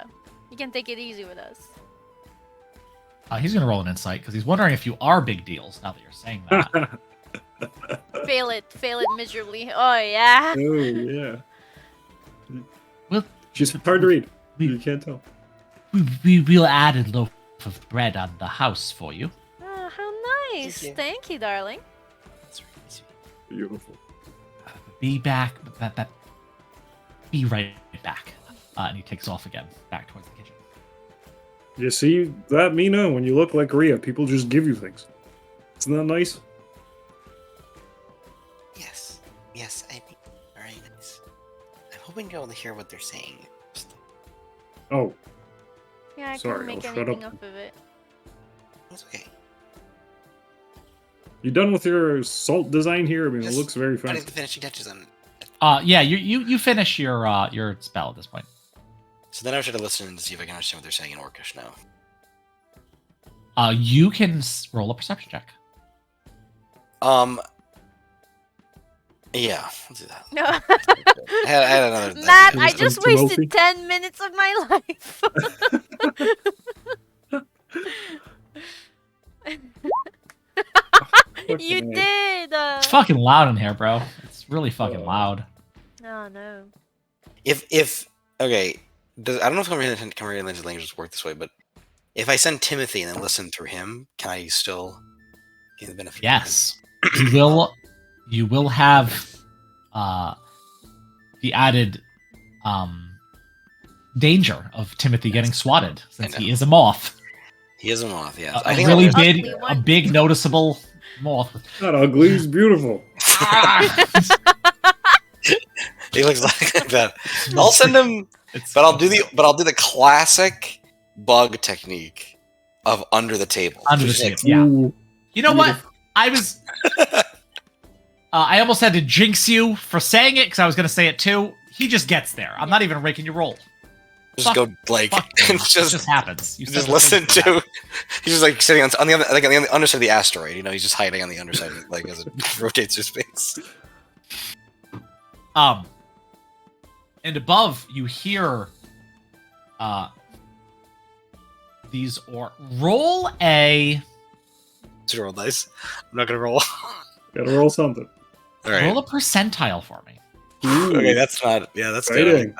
you can take it easy with us. He's gonna roll an insight because he's wondering if you are big deals. Now that you're saying that. Fail it miserably. Oh yeah. Oh, yeah. Well, She's hard to read. You can't tell. we'll add a loaf of bread on the house for you. Nice. Thank you, darling. That's really sweet. Beautiful. Be back. Be right back. And he takes off again, back towards the kitchen. You see that, Mina? When you look like Rhea, people just give you things. Isn't that nice? Yes, I mean, very nice. I'm hoping you're able to hear what they're saying. Oh, Yeah, I Sorry, couldn't make I'll shut anything up. up of it. It's okay. you done with your salt design here? I mean, it Just looks very Putting fancy. the finishing touches on it. Yeah, you finish your spell at this point. So then I try to listen to see if I can understand what they're saying in Orcish now. You can roll a perception check. Yeah, let's do that. No. I had another. Matt, idea. I Is just it too wasted healthy? 10 minutes of my life. You Fucking A. did. It's fucking loud in here, bro. It's really fucking loud. Oh no. If okay, I don't know if comprehensive languages work this way, but if I send Timothy and then listen through him, can I still gain the benefit? Yes, you will have the added danger of Timothy getting swatted since he is a moth. He is a moth. Yeah, A I think really that was- big, Ugly a one. big noticeable moth. Not ugly, he's beautiful. He looks like that. I'll send him, but I'll do the classic bug technique of under the table. Under the Just like, table. Yeah. Ooh, You know what? I was. I almost had to jinx you for saying it because I was going to say it too. He just gets there. I'm not even raking your roll. just go like, Fuck you. It just just happens. You just said listen the thing for to. He's just like sitting on the other, like on the underside of the asteroid. You know, he's just hiding on the underside, like as it rotates through space. that. And above you hear, these roll a Should roll dice. I'm not gonna roll. gotta roll something. All right. roll a percentile for me. Ooh, Okay, that's not. Yeah, that's good. I like exciting.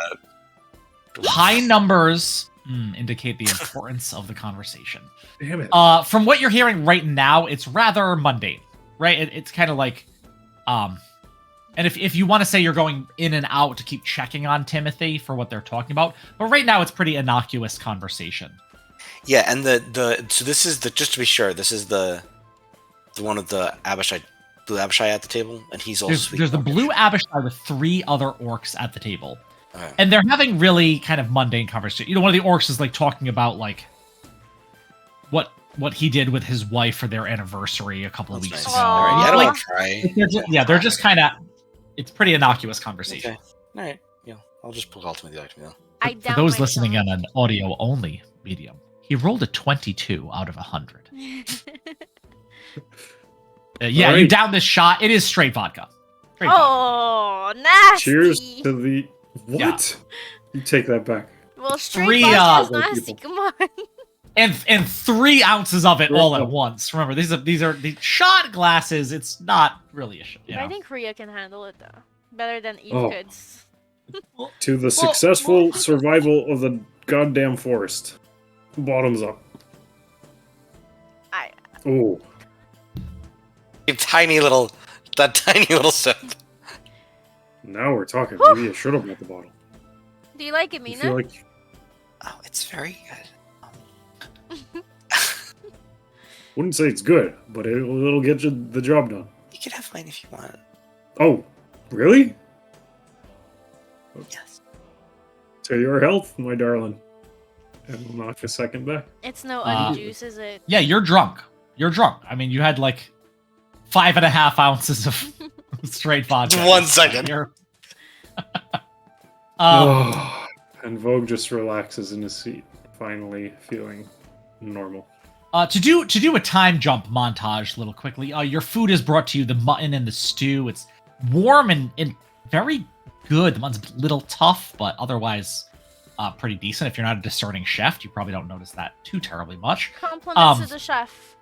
that. High numbers indicate the importance of the conversation. Damn it. From what you're hearing right now, it's rather mundane, right? It's kind of like, and if you want to say you're going in and out to keep checking on Timothy for what they're talking about, but right now it's pretty innocuous conversation. Yeah, and so this is the, just to be sure, this is the one with the Abishai, blue Abishai at the table, and he's also There's the blue Abishai with 3 other orcs at the table, Okay. and they're having really kind of mundane conversation. You know, one of the orcs is like talking about like what he did with his wife for their anniversary a couple of That's weeks nice. ago. All right, yeah, I Aw. don't Like, want to try. they're just kind of. It's pretty innocuous conversation. Okay. All right. Yeah, I'll just pull ultimately back to me though. I For doubt those listening myself. on an audio only medium, he rolled a 22 out of 100. Yeah, you Alright. down this shot. It is straight vodka. Straight vodka. Oh, nasty. Cheers to the. What? You take that back. Well, straight 3, vodka is White nasty. people. Come on. And 3 ounces of it all Right. at once. Remember, these are the shot glasses. It's not really a shot. You know? I think Rhea can handle it though. Better than Eve Oh. could. To the successful survival of the goddamn forest. Bottoms up. I Oh. That tiny little sip. Now we're talking. Maybe I should have brought the bottle. do you like it, I Mina? feel like Oh, it's very good. wouldn't say it's good, but it'll get you the job done. You can have mine if you want. Oh, really? Yes. To your health, my darling. And we'll knock a second back. It's no Uh, juice, is it? Yeah, you're drunk. You're drunk. I mean, you had like 5.5 ounces of straight vodka. 1 second. You're- Oh, and Vogue just relaxes in his seat, finally feeling normal. To do a time jump montage, a little quickly. Your food is brought to you. The mutton and the stew. It's warm and very good. The mutton's a little tough, but otherwise pretty decent. If you're not a discerning chef, you probably don't notice that too terribly much. Compliments to the chef.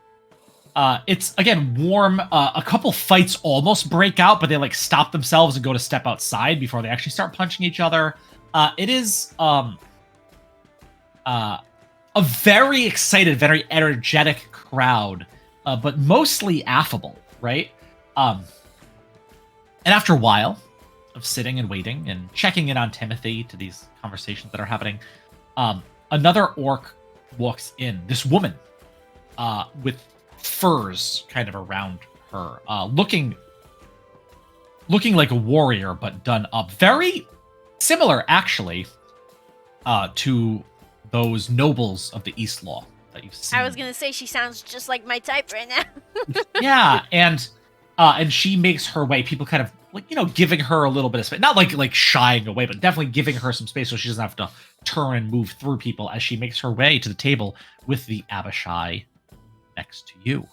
It's again warm. A couple fights almost break out, but they like stop themselves and go to step outside before they actually start punching each other. It is a very excited, very energetic crowd but mostly affable, right? And after a while of sitting and waiting and checking in on Timothy to these conversations that are happening, another orc walks in. This woman with furs kind of around her, looking like a warrior, but done up. Very similar, actually, to those nobles of the East Law that you've seen. I was gonna say she sounds just like my type right now. Yeah, and she makes her way. People kind of giving her a little bit of space, not like shying away, but definitely giving her some space so she doesn't have to turn and move through people as she makes her way to the table with the Abishai next to you.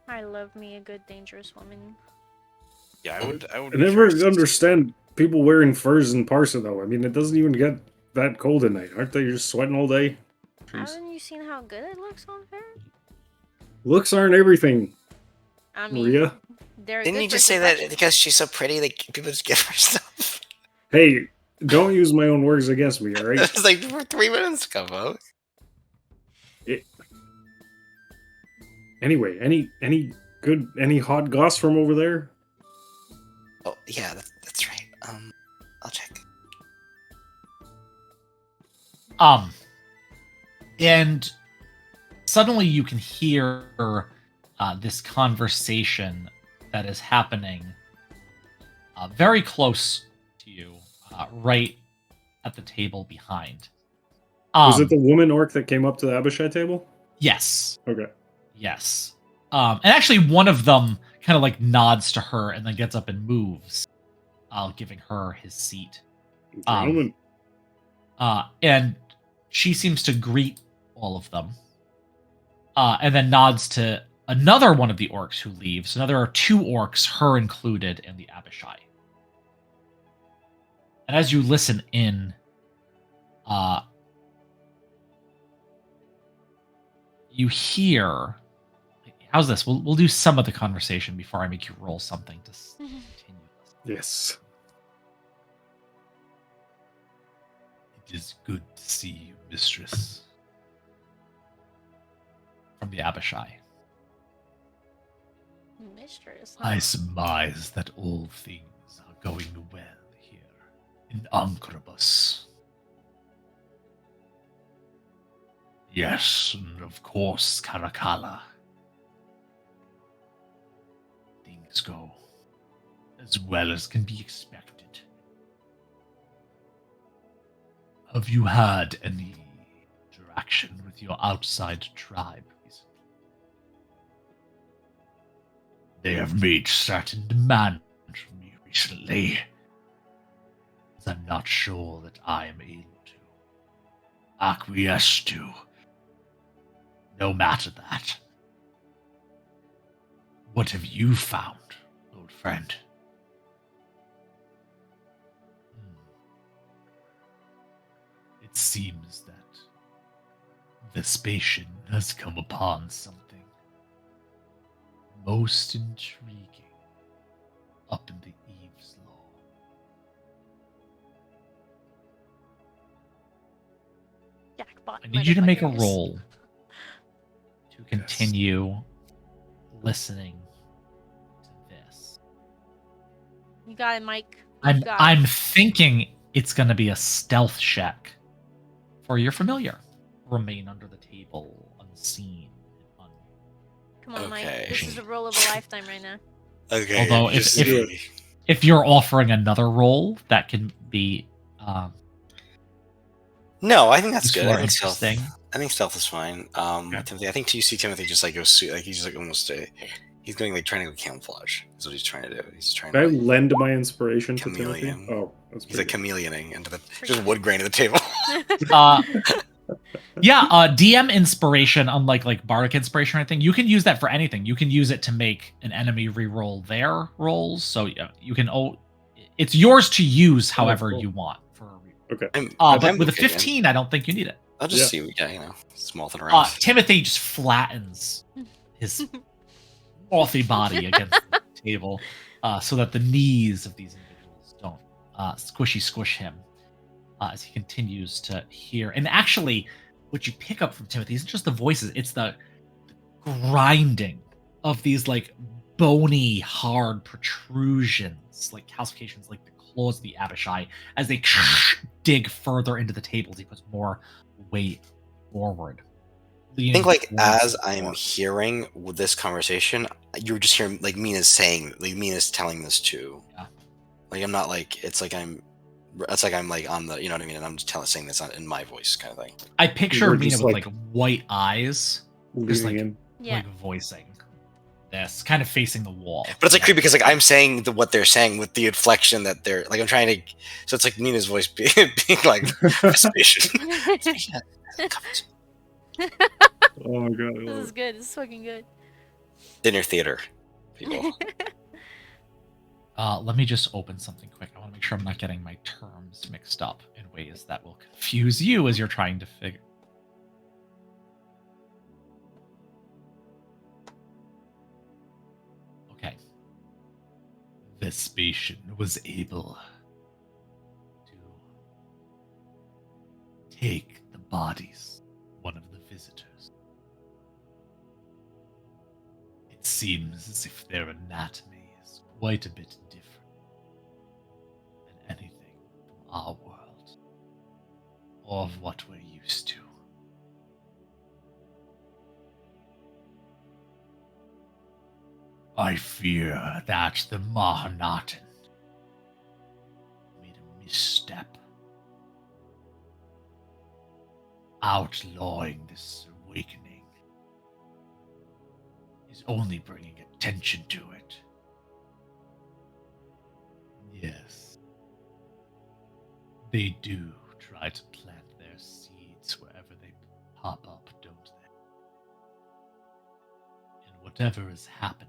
I love me a good dangerous woman. Yeah, I would. I never understand people wearing furs in Parsa, though. I mean, it doesn't even get that cold at night. Aren't they just sweating all day? Jeez. Haven't you seen how good it looks on her? Looks aren't everything, I mean, Maria. Didn't you just say that because she's so pretty, like people just give her stuff? Hey, don't use my own words against me, all right? It was like 3 minutes ago, folks. Anyway, any hot goss from over there? Oh yeah, that's right. I'll check. And suddenly you can hear this conversation that is happening very close to you, right at the table behind. Was it the woman orc that came up to the Abishai table? Yes. Okay. Yes. And actually one of them kind of like nods to her and then gets up and moves, giving her his seat. Gentlemen. And she seems to greet all of them. And then nods to another one of the orcs who leaves. Now there are 2 orcs, her included, and the Abishai. And as you listen in, you hear... How's this? We'll do some of the conversation before I make you roll something to continue. Yes. It is good to see you, mistress. From the Abishai. Mistress. I surmise that all things are going well here in Ankrobus. Yes, and of course, Caracalla. Things go as well as can be expected. Have you had any interaction with your outside tribe recently? They have made certain demands from me recently, as I'm not sure that I am able to acquiesce to. No matter that. What have you found, old friend? It seems that Vespasian has come upon something most intriguing up in the Eve's Law. Jackpot. I need you to make a motherfuckers. roll to continue listening to this. You got it, Mike. You got it. I'm thinking it's going to be a stealth check for your familiar. Remain under the table, unseen. Come on, Mike. Okay. This is a roll of a lifetime right now. Okay. Although if you're offering another roll, that can be no, I think that's good. more I think stealth. interesting. I think stealth is fine. Timothy, I think you see Timothy just like goes, like he's like almost he's going like trying to go camouflage. That's what he's trying to do. He's trying Can I to lend my inspiration to chameleon. Timothy? Oh, that's He's like pretty chameleoning into the just wood grain of the table. DM inspiration, unlike like bardic inspiration or anything, you can use that for anything. You can use it to make an enemy re-roll their rolls. So you can it's yours to use however cool. you want for a reroll. Okay. But with a 15, I don't think you need it. I'll just see. Yeah, smolting around. Timothy just flattens his frothy body against the table so that the knees of these individuals don't squish him as he continues to hear. And actually, what you pick up from Timothy isn't just the voices, it's the grinding of these like bony, hard protrusions, like calcifications, like the claws of the Abishai, as they dig further into the tables. He puts more weight forward. I think, like, as I'm hearing with this conversation, you're just hearing, like, Mina's telling this too. Yeah. Like, I'm not, like, it's like I'm like on the, you know what I mean? And I'm just saying this in my voice kind of thing. I picture We're Mina just, with like, white eyes, just leaning like, in. Yeah. like voicing this, kind of facing the wall. But it's like creepy because like I'm saying what they're saying with the inflection that they're like I'm trying to. So it's like Mina's voice being like suspicious. Oh my god. I This love is it. good. This is fucking good. Dinner theater, people. Let me just open something quick. I want to make sure I'm not getting my terms mixed up in ways that will confuse you as you're trying to figure. Okay. Vespasian was able to take the bodies of one of the visitors. It seems as if their anatomy is quite a bit different than anything from our world, or of what we're used to. I fear that the Mahanaten made a misstep, outlawing this awakening is only bringing attention to it. Yes, they do try to plant their seeds wherever they pop up, don't they? And whatever is happening,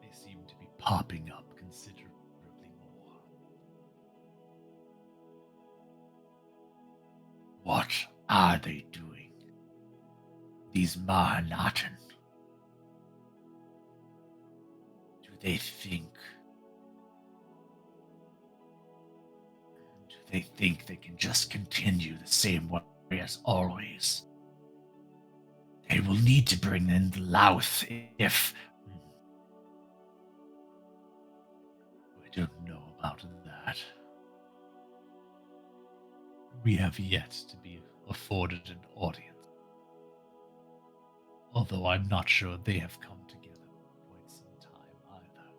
they seem to be popping up considerably more. What are they doing? These Mahanaten? Do they think they can just continue the same way as always? They will need to bring in the Louth if... I don't know about that. We have yet to be afforded an audience. Although I'm not sure they have come together in quite some time either.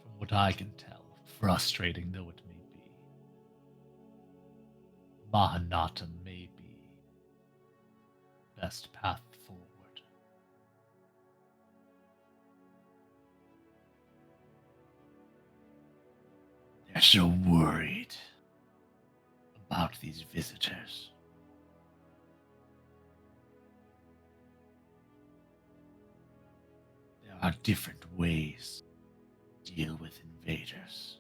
From what I can tell, frustrating though it may be, Mahanata may be the best path forward. They're so worried about these visitors. There are different ways to deal with invaders.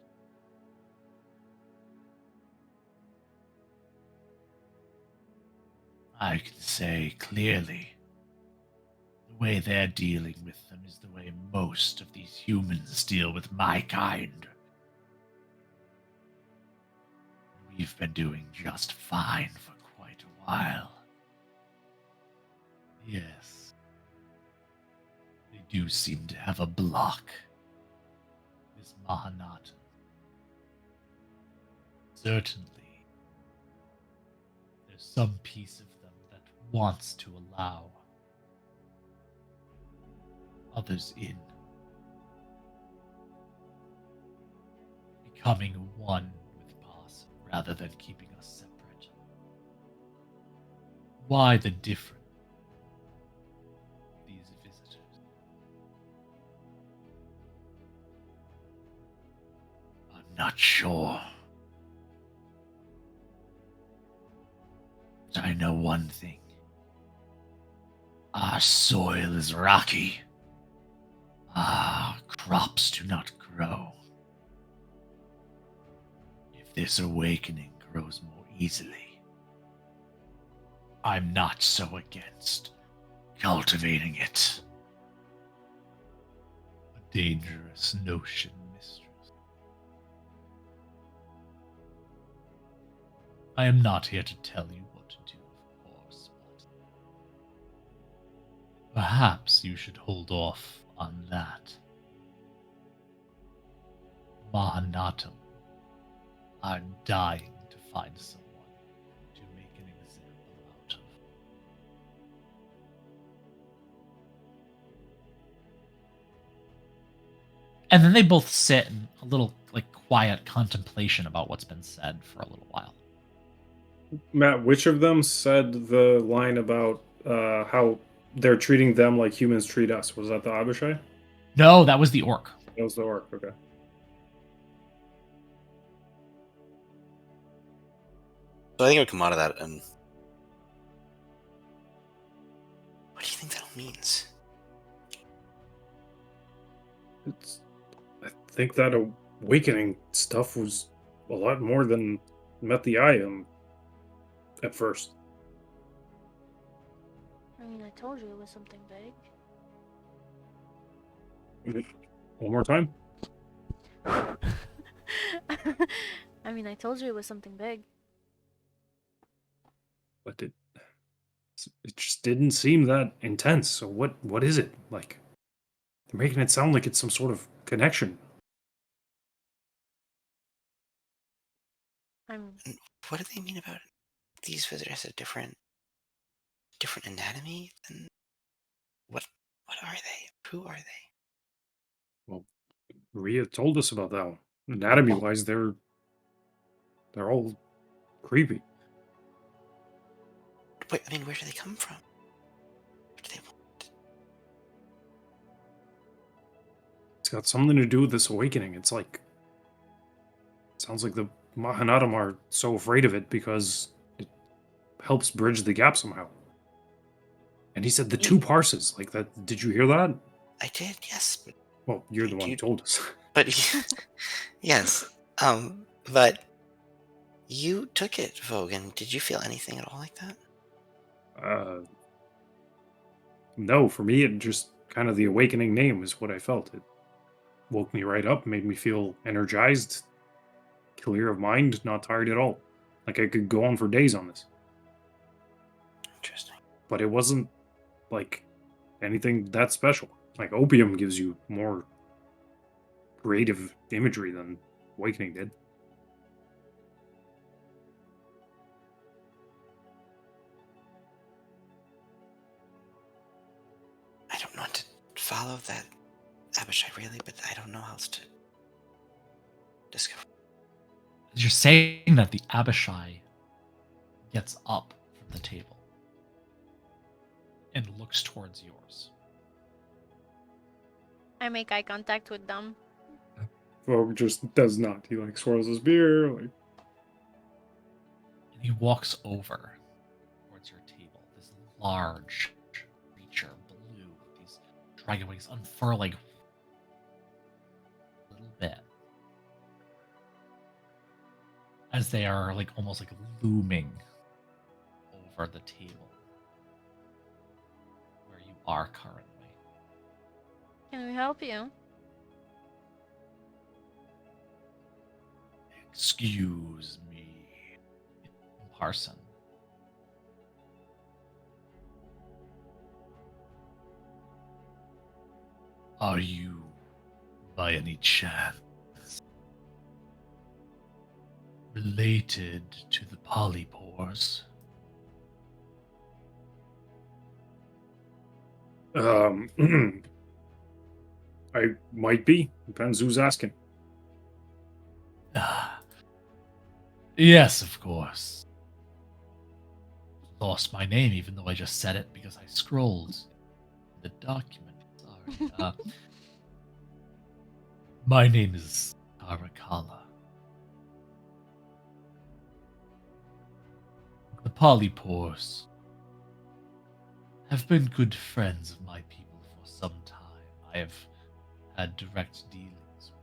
I can say clearly, the way they're dealing with them is the way most of these humans deal with my kind. We've been doing just fine for quite a while. Yes. They do seem to have a block. This Mahanatan. Certainly, there's some piece of them that wants to allow others in. Becoming one with Parsa rather than keeping us separate. Why the difference? These visitors. I'm not sure. But I know one thing. Our soil is rocky. Our crops do not grow. If this awakening grows more easily, I'm not so against cultivating it. A dangerous notion, mistress. I am not here to tell you what to do, of course, but perhaps you should hold off on that. Mahanatam are dying to find someone to make an example out of. And then they both sit in a little quiet contemplation about what's been said for a little while. Matt, which of them said the line about how they're treating them like humans treat us? Was that the Abishai? No, that was the orc. That was the orc. Okay. So I think it would come out of that. And what do you think that all means? I think that awakening stuff was a lot more than met the eye at first. I mean, I told you it was something big. One more time. I mean, I told you it was something big. But it just didn't seem that intense. So what is it? Like, they're making it sound like it's some sort of connection. I'm What do they mean about these visitors? A different anatomy? And what are they? Who are they? Well, Maria told us about that one. Anatomy wise, they're all creepy. Wait, I mean, where do they come from? What do they want? It's got something to do with this awakening. It's like, sounds like the Mahanatam are so afraid of it because it helps bridge the gap somehow. And he said the two Parsas, like that. Did you hear that? I did, yes, but Well, you're the one who told us. but yes, but you took it, Vogan. Did you feel anything at all like that? No, for me, it just kind of the awakening name is what I felt. It woke me right up, made me feel energized, clear of mind, not tired at all. Like I could go on for days on this. Interesting. But it wasn't like anything that special. Like opium gives you more creative imagery than awakening did. I don't know how to follow that Abishai really, but I don't know how else to discover. You're saying that the Abishai gets up from the table and looks towards yours. I make eye contact with them. Vogue just does not. He like swirls his beer, like And he walks over towards your table. This large creature, blue, with these dragon wings unfurling a little bit as they are almost looming over the table where you are currently. Can we help you? Excuse me, Parson. Are you, by any chance, related to the polypores? I might be. Depends who's asking. Ah, yes, of course. Lost my name, even though I just said it because I scrolled the document. Sorry. My name is Karakala. The polypores have been good friends of my people for some time. I have had direct dealings with.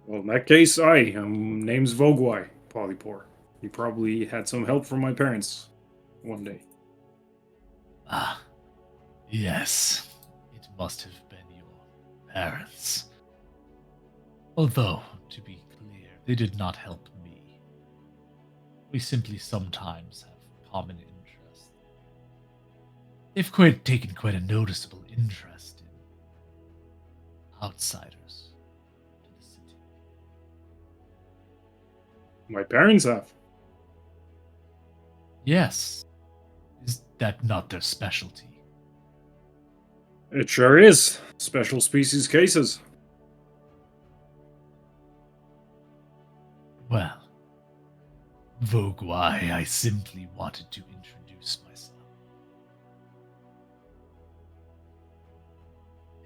Well, in that case, name's Vogwai, Polypore. He probably had some help from my parents one day. Ah, yes. It must have been your parents. Although, to be clear, they did not help me. We simply sometimes have common interests. They've taken quite a noticeable interest in outsiders to the city. My parents have. Yes. Is that not their specialty? It sure is. Special species cases. Well, Vogwai, I simply wanted to introduce myself.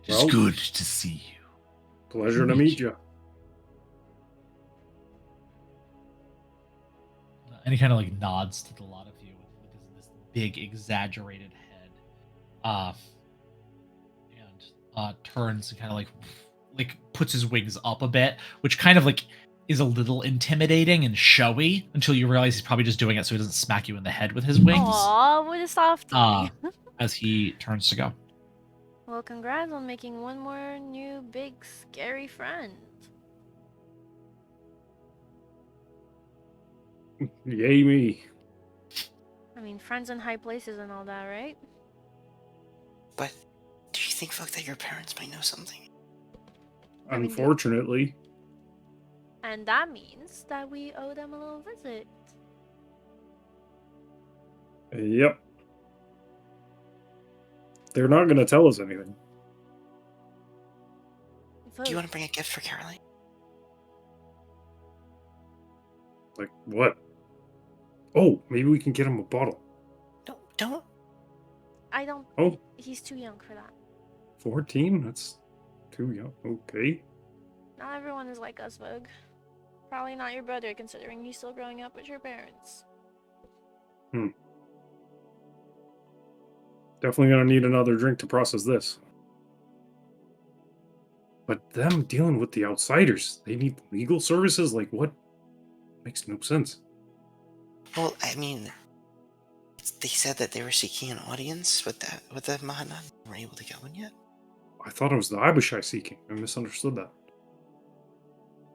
It is Well, good to see you. Pleasure to meet you. And he kind of like nods to the lot of you with this big exaggerated head, and turns and kind of like puts his wings up a bit, which kind of like is a little intimidating and showy until you realize he's probably just doing it so he doesn't smack you in the head with his wings. Aw, what a softie. As he turns to go. Well, congrats on making one more new big scary friend. Yay me. I mean, friends in high places and all that, right? But do you think, folk, that your parents might know something? I mean, Unfortunately. And that means that we owe them a little visit. Yep. They're not going to tell us anything. Do you want to bring a gift for Caroline? Like, what? Oh, maybe we can get him a bottle. No, don't. I don't. Oh. He's too young for that. 14? That's too young. Okay. Not everyone is like us, Vogue. Probably not your brother, considering he's still growing up with your parents. Definitely gonna need another drink to process this. But them dealing with the outsiders, they need legal services? Like what? Makes no sense. Well, I mean, they said that they were seeking an audience with the Mahana. Were able to get one yet? I thought it was the Abishai seeking. I misunderstood that.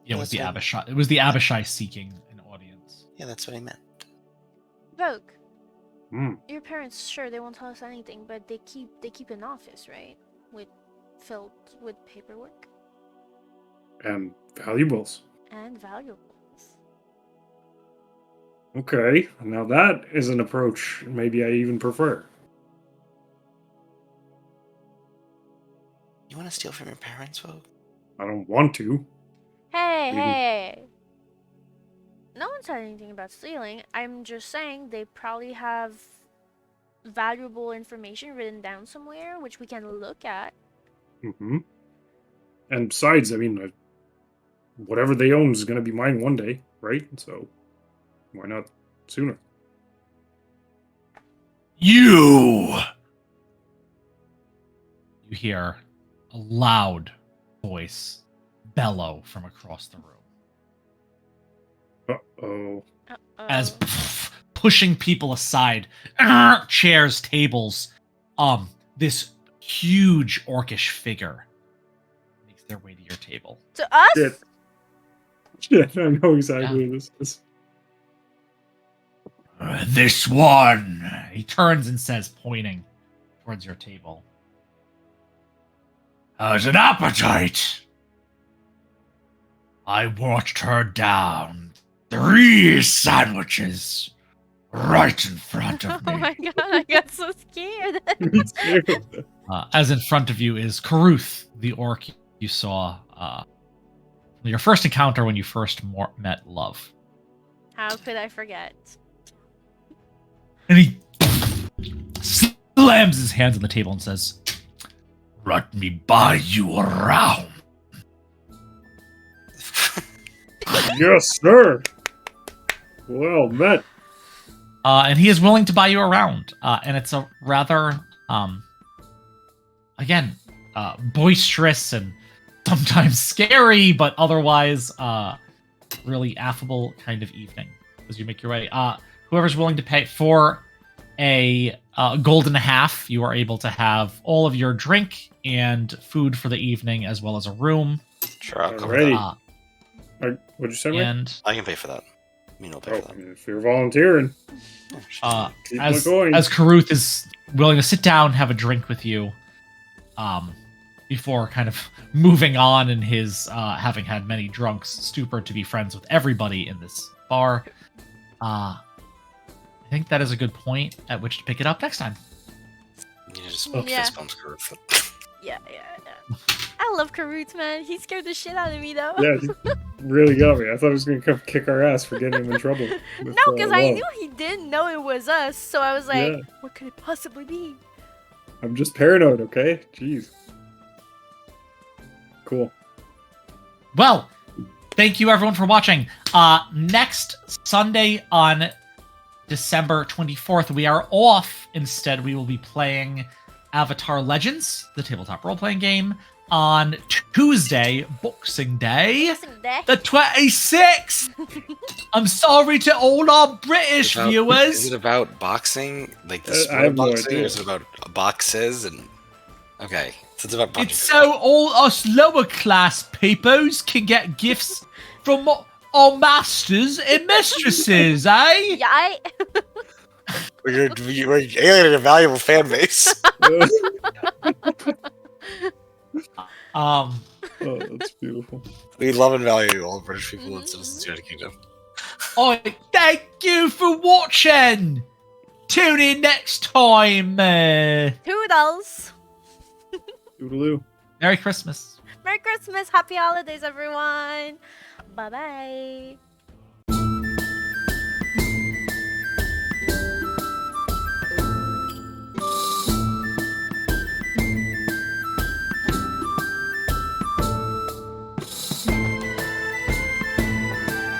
Yeah, it was the That's Abishai. It was the Abishai seeking an audience. Yeah, that's what I meant. Vogue, Hmm. your parents, sure, they won't tell us anything, but they keep an office, right? Filled with paperwork And valuables. and valuables. Okay, now that is an approach maybe I even prefer. You want to steal from your parents, folk? I don't want to. Hey, Maybe. hey! No one said anything about stealing. I'm just saying they probably have valuable information written down somewhere, which we can look at. Mm-hmm. And besides, I mean, whatever they own is going to be mine one day, right? So why not sooner? You hear a loud voice bellow from across the room. Uh-oh. Uh-oh. As pushing people aside, chairs, tables, this huge orcish figure makes their way to your table. To us? Shit. Shit, I know exactly what this is. This one, he turns and says, pointing towards your table. Has an appetite. I watched her down 3 sandwiches right in front of me. Oh my god, I got so scared. Me too. As in front of you is Karuth, the orc you saw your first encounter when you first met Love. How could I forget? And he slams his hands on the table and says, "Let me buy you around." Yes, sir. Well met. And he is willing to buy you around. And it's a rather, again, boisterous and sometimes scary, but otherwise really affable kind of evening as you make your way. Whoever's willing to pay for a gold and a half, you are able to have all of your drink and food for the evening, as well as a room. Sure, I'll cover Alrighty. that. What'd you say, Mike? And I can pay for that. I'll pay for I that. mean, if you're volunteering, Yeah, she's keep as going. Karuth is willing to sit down, have a drink with you, before kind of moving on in his having had many drunks stupor to be friends with everybody in this bar. I think that is a good point at which to pick it up next time. You just Yeah. fist bumps Karuk. Yeah. I love Karut, man. He scared the shit out of me, though. Yeah, he really got me. I thought he was gonna come kick our ass for getting him in trouble. With, No, because I love. knew he didn't know it was us, so I was like, Yeah. what could it possibly be? I'm just paranoid, okay? Jeez. Cool. Well, thank you everyone for watching. Next Sunday on December 24th, we are off. Instead, we will be playing Avatar Legends, the tabletop role-playing game, on Tuesday, Boxing Day, the 26th. I'm sorry to all our British Is viewers. it about boxing? Like the I sport have of no boxing? idea. Or is it about boxes? And okay, so it's about boxing. It's so all us lower class peoples can get gifts from our masters and mistresses, eh? Yeah, We're alienating a valuable fan base. Oh, that's beautiful. We love and value all British people and citizens here in the kingdom. I thank you for watching. Tune in next time. Toodles. Toodaloo. Merry Christmas. Merry Christmas. Happy holidays, everyone. Bye-bye.